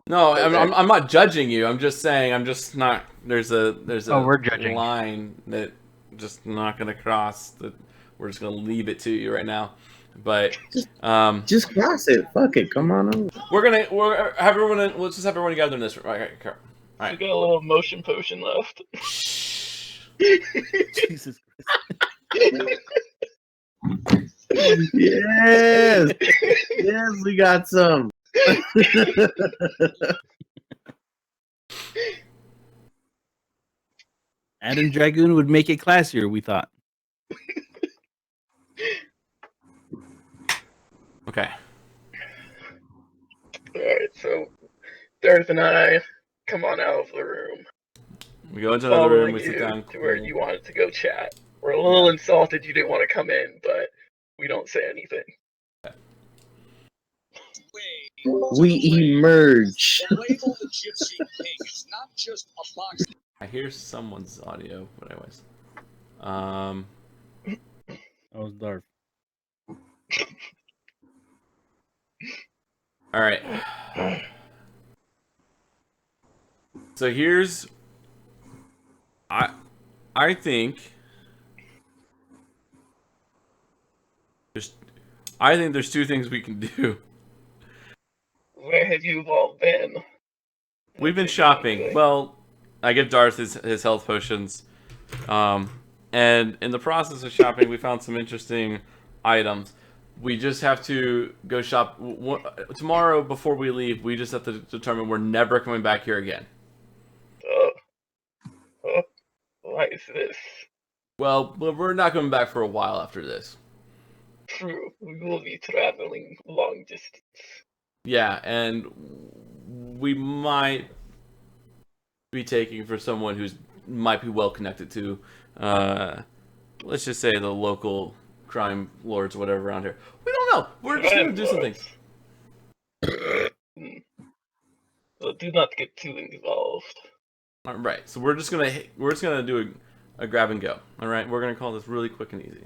No, I'm not judging you. I'm just saying I'm just not. There's a we're judging. line that just not gonna cross. That we're just gonna leave it to you right now. But just cross it. Fuck it. Come on over. we're have everyone. Let's just have everyone gather in this room. All right. We got a little motion potion left. Jesus Yes, yes, we got some. Adam Dragoon would make it classier, we thought. Okay. Alright, so Darth and I come on out of the room. We go into another room. We Following sit you down. to where you wanted to go chat. We're a little insulted you didn't want to come in, but we don't say anything. We emerge. I hear someone's audio, but anyways. That was Darth. All right. So here's, I think there's two things we can do. Where have you all been? We've been shopping. Well, I give Darth his health potions, and in the process of shopping, we found some interesting items. We just have to go shop tomorrow before we leave. We just have to determine we're never coming back here again. Why is this? Well, we're not coming back for a while after this. True, we will be traveling long distance. Yeah, and we might be taking for someone who's might be well connected to, let's just say the local crime lords or whatever around here. We don't know. We're just gonna do some things. So do not get too involved. All right. So we're just gonna do a grab and go. All right. We're gonna call this really quick and easy.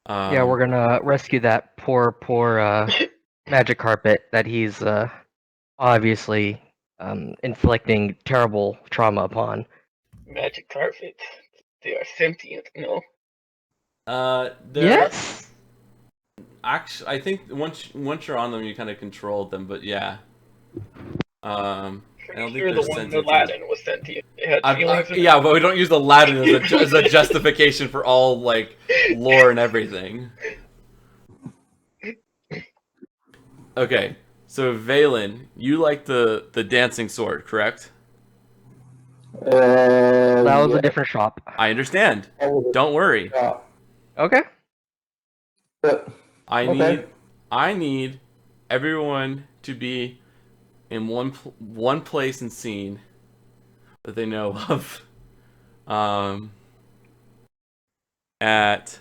Yeah, we're gonna rescue that poor magic carpet that he's obviously inflicting terrible trauma upon. Magic carpets. They are sentient, you know. Yes. Actually, I think once you're on them, you kind of control them. But yeah. I don't think You're the one in Aladdin was sentient. They had feelings. Yeah, but we don't use Aladdin as a justification for all like lore and everything. Okay, so Valen, you like the dancing sword, correct? That was a different shop. I understand. Don't worry. Okay. I need everyone to be in one place and scene that they know of, at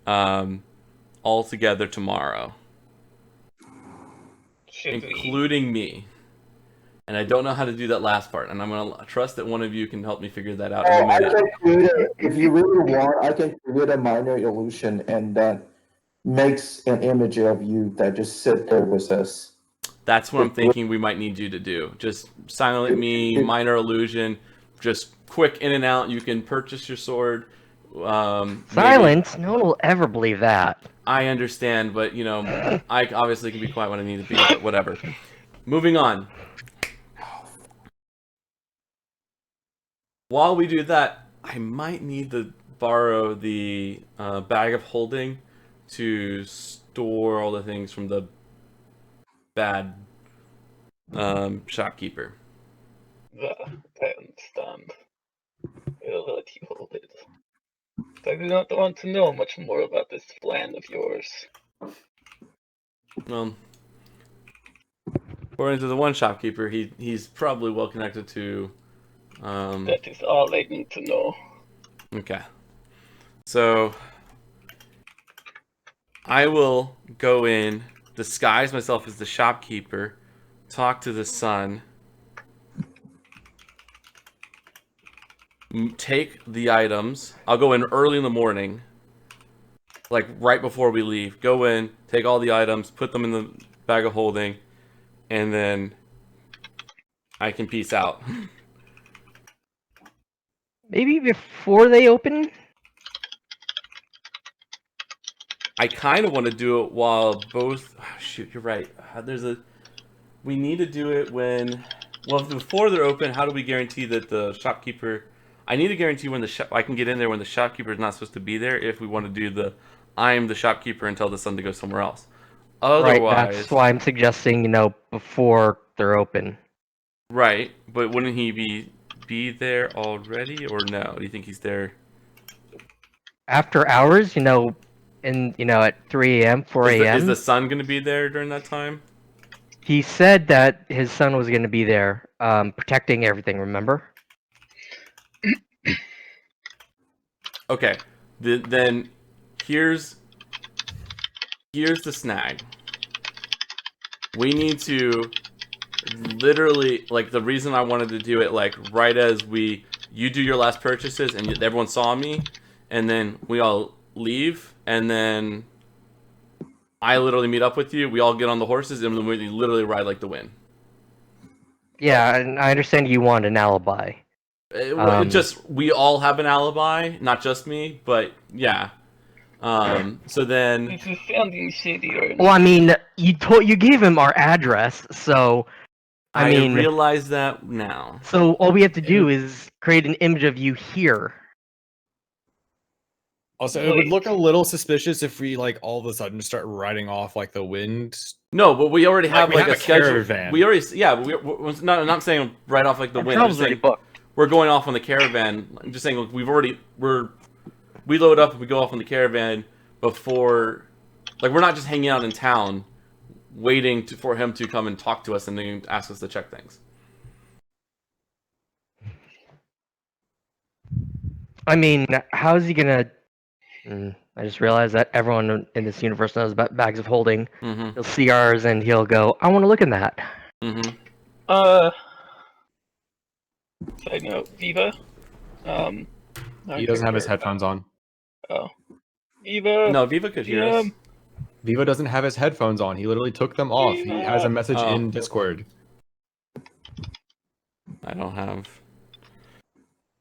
all together tomorrow, including me. And I don't know how to do that last part, and I'm gonna trust that one of you can help me figure that out. If you really want, I can create a minor illusion, and that makes an image of you that just sit there with us. That's what I'm thinking we might need you to do. Just silent me, minor illusion, just quick in and out. You can purchase your sword. Silence? No one will ever believe that. I understand, but you know, I obviously can be quiet when I need to be, but whatever. Moving on. While we do that, I might need to borrow the bag of holding to store all the things from the bad shopkeeper. I understand. I'll let you hold it. I do not want to know much more about this plan of yours. Well, according to the one shopkeeper, he's probably well connected to. That is all I need to know. Okay. So I will go in, disguise myself as the shopkeeper, talk to the son, take the items. I'll go in early in the morning, like right before we leave. Go in, take all the items, put them in the bag of holding, and then I can peace out. Maybe before they open? I kind of want to do it while both. Oh, shoot, you're right. We need to do it when. Well, before they're open, how do we guarantee that the shopkeeper? I need to guarantee when I can get in there when the shopkeeper is not supposed to be there. If we want to do the, I'm the shopkeeper and tell the son to go somewhere else. Right, Otherwise, that's why I'm suggesting, before they're open. right? But wouldn't he be there already, or no? Do you think he's there? After hours, at 3 a.m., 4 Is a.m. the son going to be there during that time? He said that his son was going to be there, protecting everything, remember? Okay. Then here's the snag. We need to literally, like, the reason I wanted to do it, like, right as you do your last purchases and everyone saw me, and then we all leave, and then I literally meet up with you, we all get on the horses, and then we literally ride like the wind. Yeah, and I understand you want an alibi. We all have an alibi, not just me, but yeah. So then, This is sounding shady right now. Well, I mean, you gave him our address, so I mean, realize that now. so all we have to do is create an image of you here. Also, it would look a little suspicious if we all of a sudden start riding off like the wind. No, but we already have we have a schedule. caravan. We already, yeah. We're not saying right off like the wind. I'm saying we're going off on the caravan. I'm just saying we load up and we go off on the caravan before, like, we're not just hanging out in town waiting for him to come and talk to us and then ask us to check things. I mean, how is he gonna? I just realized that everyone in this universe knows about bags of holding. Mm-hmm. He'll see ours and he'll go, "I want to look in that." Mm-hmm. Side note, Viva. He doesn't have his headphones on. Oh, Viva. No, Viva could hear us. Viva doesn't have his headphones on. He literally took them off. He has a message in Discord. I don't have.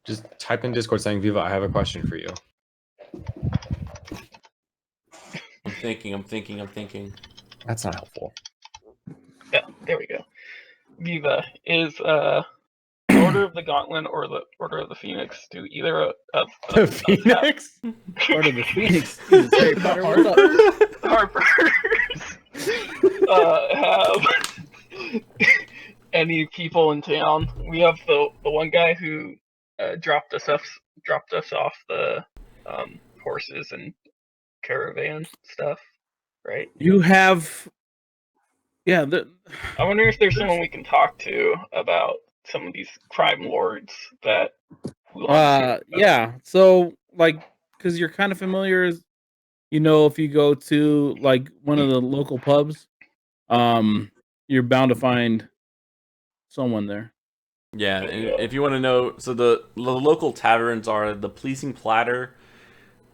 Just type in Discord saying, Viva, I have a question for you. I'm thinking. That's not helpful. Yeah, there we go. Viva, is Order of the Gauntlet or the Order of the Phoenix do either of the Phoenix? Order of the Phoenix. Jesus, Harry Potter, what's up? Have any people in town? We have the one guy who dropped us off the horses and caravan stuff, right? You have, yeah. I wonder if there's someone we can talk to about some of these crime lords that. Yeah. So, because you're kind of familiar, if you go to one of the local pubs, you're bound to find someone there. Yeah, and if you want to know, so the local taverns are the Pleasing Platter,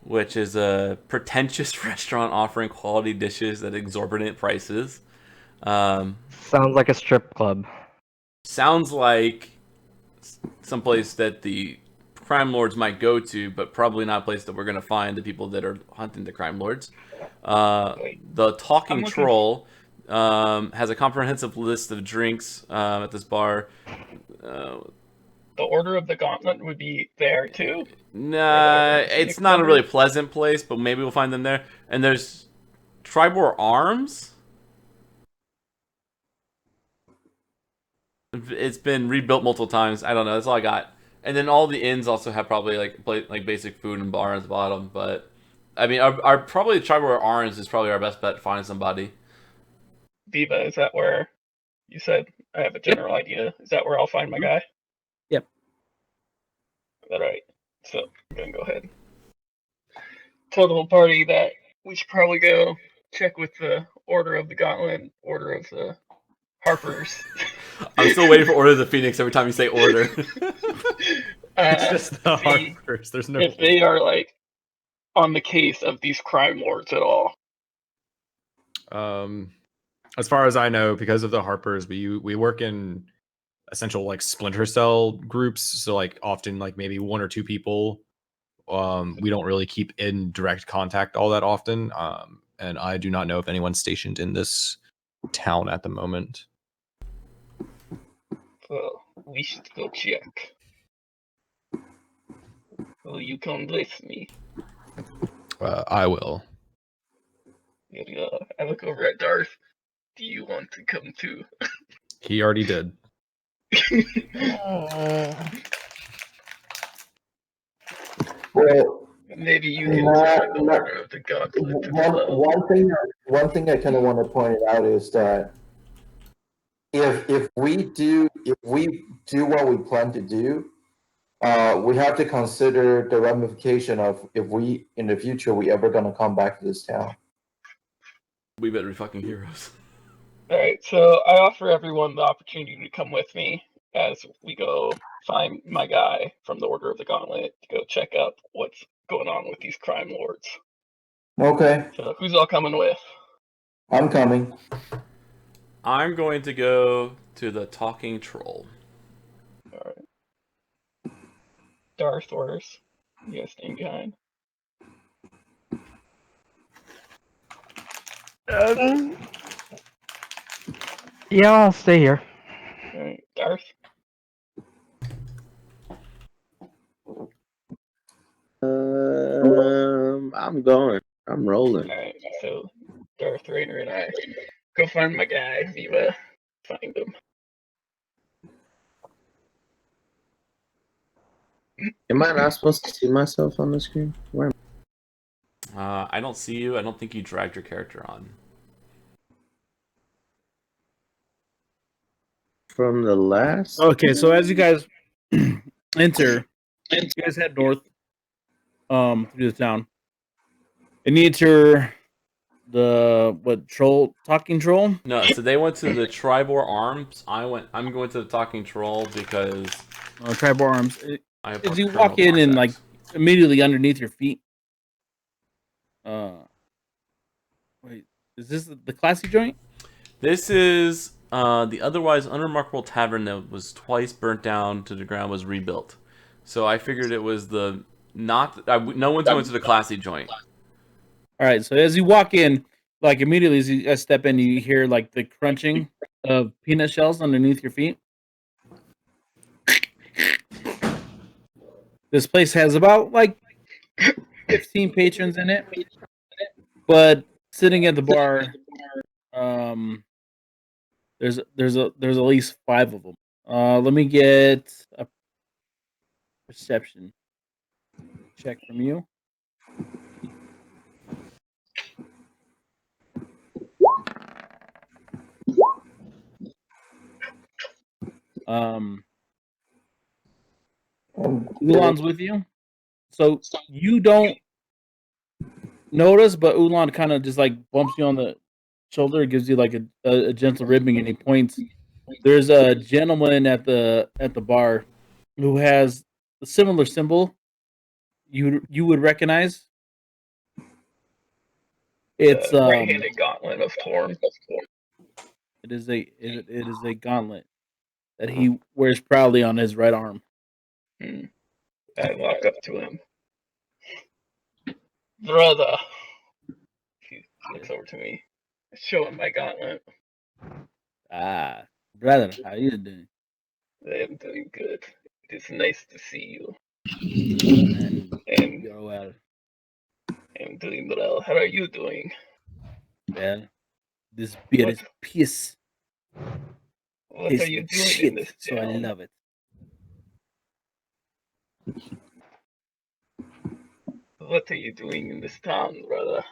which is a pretentious restaurant offering quality dishes at exorbitant prices. Sounds like a strip club. Sounds like someplace that the crime lords might go to, but probably not a place that we're going to find the people that are hunting the crime lords. The Talking Troll has a comprehensive list of drinks at this bar. The Order of the Gauntlet would be there too? Nah, it's not a really pleasant place, but maybe we'll find them there. And there's Triboar Arms. it's been rebuilt multiple times. I don't know. That's all I got. And then all the inns also have probably like basic food and bar at the bottom. But I mean, our probably Triboar Arms is probably our best bet. Finding somebody. Viva, is that where you said? I have a general idea. Is that where I'll find my guy? Yep. All right. So I'm gonna go ahead. Tell the whole party that we should probably go check with the Order of the Gauntlet, Order of the Harpers. I'm still waiting for Order of the Phoenix every time you say Order. It's just the see Harpers. There's no. if they are like on the case of these crime lords at all. As far as I know, because of the Harpers, we work in essential like splinter cell groups. So like often like maybe one or two people. We don't really keep in direct contact all that often. And I do not know if anyone's stationed in this town at the moment. So we should go check. Will you come with me? I will. I look over at Darth. Do you want to come too? He already did. Well, Maybe you can join the Order of the Gauntlet as well. one thing I kind of want to point out is that if we do what we plan to do, we have to consider the ramification of if we in the future we ever gonna come back to this town. We better be fucking heroes. Alright, so I offer everyone the opportunity to come with me as we go find my guy from the Order of the Gauntlet to go check out what's going on with these crime lords. Okay, So who's all coming with? I'm coming. I'm going to go to the Talking Troll. Alright. Darth orders. You guys staying behind. Yeah, I'll stay here. Alright, Darth? I'm going. I'm rolling. Alright, so Darth Rainer and I go find my guy, Viva. Find him. Am I not supposed to see myself on the screen? Where? I don't see you. I don't think you dragged your character on. From the last? Okay, so as you guys enter, you guys head north through the town. And you enter the talking troll? No, so they went to the Triboar Arms. I'm going to the Talking Troll because Triboar Arms. I have As you criminal walk in and like contacts. immediately underneath your feet. Wait, is this the classy joint? This is the otherwise unremarkable tavern that was twice burnt down to the ground was rebuilt. So I figured it was no one's going to the classy joint. All right, so as you walk in, like immediately as you guys step in, you hear like the crunching of peanut shells underneath your feet. This place has about like 15 patrons in it, but sitting at the bar, there's at least 5 of them. Let me get a perception check from you. Ulan's with you, so you don't notice, but Ulan kind of just like bumps you on the shoulder, gives you like a gentle ribbing, and he points. There's a gentleman at the bar who has a similar symbol you would recognize. It's right-handed gauntlet of Torm. It is a gauntlet that he wears proudly on his right arm. I walk up to him. Brother. He looks over to me. I show him my gauntlet. Ah, brother, how you doing? I am doing good. It is nice to see you. And you're well. I'm doing well. How are you doing? Well, this beer is piss. What Tastes are you like doing in shit, this so I town? love it. What are you doing in this town, brother?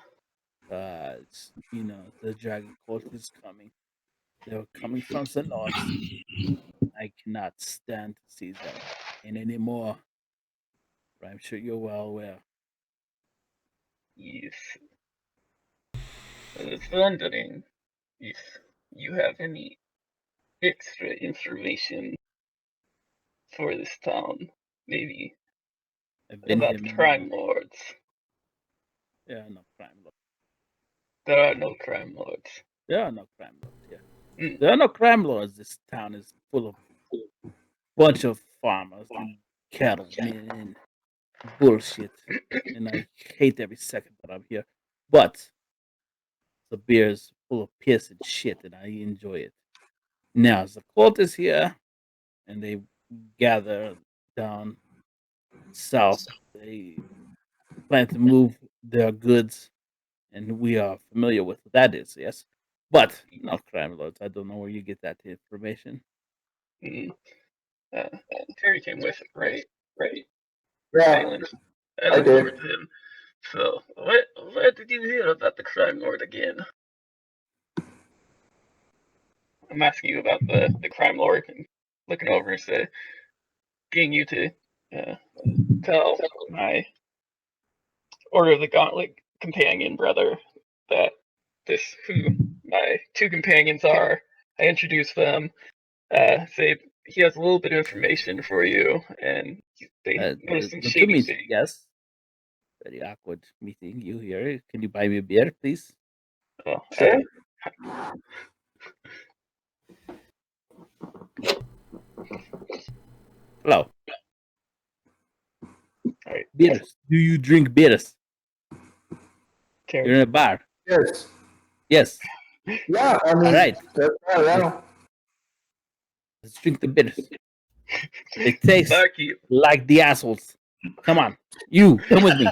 The dragon court is coming. They're coming from the north. I cannot stand to see them anymore. But I'm sure you're well aware. Yes. I was wondering if you have any extra information for this town, maybe I've been about here many crime months. lords. There are no crime lords. There are no crime lords. There are no crime lords here. Mm. There are no crime lords. This town is full of bunch of farmers and cattlemen and bullshit. And I hate every second that I'm here. But the beer is full of piss and shit, and I enjoy it. Now, the court is here, and they gather down south. They plan to move their goods, and we are familiar with what that is, yes. But no crime lords. I don't know where you get that information. Mm. Terry came with it, right? Yeah, Phelan. I I looked did. over to him. So, where did you hear about the crime lord again? I'm asking you about the crime lord and looking over and say, getting you to tell my Order of the Gauntlet companion brother that who my two companions are. I introduce them. Say he has a little bit of information for you, and they notice some Good to shady meet you. things. Yes. Very awkward meeting you here. Can you buy me a beer, please? Well, Sure. Hello. all right. Beers. Do you drink beers? Terry. You're in a bar. Yes. Yes. Yeah, I mean, All right. that's all right. Let's drink the beers. They taste Barkeep. like the assholes. Come on. You, come with me.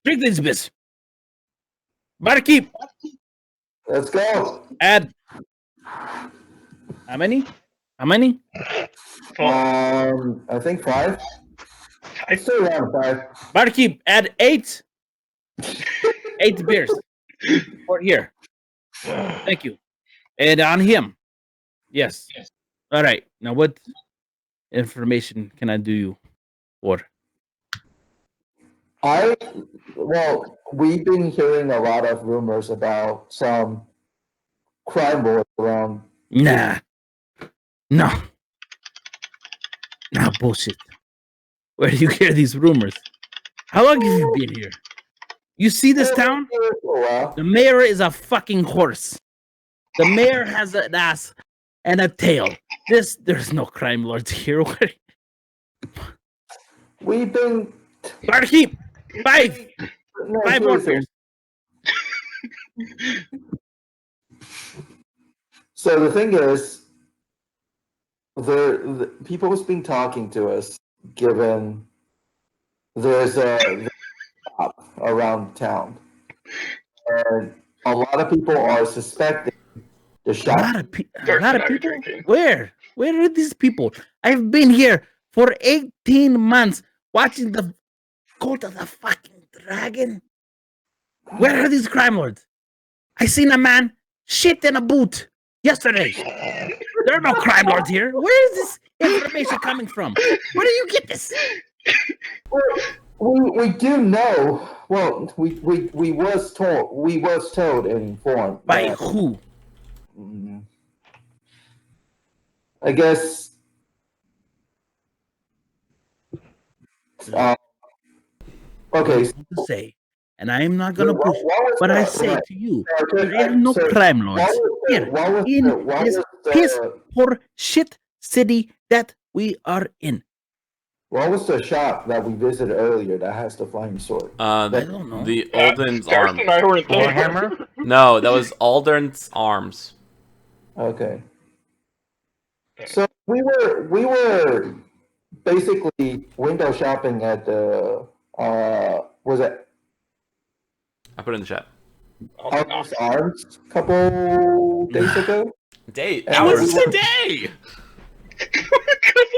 Drink these beers. Barkeep. Let's go. Add. How many? I think 5. Let's say around 5. Barkeep, add 8. 8 beers. For here. Thank you. And on him. Yes. All right. Now, what information can I do you for? We've been hearing a lot of rumors about some crime lords around. Nah. No. Nah, bullshit. Where do you hear these rumors? How long have you been here? You see this town? The mayor is a fucking horse. The mayor has an ass and a tail. There's no crime lords here. We've been. Barkeep, 5. No, 5 more seriously. beers. So the thing is, the people who's been talking to us, given there's a shop around town, and a lot of people are suspecting the A shop. lot of Dirk and I were people. drinking. Where are these people? I've been here for 18 months watching the cult of the fucking dragon. Where are these crime lords? I seen a man shit in a boot yesterday. There are no crime lords here. Where is this information coming from? Where do you get this? We do know. Well, we was told and informed By that, who? I guess. Okay. To say, and I am not gonna push, but I say to you, there is no So, crime lords here in this piss poor shit city that we are in. What was the shop that we visited earlier that has the flying sword? I don't know. The Alden's Dark Arms. and I were there. Warhammer? No, that was Alden's Arms. Okay. So we were basically window shopping at the was it? I put it in the chat. House Arms a couple days ago. Date. And That was we just were- a day.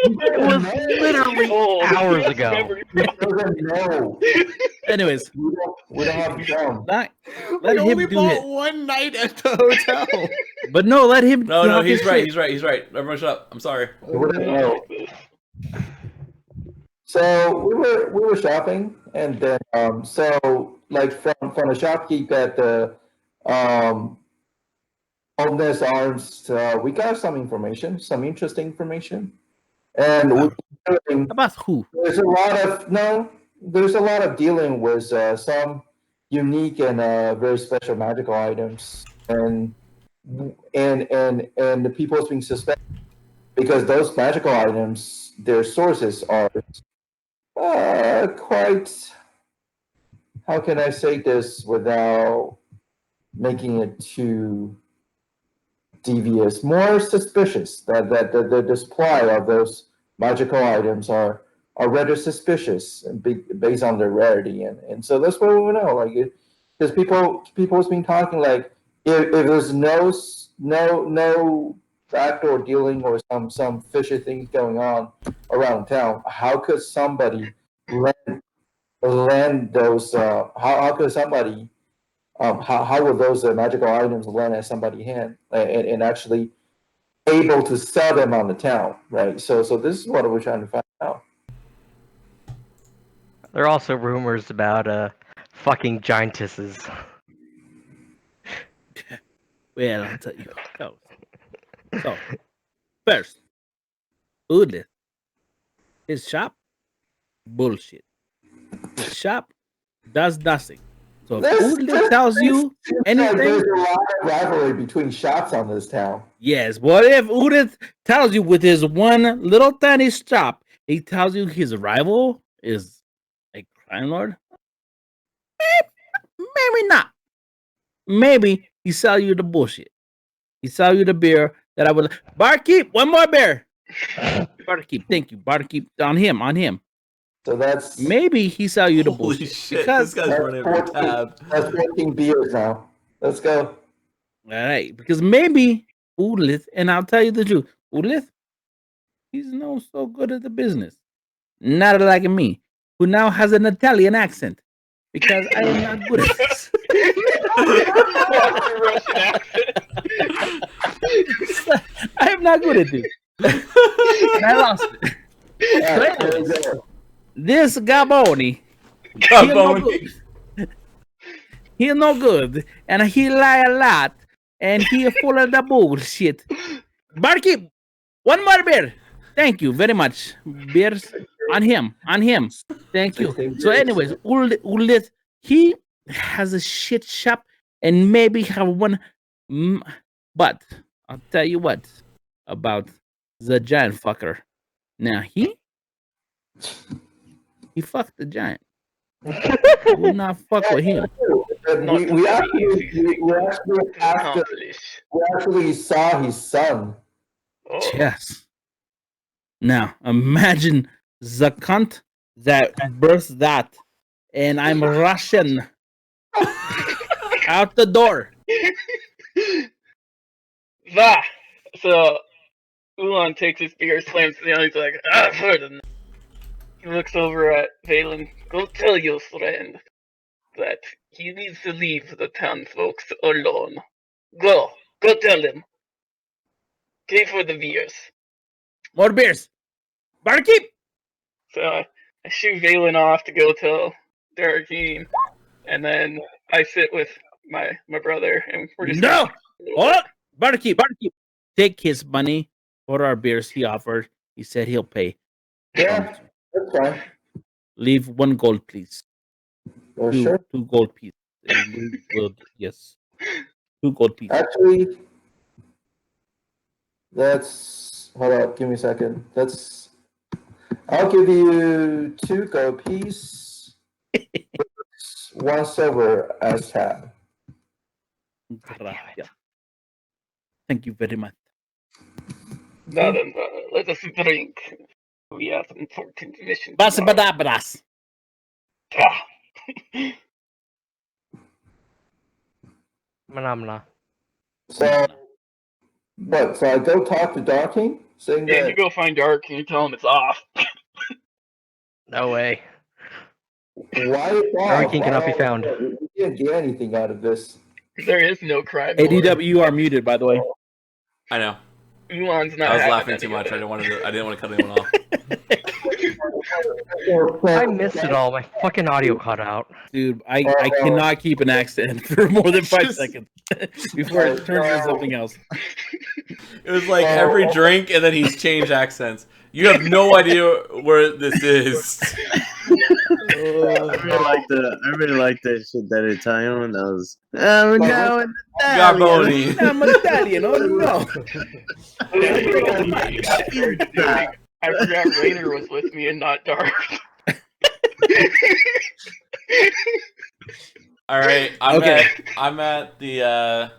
It was literally hours ago. He doesn't know. Anyways, We don't have film. let We him only do bought it. one night at the hotel. But no, let him. No, talk his he's right. shit. He's right. Everyone, shut up. I'm sorry. We don't know. So we were shopping, and then so like from the shopkeep at the Homeless Arms, we got some information, some interesting information, and About who? there's a lot of there's a lot of dealing with some unique and very special magical items, and the people's being suspected because those magical items, their sources are quite. How can I say this without making it too devious? More suspicious. That the supply of those magical items are rather suspicious and based on their rarity, and so that's what we know. Like it, because people's been talking like if there's no backdoor dealing or some fishy things going on around town, how could somebody land those? How could somebody? How will those magical items land at somebody's hand and actually able to sell them on the town, right? So this is what we're trying to find out. There are also rumors about fucking giantesses. Well, I'll tell you. So first, Udlith. His shop, bullshit. His shop does nothing. So if Udlith tells you anything, there's a lot of rivalry between shops on this town. yes. What if Udlith tells you with his one little tiny shop, he tells you his rival is a crime lord? Maybe not. Maybe he sell you the bullshit. He sell you the beer that I would. Barkeep, one more beer. Barkeep, thank you. Barkeep, on him. So that's Maybe he sell you the Holy bullshit shit! because This guy's running every tab. that's 14 beers now. Let's go. all right, because maybe Udlith, and I'll tell you the truth, Udlith, he's no so good at the business. Not like me, who now has an Italian accent, because I am not good at this. Russian accent. I am not good at this. And I lost it. All right, So here we anyways, go. this Gaboni, Gaboni. he's no good, and he lie a lot, and he full of the bullshit. Barkeep, one more beer. Thank you very much. Beers on him. Thank you. So, anyways, Ullit, he has a shit shop and maybe have one. But I'll tell you what about the giant fucker. Now he fucked the giant. I would not fuck with him. We actually saw his son. Oh, Yes. Now imagine the cunt that birthed that, and I'm Russian out the door. Va! So, Ulan takes his beer, slams it down, he's like, I've heard enough. He looks over at Valen. Go tell your friend that he needs to leave the town folks alone. Go tell him. Pay for the beers. More beers. Barkeep. So I shoot Valen off to go tell Daragine, and then I sit with my brother, and we're just No. Hold up. Barkeep. Take his money for our beers he offered. He said he'll pay. Yeah, that's fine. Leave 1 gold, please. Oh, sure. 2 gold pieces. Yes. 2 gold pieces. Actually, hold up. Give me a second. I'll give you 2 gold piece, 1 silver as tab. Gracias. Thank you very much. Now then, let us drink. We have an important mission. Basabadabras. Ah. Phenomena. So what? So I go talk to Darking, saying And you that go find Dark and you tell him it's off. No way. why it's Dark off? King cannot be found. We didn't get anything out of this. There is no crime. ADW, you are muted, by the way. I know. Elon's not I was having laughing any too of much. it. I didn't want to cut anyone off. I missed it all. My fucking audio cut out. Dude, I cannot keep an accent for more than 5 Just- seconds before it turns into something else. It was like every drink, and then he's changed accents. You have no idea where this is. I really like that shit. That Italian one. That was. I'm now in Gaboni. I'm Italian. Oh no. I forgot Rainer was with me and not Dark. All right, I'm at the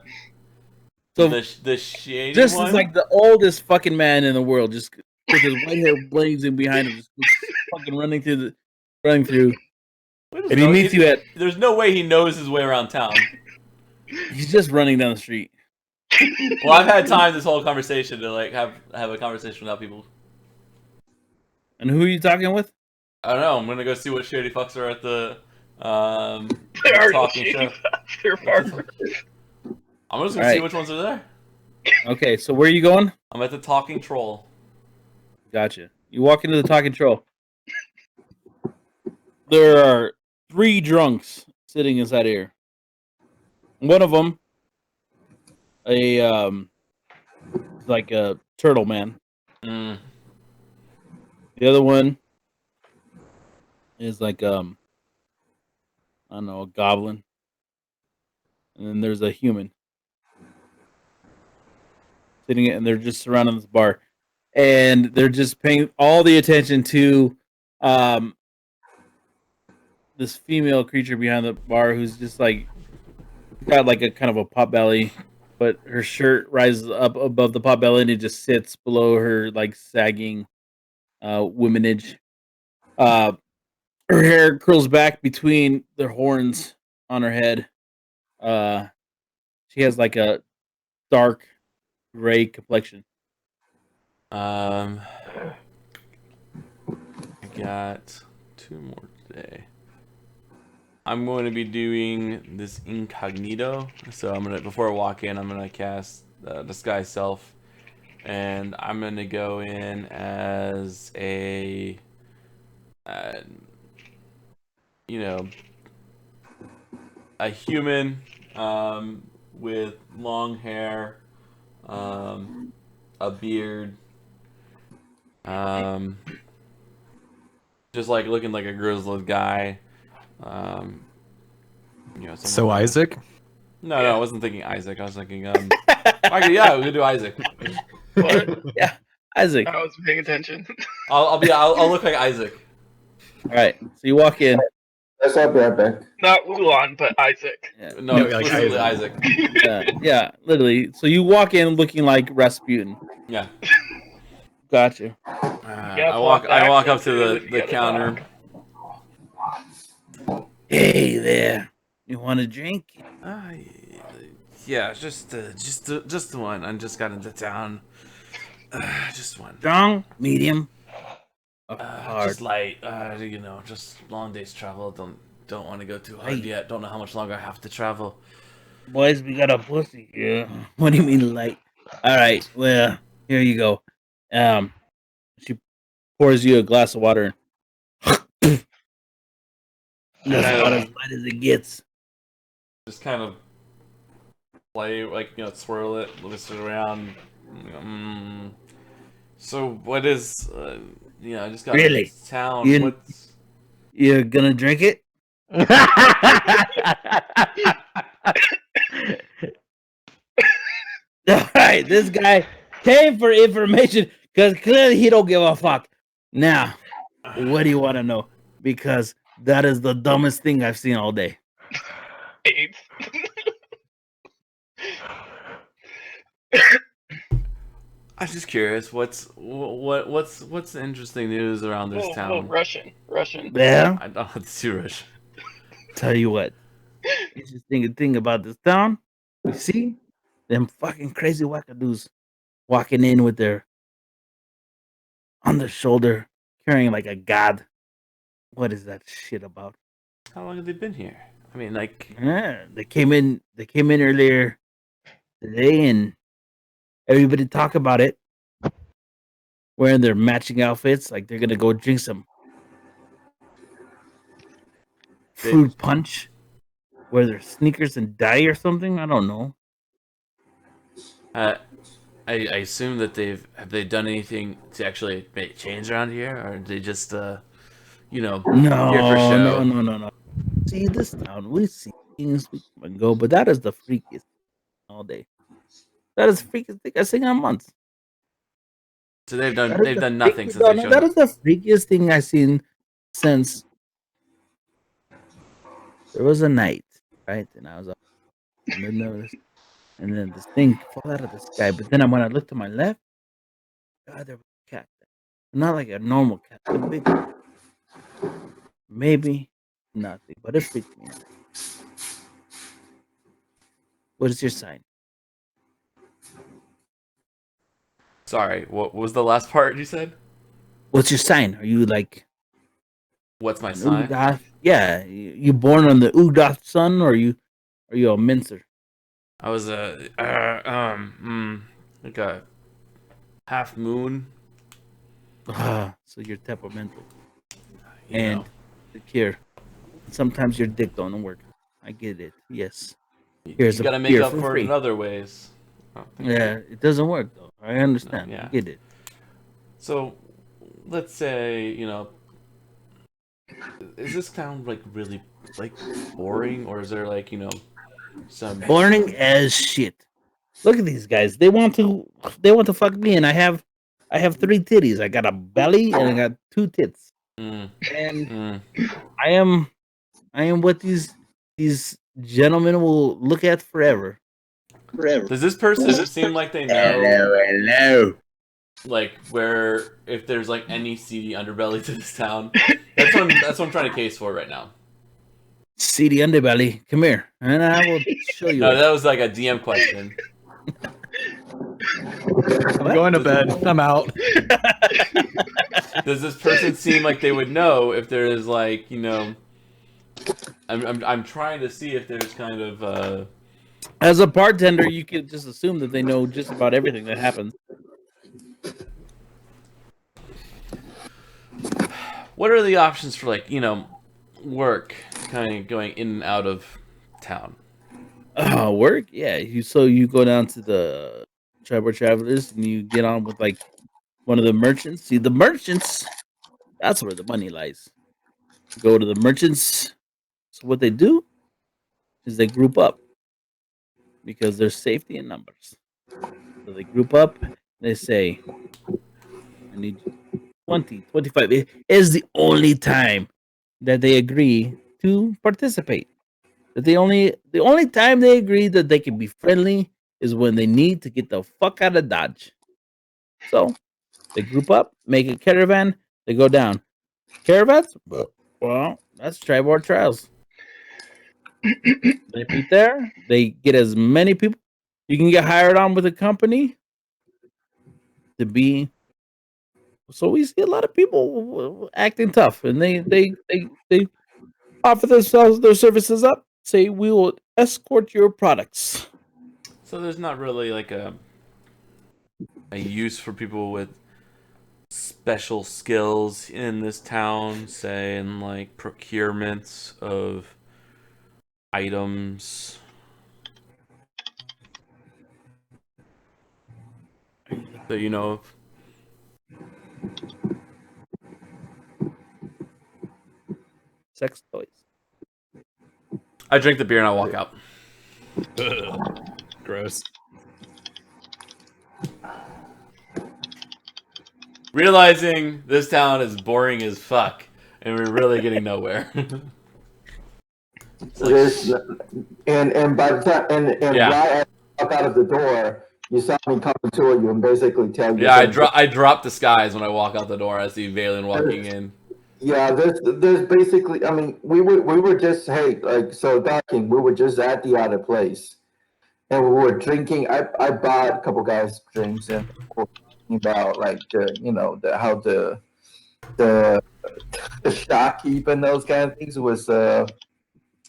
So the shady just one. is like the oldest fucking man in the world, just with his white hair blazing behind him, just fucking running through. And he meets you at. There's no way he knows his way around town. He's just running down the street. Well, I've had time this whole conversation to like have a conversation without people. And who are you talking with? I don't know. I'm gonna go see what shady fucks are at the There are no talking shady show. fucks. They're farmers. I'm just gonna All see right. which ones are there. Okay, so where are you going? I'm at the talking troll. Gotcha. You walk into the talking troll. There are 3 drunks sitting inside here. One of them, like a turtle man. Mm. The other one is like I don't know, a goblin. And then there's a human sitting, and they're just surrounding this bar, and they're just paying all the attention to this female creature behind the bar who's just like got like a kind of a pot belly, but her shirt rises up above the pot belly and it just sits below her like sagging womanage. Her hair curls back between the horns on her head. She has like a dark gray complexion. I got 2 more today. I'm going to be doing this incognito. So I'm gonna, before I walk in, I'm gonna cast disguise self, and I'm gonna go in as a, a human with long hair, a beard, just like looking like a grizzled guy. So Isaac? No, I wasn't thinking Isaac. I was thinking, actually, yeah, we could do Isaac. What? Yeah, Isaac. I was paying attention. I'll look like Isaac. All right, so you walk in. Yes, I'll be right back. Not Ulan, but Isaac. Yeah, No, No, like explicitly Isaac. yeah, literally. So you walk in looking like Rasputin. Yeah. Gotcha. I walk up to the counter. Hey there, you want a drink? Yeah, just one. I just got into town. Just one. Strong, medium, hard. Just light. Just long day's travel. Don't want to go too hard Light. yet. Don't know how much longer I have to travel. Boys, we got a pussy here. What do you mean light? All right, well, here you go. She pours you a glass of water. That's about as light as it gets. Just kind of play, like, swirl it, twist it around. So what is, I just got Really? to town. You- What's... You're gonna drink it? All right, this guy came for information because clearly he don't give a fuck. Now, what do you want to know? Because that is the dumbest thing I've seen all day. AIDS. I'm just curious. What's the interesting news around this Whoa, town? Russian. Well, I don't have to Russian. tell you what. Interesting thing about this town. We see them fucking crazy wackadoos walking in with their on their shoulder, carrying like a god. What is that shit about? How long have they been here? I mean, like, Yeah, they came in. They came in earlier today, and everybody talk about it. Wearing their matching outfits, like they're gonna go drink some fruit punch, wear their sneakers and die or something. I don't know. I assume that have they done anything to actually make change around here, or are they just here for No, show? no. See this town. We see things we come and go, but that is the freakiest all day. That is the freakiest thing I've seen in months. So they've That is the done nothing freakiest. since No, they no, showed that up. is the freakiest thing I've seen since there was a night, right? And I was up, and then there was, and then this thing fall out of the sky. But then when I looked to my left, God, there was a cat. Not like a normal cat, a big one. Maybe nothing, but it freaked me out. What is your sign? Sorry, what was the last part you said? What's your sign? Are you like What's my an sign? Ugoth? Yeah, you born on the Ugoth sun, or are you a Mincer? I was like a half moon. So you're temperamental You know, and secure. Sometimes your dick don't work. I get it. Yes. Here's you a got to make beer up for for it in free. other ways. Oh, Yeah, it doesn't work though. I understand. yeah. I get it. So, let's say is this town like really like boring, or is there like some? Boring as shit. Look at these guys. They want to fuck me, and I have 3 titties. I got a belly and I got 2 tits, Mm, and mm. I am what these gentlemen will look at forever. Forever. Does this person seem like they know Hello. like where if there's like any seedy underbelly to this town? That's what I'm trying to case for right now. Seedy underbelly, come here, and I will show you. No, it. that was like a DM question. I'm going to bed. I'm out. Does this person seem like they would know if there is like I'm trying to see if there's kind of As a bartender, you can just assume that they know just about everything that happens. what are the options for like work kind of going in and out of town. Work? Yeah. You go down to the Triboar Travelers and you get on with like one of the merchants. See, the merchants, that's where the money lies. Go to the merchants. So what they do is they group up because there's safety in numbers. So they group up. They say, I need 20, 25. It is the only time that they agree to participate. That the only time they agree that they can be friendly is when they need to get the fuck out of Dodge. So they group up, make a caravan, they go down. Caravans? Well, that's Triboar Trials. They meet there, they get as many people. You can get hired on with a company to be. So we see a lot of people acting tough, and they offer themselves their services up. Say we will escort your products. So there's not really like a use for people with special skills in this town, say in like procurements of items. So Sex toys. I drink the beer and I walk out. Gross. Realizing this town is boring as fuck and we're really getting nowhere. It's like, This, and by the time, and Yeah. right as you walk out of the door, you saw me coming toward you and basically tell you. yeah, I drop disguise when I walk out the door. I see Valen walking in. Yeah, there's basically. I mean, we were just, hey, like, so Docking, we were just at the other place, and we were drinking. I bought a couple guys drinks, and we were talking about like how the shot keep and those kind of things was the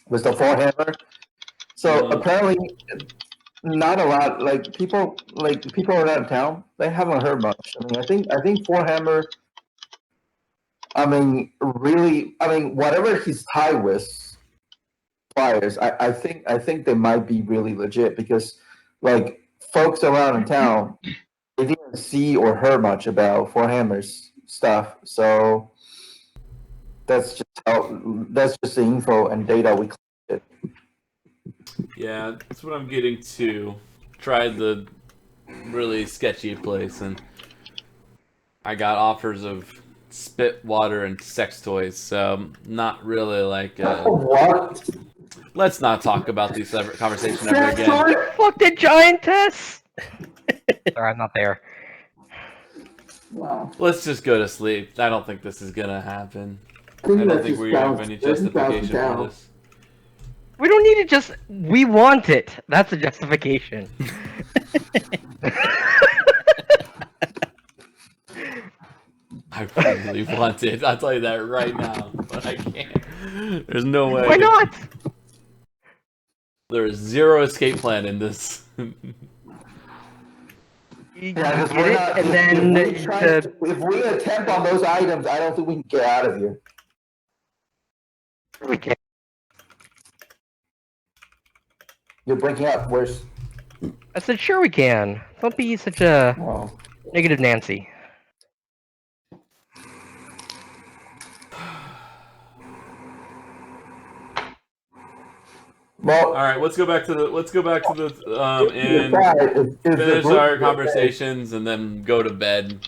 forehammer. So apparently, not a lot. People around town, they haven't heard much. I mean, I think forehammer. I mean, really. I mean, whatever he's tied with players, I think they might be really legit because, like, folks around in town, they didn't see or hear much about forehammer's stuff. So that's just the info and data we collected. Yeah, that's what I'm getting to. Tried the really sketchy place, and I got offers of spit, water, and sex toys. So not really like. What? Let's not talk about these conversations ever again. Fuck the giantess! Sorry, I'm not there. Wow. Let's just go to sleep. I don't think this is gonna happen. I think I don't that's think just we have down- any that's just down justification for down. this. We don't need to just. We want it. That's a justification. I really want it. I'll tell you that right now, but I can't. There's no way. Why not? There is zero escape plan in this. You Yeah, because get we're it, not. and then If we attempt on those items, I don't think we can get out of here. we can. You're breaking up. Where's? I said, sure we can. Don't be such a Well, negative Nancy. All right, let's go back to the and finish our conversations and then go to bed.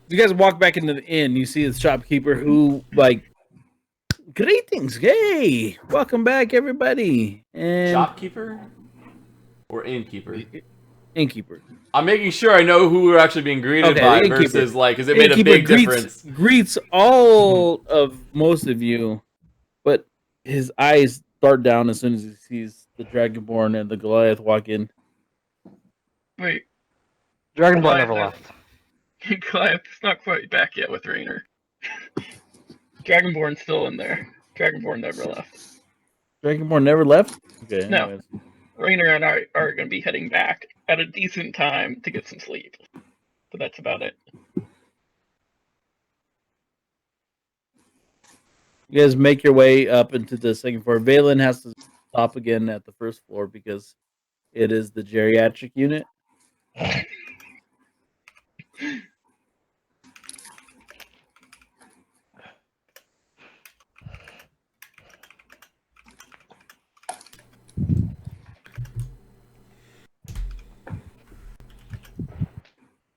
You guys walk back into the inn. You see the shopkeeper who, like, greetings, hey, welcome back, everybody. And Shopkeeper or innkeeper? innkeeper. I'm making sure I know who we're actually being greeted by versus like, because it made a big difference. Greets all of most of you, but his eyes dart down as soon as he sees the Dragonborn and the Goliath walk in. Wait, Dragonborn never left. Goliath's not quite back yet with Rainer. Dragonborn's still in there. Dragonborn never left. Dragonborn never left? Okay, No. anyways. Rainer and I are going to be heading back at a decent time to get some sleep. But that's about it. You guys make your way up into the second floor. Valen has to stop again at the first floor because it is the geriatric unit.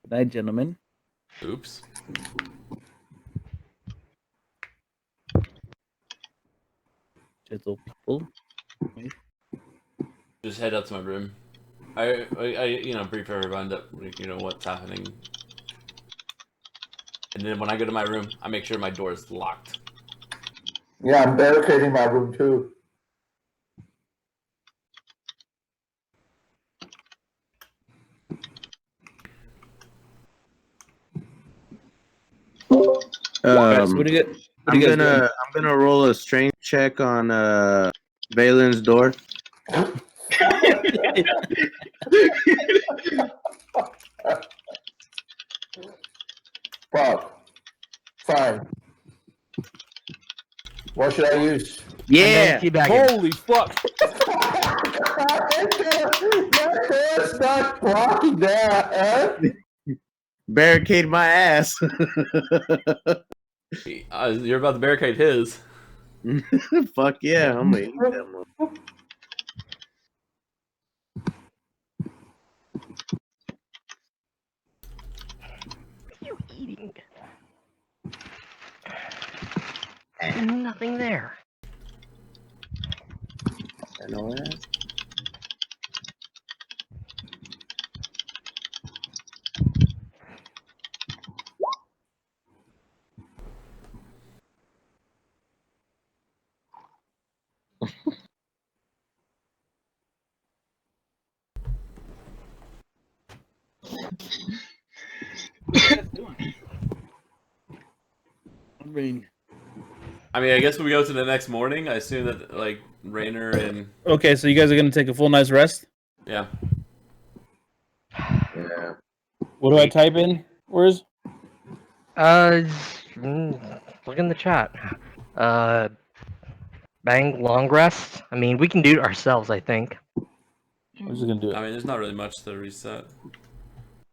Good night, gentlemen. Oops. Gentle people. Just head up to my room. I brief everyone that what's happening, and then when I go to my room, I make sure my door is locked. yeah, I'm barricading my room too. So what do you get? I'm gonna roll a strength check on Valen's door. Fuck. Fine. What should I use? Yeah. Holy fuck! Stop blocking that, Barricade my ass. You're about to barricade his. Fuck yeah, I'm gonna eat that one. You eating? And nothing there. I know that. What are you guys doing? I mean, I guess we go to the next morning. I assume that like Rainer and Okay, so you guys are gonna take a full night's rest. yeah. Yeah. What do I type in? Where's? Look in the chat. Bang long rest. I mean, we can do it ourselves. I think. I'm just gonna do I it. mean, there's not really much to reset.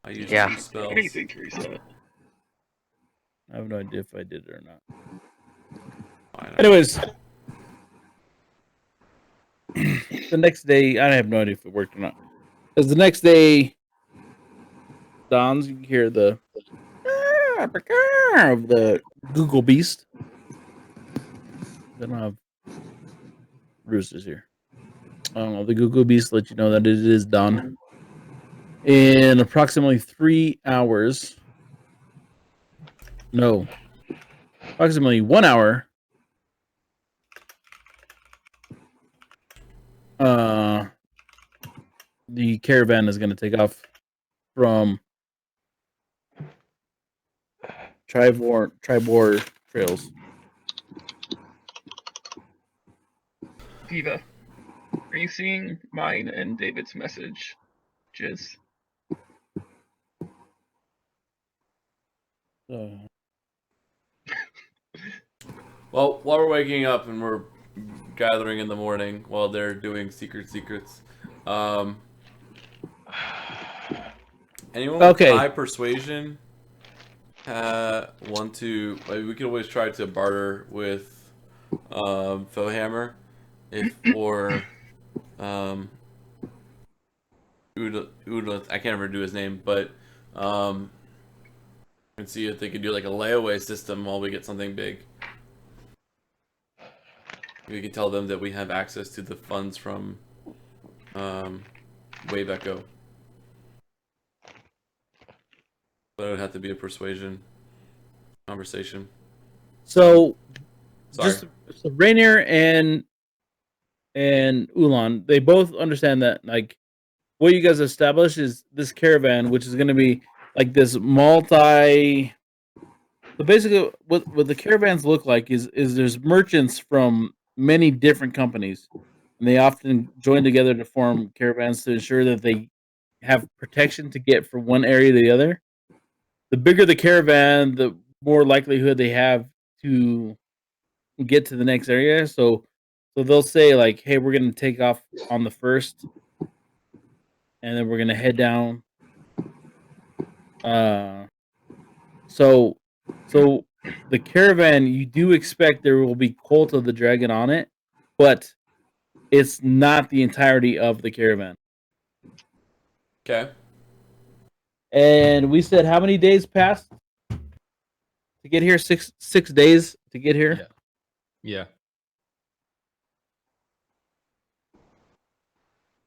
I used Yeah. 2 spells. Anything to reset. I have no idea if I did it or not. Why not? Anyways, the next day, I have no idea if it worked or not. Because the next day dawns, you can hear the of the Google Beast. They don't have roosters here. I don't know. The Google Beast let you know that it is done. In approximately 3 hours. No. Approximately 1 hour. The caravan is going to take off from Triboar trails. Diva, are you seeing mine and David's message? Jizz. Well, while we're waking up and we're gathering in the morning while they're doing secrets, anyone with Okay. high persuasion want to? Like, we can always try to barter with Fohammer, or Uda, I can't remember do his name, but and see if they could do like a layaway system while we get something big. We can tell them that we have access to the funds from Wave Echo. But it would have to be a persuasion conversation. So, Sorry. so Rainier and Ulan, they both understand that like what you guys established is this caravan, which is going to be like this multi. So basically, what the caravans look like is there's merchants from many different companies, and they often join together to form caravans to ensure that they have protection to get from one area to the other. The bigger the caravan, the more likelihood they have to get to the next area. So they'll say like, "Hey, we're going to take off on the first, and then we're going to head down." So the caravan, you do expect there will be Cult of the Dragon on it, but it's not the entirety of the caravan. Okay. And we said how many days passed to get here? Six days to get here. Yeah.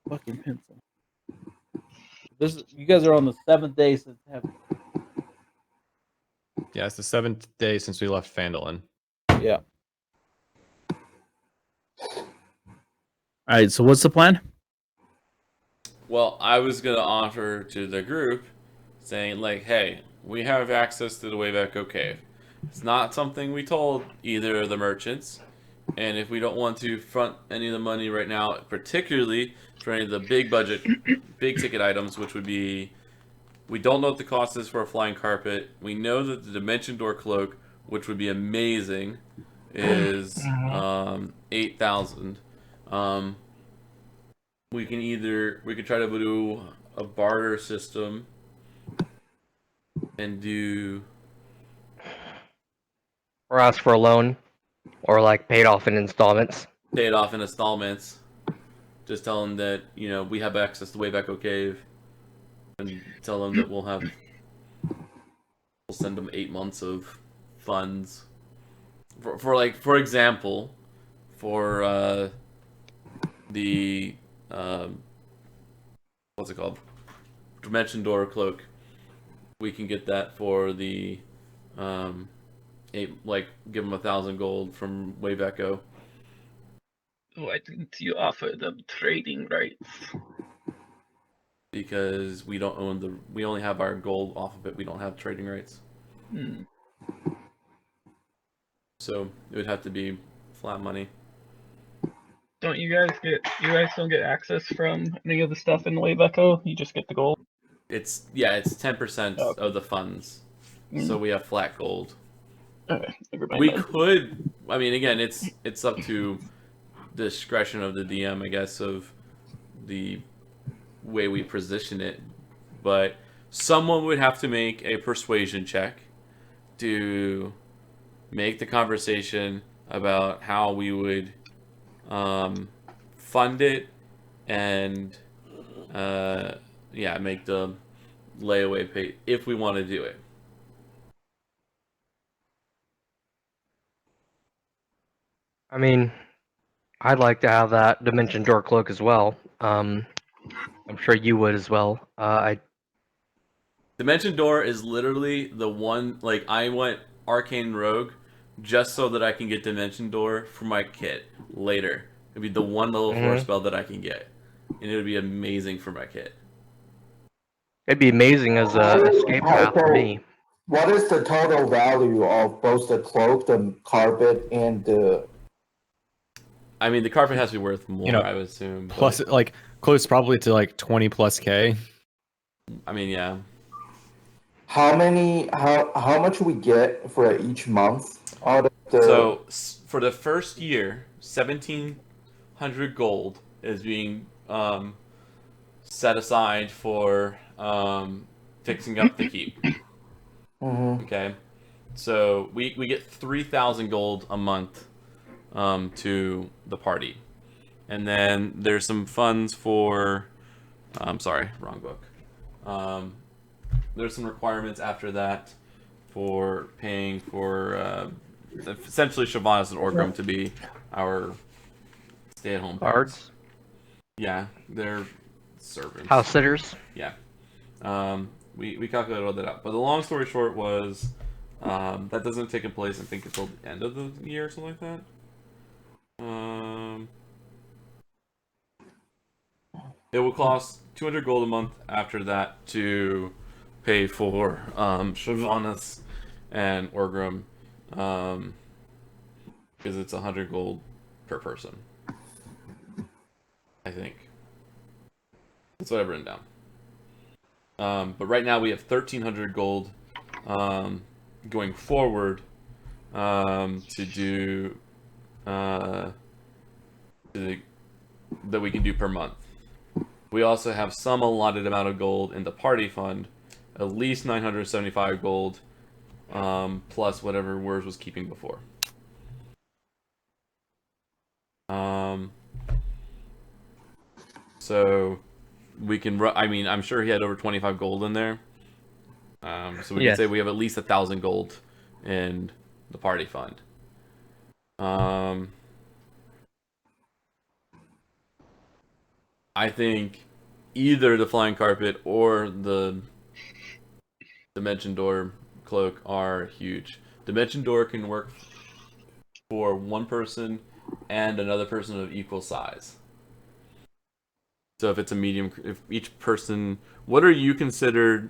Fucking pencil. You guys are on the 7th day since heaven. Yeah, it's the 7th day since we left Phandalin. Yeah. All right. So what's the plan? Well, I was gonna offer to the group, saying like, "Hey, we have access to the Wave Echo Cave. It's not something we told either of the merchants, and if we don't want to front any of the money right now, particularly for any of the big budget, big ticket items, which would be, we don't know what the cost is for a flying carpet. We know that the Dimension Door cloak, which would be amazing, is 8,000. We could try to do a barter system and do Or ask for a loan, or like paid off in installments. pay it off in installments. Just tell them that we have access to Wave Echo Cave, and tell them that we'll send them 8 months of funds for example, for the what's it called, Dimension Door cloak. We can get that for the give them 1,000 gold from Wave Echo. Why didn't you offer them trading rights? because we don't own the. We only have our gold off of it. We don't have trading rights. Hmm. So it would have to be flat money. Don't you guys don't get access from any of the stuff in Wave Echo? You just get the gold. It's 10% Oh. of the funds. Mm. So we have flat gold. Okay, never mind We then. could. I mean, again, it's up to discretion of the DM, I guess, of the way we position it. But someone would have to make a persuasion check to make the conversation about how we would fund it and make the layaway pay if we want to do it. I mean, I'd like to have that Dimension Door cloak as well. I'm sure you would as well. Dimension Door is literally the one. Like, I went Arcane Rogue just so that I can get Dimension Door for my kit later. It'd be the one level 4 spell that I can get, and it would be amazing for my kit. It'd be amazing as a escape path for me. What is the total value of both the cloak, the carpet, and the? I mean, the carpet has to be worth more, You know, I would assume. Plus, like, close probably to like 20 plus K. I mean, yeah. How much we get for each month out of the? So for the first year, 1,700 gold is being set aside for fixing up the keep. Mm-hmm. Okay, so we get 3,000 gold a month to the party, and then there's some funds for. I'm sorry, wrong book. There's some requirements after that for paying for essentially Shyvanas and Orgrim to be our stay-at-home parents. Guards, Yeah, they're servants. house sitters. Yeah. We calculated all that out. But the long story short was that doesn't take place, I think, until the end of the year or something like that. It will cost 200 gold a month after that to pay for Shyvanas and Orgrim, because it's 100 gold per person. I think. That's what I've written down. But right now we have 1,300 gold going forward to do that we can do per month. We also have some allotted amount of gold in the party fund, at least 975 gold, plus whatever Wurs was keeping before. So we can. I mean, I'm sure he had over 25 gold in there. So we can say we have at least 1,000 gold in the party fund. I think either the flying carpet or the Dimension Door cloak are huge. Dimension Door can work for one person and another person of equal size. So if it's a medium, if each person, what are you considered?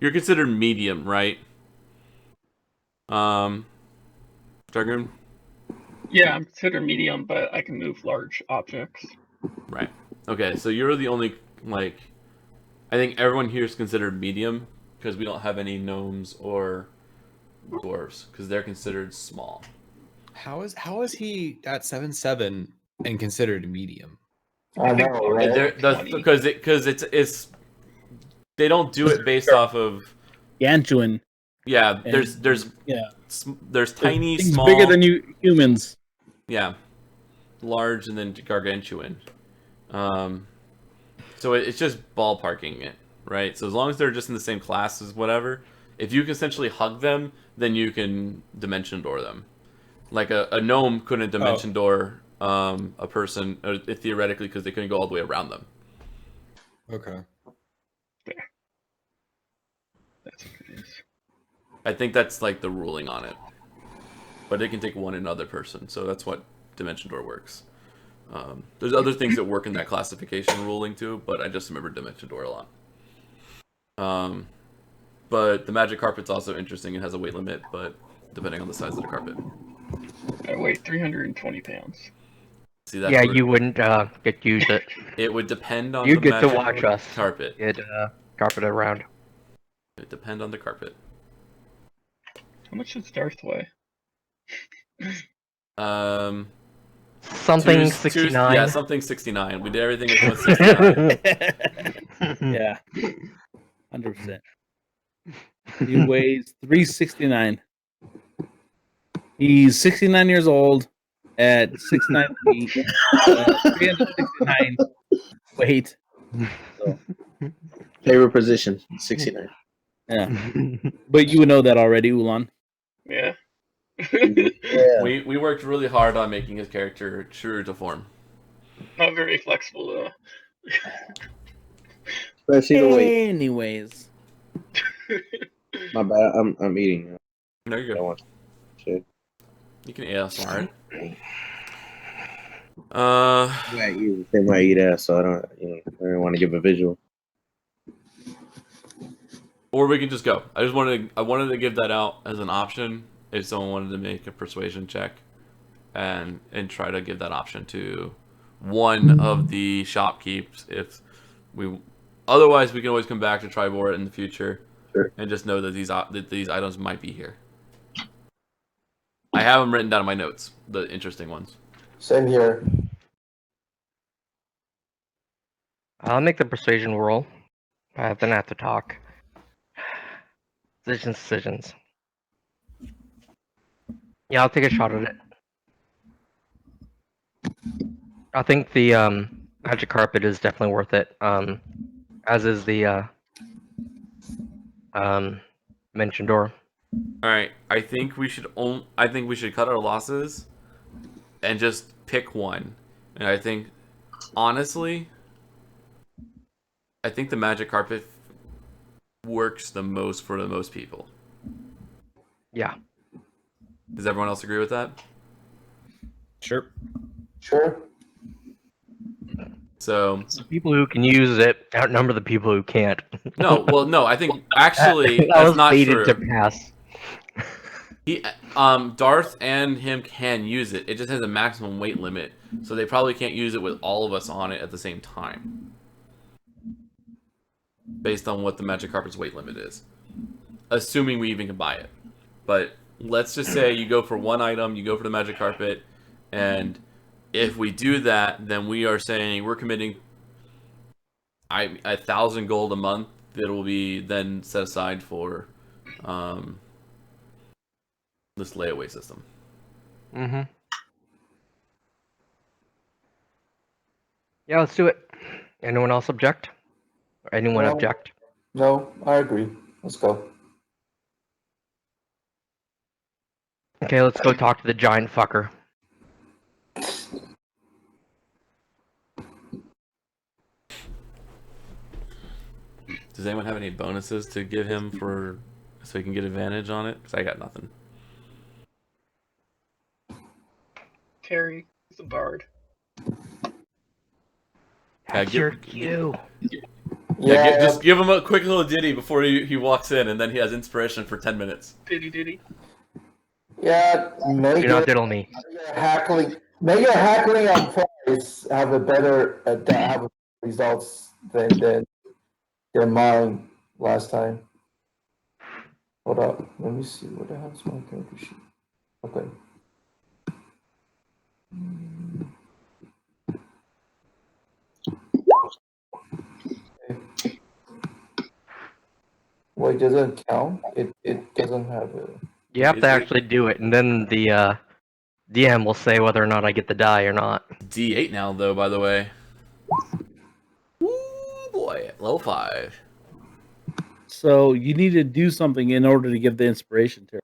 You're considered medium, right? Dragoon? Yeah, I'm considered medium, but I can move large objects. Right. Okay, so you're the only, like, I think everyone here is considered medium because we don't have any gnomes or dwarves because they're considered small. How is he at 7'7" and considered medium? I know, right? Because it's they don't do it based off of Gantuan. yeah. And, There's tiny, things small, bigger than you humans. yeah, large, and then gargantuan. So it's just ballparking it, right? So as long as they're just in the same class as whatever, if you can essentially hug them, then you can dimension door them. Like a gnome couldn't dimension door a person theoretically because they couldn't go all the way around them. Okay. There. That's what it is. I think that's like the ruling on it. But it can take one another person, so that's what dimension door works. There's other things that work in that classification ruling too, but I just remember Dimension Door a lot. But the magic carpet's also interesting. It has a weight limit, but depending on the size of the carpet. I weigh 320 pounds. See, that's Yeah, where you wouldn't get to use it. it would depend on You the get to magic watch us carpet. get carpet around. It would depend on the carpet. How much does Darth weigh? Something 69. Yeah, something 69. We did everything at 69. Yeah, 100%. He weighs 369. He's 69 years old at 6'9" feet, 369 weight. So, Favorite position, 69. yeah, but you would know that already, Ulan. Yeah. Yeah. We worked really hard on making his character true to form. Not very flexible though. Especially the weight. Anyways, My bad. I'm eating. No, you're I good. don't want shit. You can ASMR it. I eat the same way I eat ass, so I don't want to give a visual. Or we can just go. I wanted to give that out as an option if someone wanted to make a persuasion check, and try to give that option to one of the shopkeepers. If we, otherwise we can always come back to Triboar in the future, Sure. and just know that these items might be here. I have them written down in my notes, the interesting ones. Same here. I'll make the persuasion roll. Then I have to talk. Decisions. Yeah, I'll take a shot at it. I think the magic carpet is definitely worth it. As is the mentioned door. All right, I think we should cut our losses and just pick one. And I think, honestly, the magic carpet works the most for the most people. Yeah. Does everyone else agree with that? Sure. Sure. So The people who can use it outnumber the people who can't. no, I think actually that that's was not baited true. to pass. Darth and him can use it. It just has a maximum weight limit, so they probably can't use it with all of us on it at the same time, based on what the magic carpet's weight limit is. Assuming we even can buy it, but let's just say you go for one item, you go for the magic carpet, and if we do that, then we are saying we're committing 1,000 gold a month that will be then set aside for this layaway system. Mm-hmm. Yeah, let's do it. Anyone else object? Or anyone No. object? No, I agree. Let's go. Okay, let's go talk to the giant fucker. Does anyone have any bonuses to give him so he can get advantage on it? Because I got nothing. Terry is a bard. That's your cue. Yeah, just give him a quick little ditty before he walks in, and then he has inspiration for 10 minutes. Diddy. Yeah, You're not diddle me. Make your hackling on price have a better have results than mine last time. Hold up, let me see what the hell's my character sheet. Okay. Well, it doesn't count. It doesn't have a. You have to actually do it, and then the DM will say whether or not I get the die or not. D8 now, though, by the way. Ooh, boy. Level 5. so you need to do something in order to give the inspiration to her.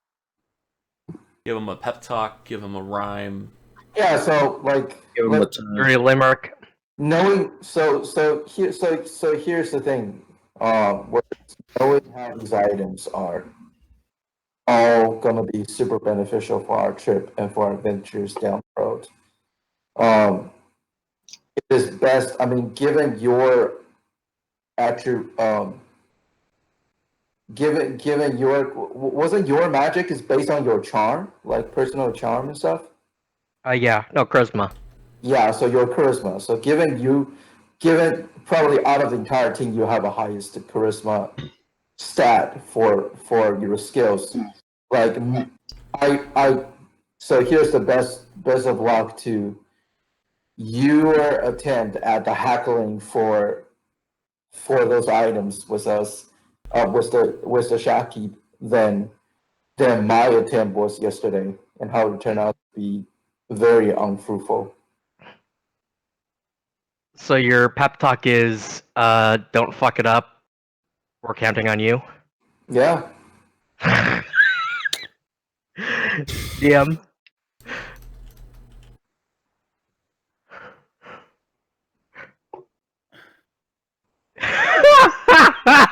Give him a pep talk. Give him a rhyme. Yeah, so like Give him a time. Dirty limerick. knowing so here's the thing. Knowing how these items are all gonna be super beneficial for our trip and for our adventures down the road. it is best. I mean, given your given your wasn't your magic is based on your charm, like personal charm and stuff. Yeah, no charisma. Yeah, so your charisma. So given probably out of the entire team, you have a highest charisma stat for your skills. Like I so here's the best of luck to your attempt at the hackling for those items with us with the shopkeep than my attempt was yesterday, and how it turned out to be very unfruitful. So your pep talk is, don't fuck it up. We're counting on you. Yeah. DM.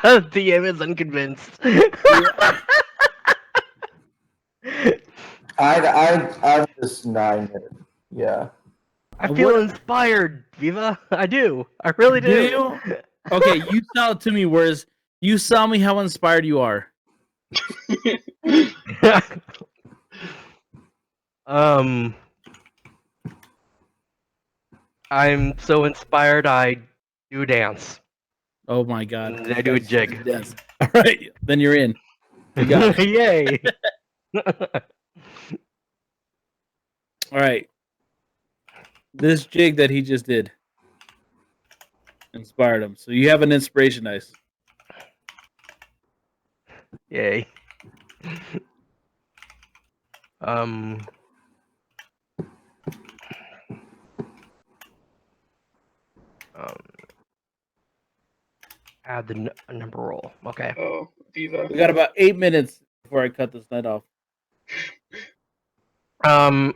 DM is unconvinced. I'm just 9 minutes. Yeah. I feel inspired, Viva. I do. I really do. Do you? Okay, you tell it to me. Whereas you tell me how inspired you are. I'm so inspired. I do dance. Oh my god! And I do a jig. Yes. All right, then you're in. You got it. Yay! All right. This jig that he just did inspired him. So you have an inspiration dice. Yay. Add the number roll. Okay. Oh, Viva. We got about 8 minutes before I cut this night off. Are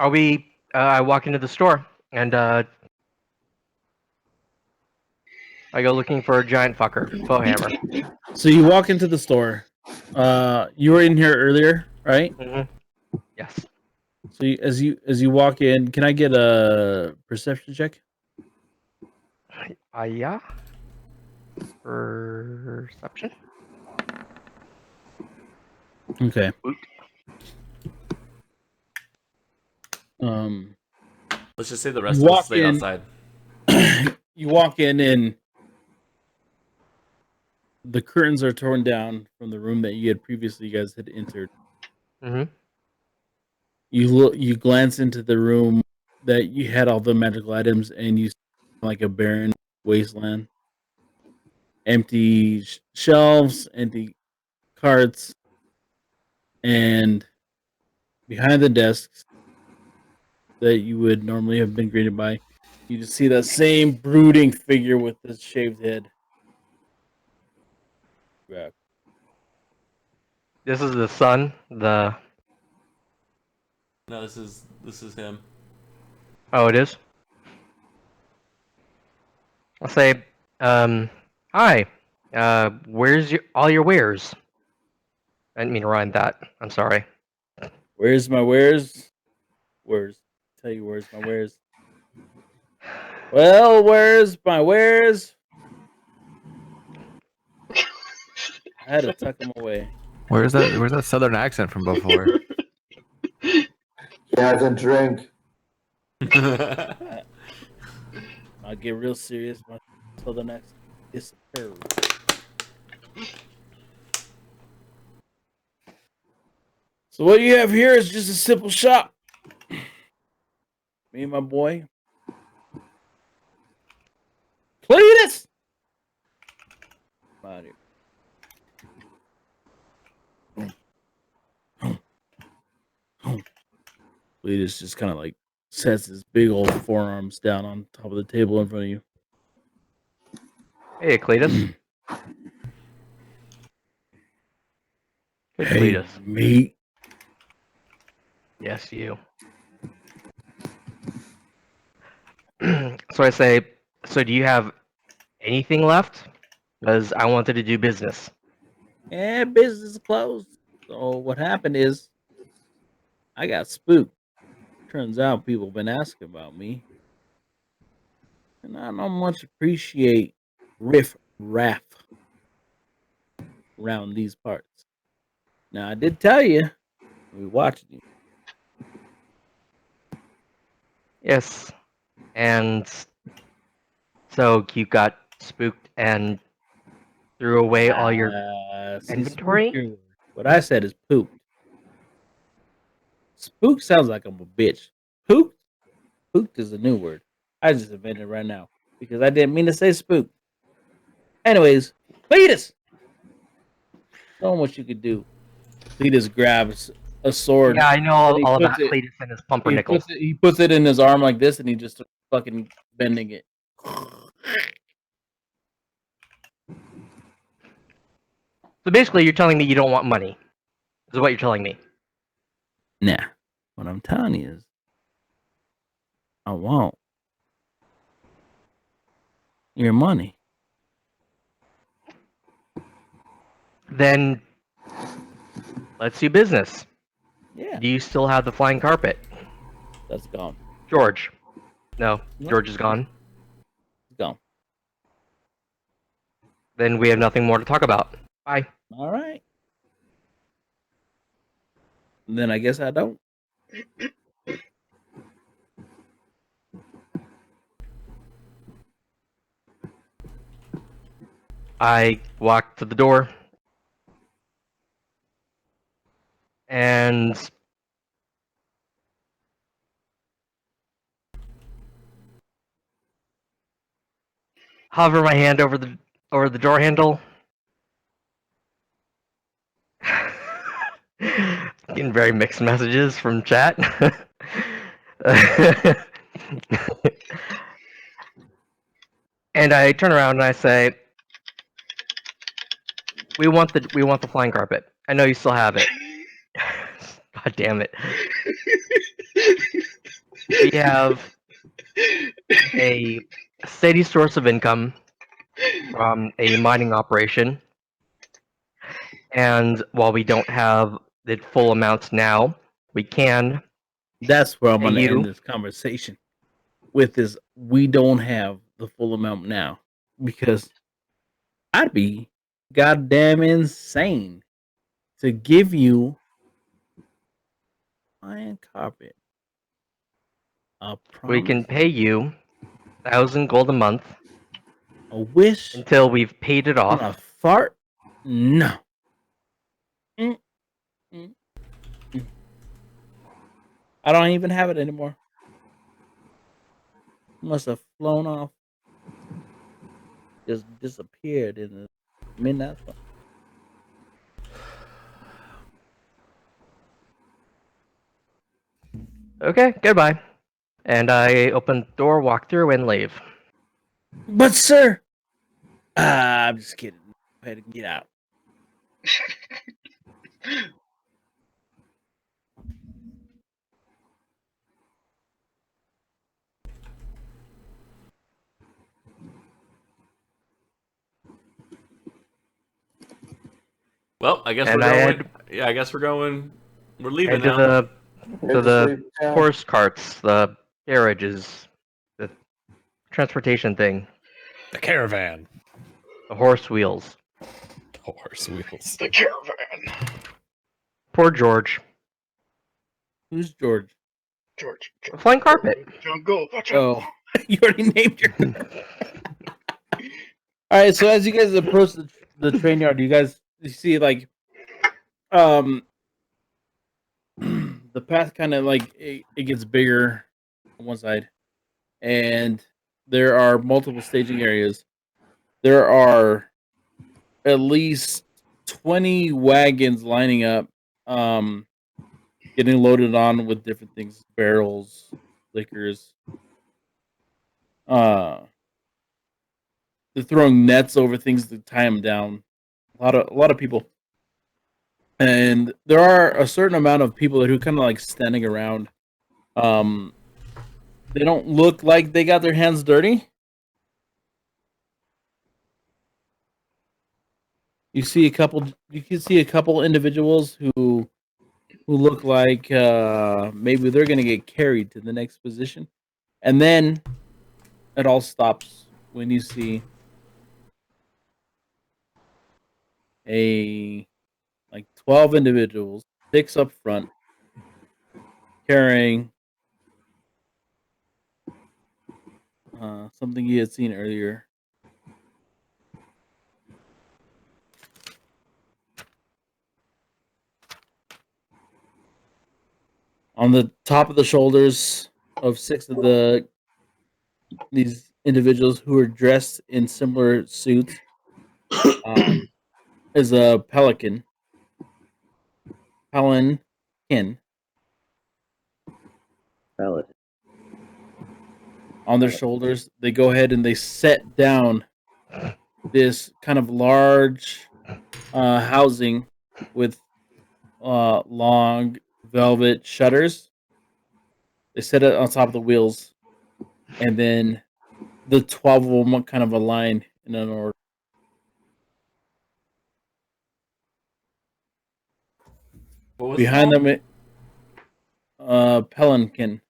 we? I walk into the store and I go looking for a giant fucker, bowhammer. So you walk into the store. You were in here earlier, right? Mm-hmm. Yes. So as you walk in, can I get a perception check? Yeah. Perception. Okay. Let's just say the rest of us stay outside. You walk in and the curtains are torn down from the room that you guys had entered. Mm-hmm. You glance into the room that you had all the magical items, and you see like a barren wasteland, empty shelves, empty carts, and behind the desks that you would normally have been greeted by, you just see that same brooding figure with the shaved head. Yeah. This is the sun. No, this is him. Oh, it is. I'll say, hi. Where's all your wares? I didn't mean to rhyme that. I'm sorry. Where's my wares? Where's? Tell you where's my wares? Well, where's my wares? I had to tuck them away. Where's that southern accent from before? Yeah, then drink. I'll get real serious until the next disappear. So what you have here is just a simple shop. Me and my boy. Cletus! Come out here. Cletus just kind of like sets his big old forearms down on top of the table in front of you. Hey, Cletus. Good, Hey, Cletus. me. Yes, you. So I say, so do you have anything left? Because I wanted to do business. Yeah, business is closed. So what happened is I got spooked. Turns out people have been asking about me. And I don't much appreciate riff raff around these parts. Now, I did tell you, we watched you. Yes. And so you got spooked and threw away all your See, inventory? spooked your word. What I said is pooped. Spook sounds like I'm a bitch. Pooped? Pooped is a new word. I just invented it right now because I didn't mean to say spook. Anyways, Cletus! Show him what you could do. Cletus grabs a sword. Yeah, I know and he all about puts it- Cletus and his He pumpernickel. puts it in his arm like this, and he just starts fucking bending it. So basically, you're telling me you don't want money. Is what you're telling me. Nah, what I'm telling you is, I want your money. Then let's do business. Yeah, Do you still have the flying carpet? that's gone. George. No, No. George is gone. It's gone. Then we have nothing more to talk about. Bye. All right. Then I guess I don't. I walk to the door and hover my hand over the door handle. Getting very mixed messages from chat. And I turn around and I say, "We want the flying carpet. I know you still have it. God damn it. We have a steady source of income from a mining operation, and while we don't have the full amounts now, we can That's where I'm pay going to you. end this conversation with this. We don't have the full amount now because I'd be goddamn insane to give you flying carpet. A We promise, can pay you 1,000 gold a month a wish, until we've paid it on off. a fart. No. Mm, mm, mm. I don't even have it anymore. Must have flown off. Just disappeared in the midnight sun. Okay, goodbye. And I open the door, walk through, and leave. But sir, I'm just kidding. Go ahead and get out. Well, I guess And we're I going. head- Yeah, I guess we're going. We're leaving And to now. the horse carts, the carriages, the transportation thing, The caravan. the horse wheels. Horse wheels. The caravan. Poor George. Who's George? George. The flying carpet. Jungle. Oh, you already named your. All right, so as you guys approach the train yard, you see like, the path kind of like it gets bigger on one side, and there are multiple staging areas. There are at least 20 wagons lining up, getting loaded on with different things, barrels, liquors. They're throwing nets over things to tie them down. A lot of people, and there are a certain amount of people who kind of like standing around. They don't look like they got their hands dirty. You see a couple. You can see a couple individuals who look like maybe they're gonna get carried to the next position, and then it all stops when you see a like 12 individuals, 6 up front, carrying something you had seen earlier. On the top of the shoulders of 6 of these individuals who are dressed in similar suits is a pelican. Pelican. Valid. On their shoulders, they go ahead and they set down this kind of large housing with long velvet shutters. They set it on top of the wheels, and then the 12 of them kind of align in an order. What was Behind it them, pelican.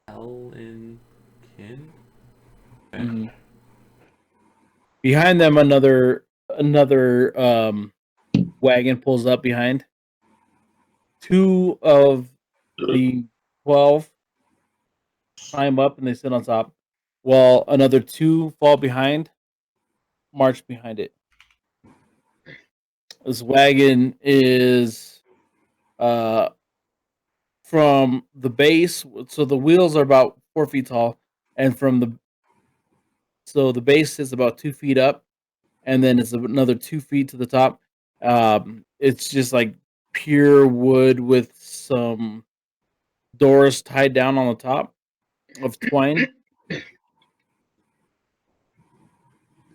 Pelican? Okay. Mhm. Behind them, another wagon pulls up behind. 2 of the 12 climb up and they sit on top, while another 2 fall behind, march behind it. This wagon is from the base, so the wheels are about 4 feet tall, and the base is about 2 feet up, and then it's another 2 feet to the top. It's just like pure wood with some doors tied down on the top of twine.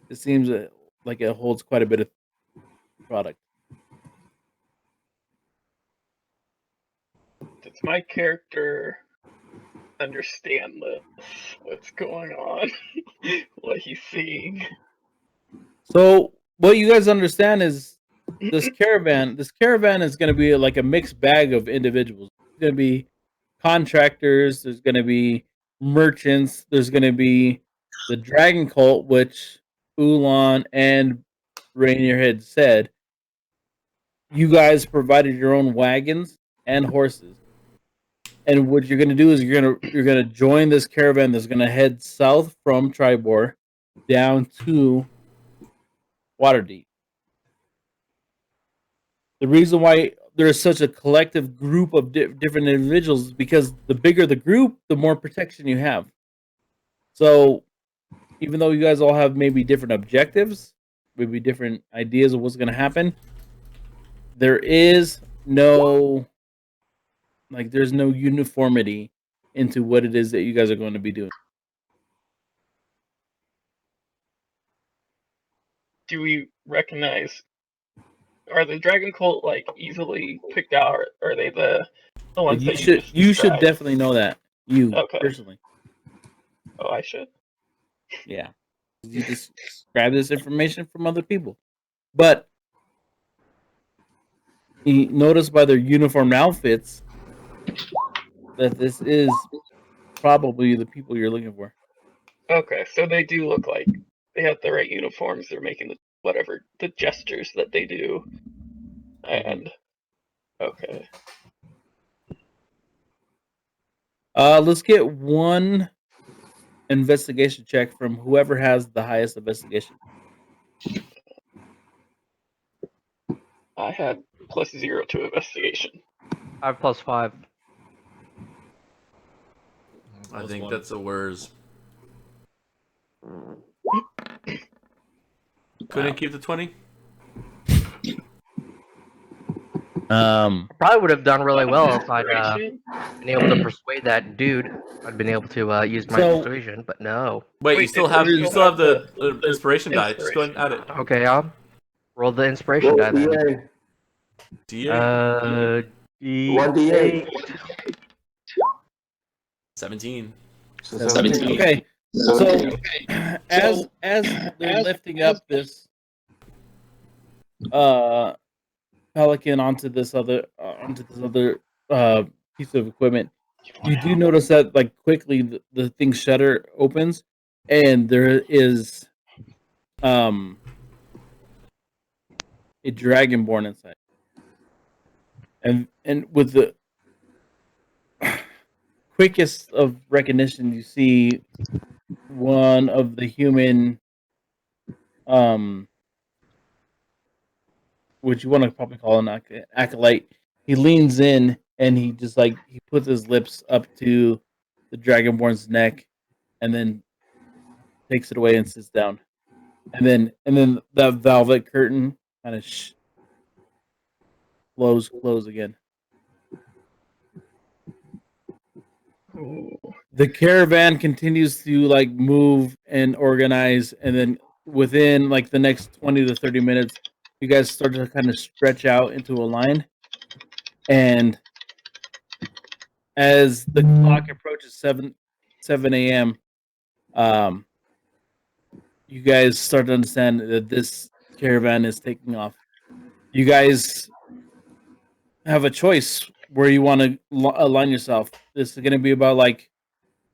It seems like it holds quite a bit of product. Does my character understand this? What's going on? What he's seeing? So what you guys understand is this caravan is going to be like a mixed bag of individuals. There's going to be contractors, there's going to be merchants, there's going to be the dragon cult, which Ulan and Rainier had said you guys provided your own wagons and horses. And what you're going to do is you're going to join this caravan that's going to head south from Triboar down to Waterdeep. The reason why there's such a collective group of different individuals is because the bigger the group, the more protection you have. So, even though you guys all have maybe different objectives, maybe different ideas of what's going to happen, there is no there's no uniformity into what it is that you guys are going to be doing. Do we recognize? Are the dragon cult like easily picked out? Or are they the ones that You should described? definitely know that. You Okay. personally. Oh, I should. Yeah. You just grab this information from other people. But you notice by their uniform outfits that this is probably the people you're looking for. Okay, so they do look like they have the right uniforms. They're making the gestures that they do. And okay. Let's get one investigation check from whoever has the highest investigation. I had +0 to investigation. I have +5. I think that's a worse. Couldn't keep the 20? Probably would have done really well if I'd Inspiration? been able to persuade that dude. I'd been able to use my persuasion, but no. Wait, you Wait, still have the inspiration die. Just go inspiration. ahead and add it. Okay, I'll roll the inspiration die then. D8? D8. 1d8. 17. 17. Okay. So as they're lifting up this pelican onto this other piece of equipment, you do notice that like quickly the thing's shutter opens and there is a dragonborn inside, and with the quickest of recognition, you see one of the human, which you want to probably call an acolyte. He leans in and he just he puts his lips up to the dragonborn's neck, and then takes it away and sits down. And then that velvet curtain kind of close again. Ooh. The caravan continues to move and organize, and then within the next 20 to 30 minutes, you guys start to kind of stretch out into a line. And as the clock approaches 7 a.m., you guys start to understand that this caravan is taking off. You guys have a choice where you want to align yourself. This is going to be about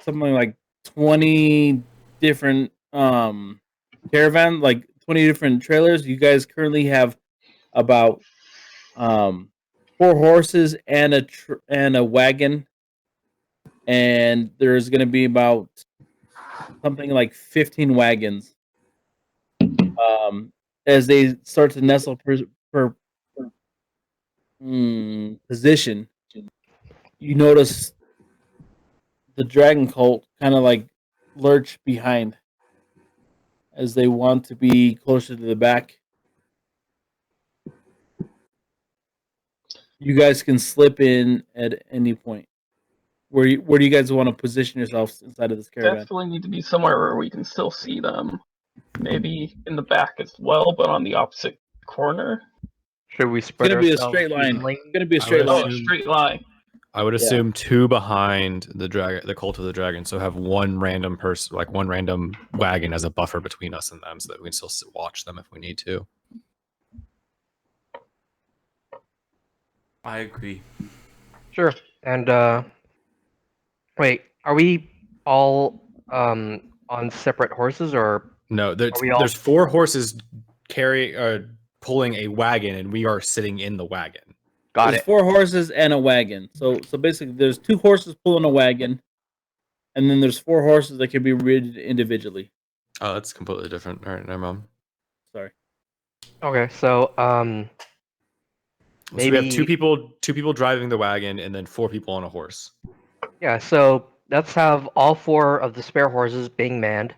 something like 20 different caravan, 20 different trailers. You guys currently have about 4 horses and a wagon, and there's going to be about something like 15 wagons. As they start to nestle per position, you notice the dragon cult kind of lurch behind as they want to be closer to the back. You guys can slip in at any point. Where do you guys want to position yourselves inside of this caravan? Definitely need to be somewhere where we can still see them. Maybe in the back as well, but on the opposite corner. Should we It's spread gonna be a ourselves straight line. evenly? It's gonna be a straight Oh, line. a straight line. I would assume 2 behind the cult of the dragon, so have one random person, one random wagon as a buffer between us and them, so that we can still watch them if we need to. I agree. Sure. And wait, are we all on separate horses, or No, are we all? there's 4 horses pulling a wagon, and we are sitting in the wagon. Got There's it. 4 horses and a wagon. So basically, there's 2 horses pulling a wagon, and then there's 4 horses that can be ridden individually. Oh, that's completely different. All right, never mind. Sorry. Okay, so So we maybe have two people driving the wagon, and then 4 people on a horse. yeah. So let's have all 4 of the spare horses being manned,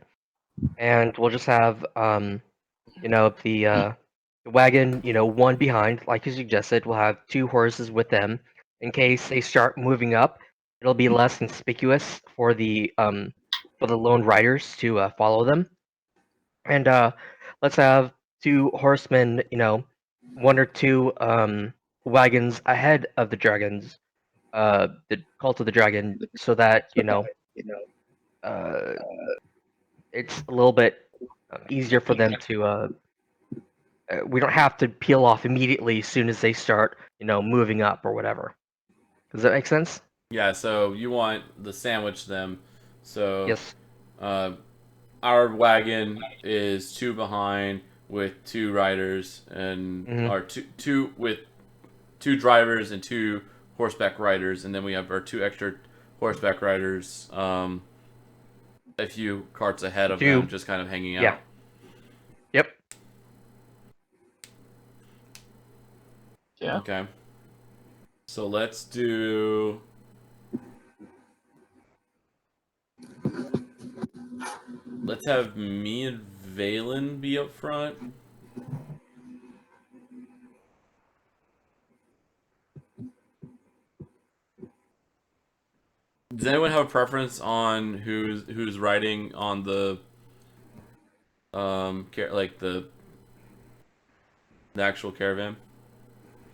and we'll just have the wagon, one behind, like you suggested. We'll have 2 horses with them in case they start moving up. It'll be less conspicuous for the lone riders to follow them. And let's have 2 horsemen, 1 or 2 wagons ahead of the dragons, the cult of the dragon, so that uh, it's a little bit easier for them to. We don't have to peel off immediately as soon as they start, moving up or whatever. Does that make sense? Yeah, so you want the sandwich them. So Yes. our wagon is 2 behind with 2 riders, and or two with 2 drivers and 2 horseback riders, and then we have our 2 extra horseback riders, a few carts ahead of them, just kind of hanging out. Yeah. Yep. Yeah. Okay. So let's do. Let's have me and Valen be up front. Does anyone have a preference on who's riding on the the actual caravan?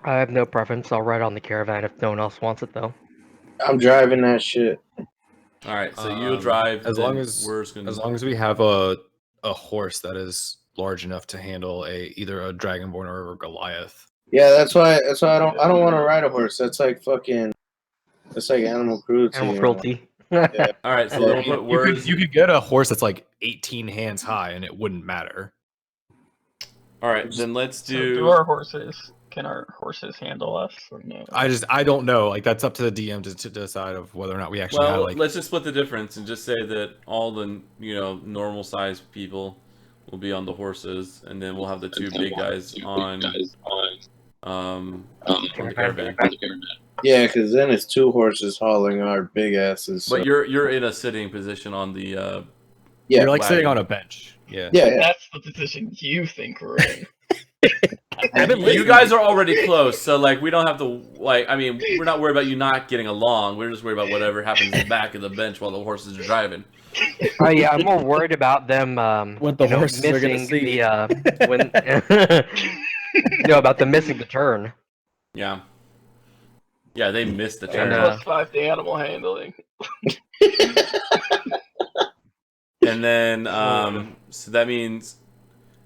I have no preference. I'll ride on the caravan if no one else wants it, though. I'm driving that shit. All right, so you'll drive. As long as we have a horse that is large enough to handle either a dragonborn or a Goliath. Yeah, that's why I don't want to ride a horse. That's like fucking. That's like animal cruelty. Animal cruelty. All right, so then we'll put words. You could get a horse that's like 18 hands high, and it wouldn't matter. All right, then let's So do. can our horses handle us or no? I don't know. Like that's up to the DM to decide of whether or not we actually have Well, like. let's just split the difference and just say that all the normal sized people will be on the horses, and then we'll have the two big guys on the caravan. Yeah, because then it's two horses hauling our big asses. So. But you're in a sitting position on the Yeah. You're like sitting wagon. on a bench. Yeah. Yeah. That's the position you think we're in. You guys are already close, so like we don't have to like. I mean, we're not worried about you not getting along. We're just worried about whatever happens in the back of the bench while the horses are driving. Oh yeah, I'm more worried about them. What the horses are gonna missing see. the when about them missing the turn. Yeah. Yeah, they missed the And, turn. +5 to animal handling. And then so that means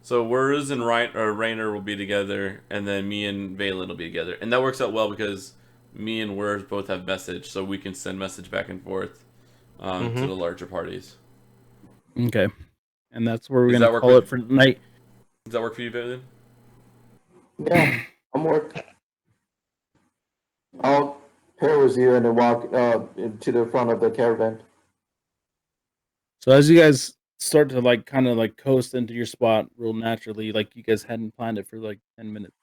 Wurz and Rainer will be together, and then me and Valen will be together. And that works out well because me and Wurz both have message, so we can send message back and forth to the larger parties. Okay. And that's where we're Does going that to work call with- it for tonight. Does that work for you, Valen? Yeah, I'm working. I'll pair with you and then walk to the front of the caravan. So as you guys start to like kind of like coast into your spot real naturally, like you guys hadn't planned it for like 10 minutes.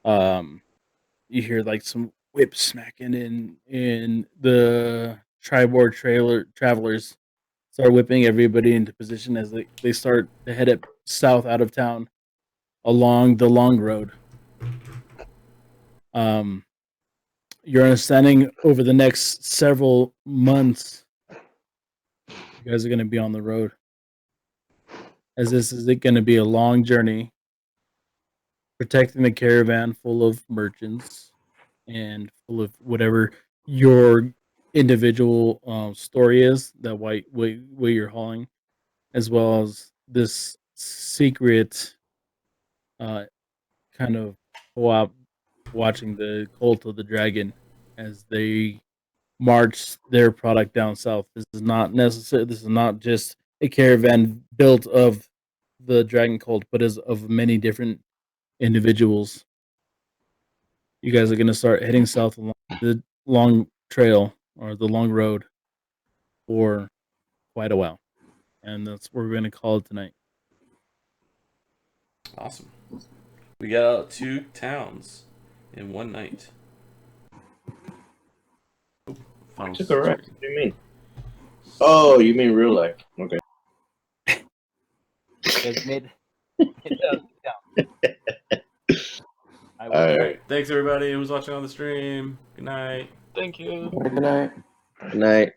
You hear like some whips smacking in the Triboar travelers start whipping everybody into position as they start to head up south out of town along the long road. You're understanding over the next several months, you guys are going to be on the road. As this is going to be a long journey, protecting the caravan full of merchants and full of whatever your individual story is, that way you're hauling, as well as this secret kind of co-op watching the cult of the dragon as they march their product down south. This is not necessary. This is not just a caravan built of the dragon cult, but is of many different individuals. You guys are going to start heading south along the long trail or the long road for quite a while, and that's what we're going to call it tonight. Awesome. We got out 2 towns in one night. Final Took a rest. screen. What do you mean? Oh, you mean real life? Okay. All right. Thanks everybody who was watching on the stream. Good night. Thank you. Good night. Good night.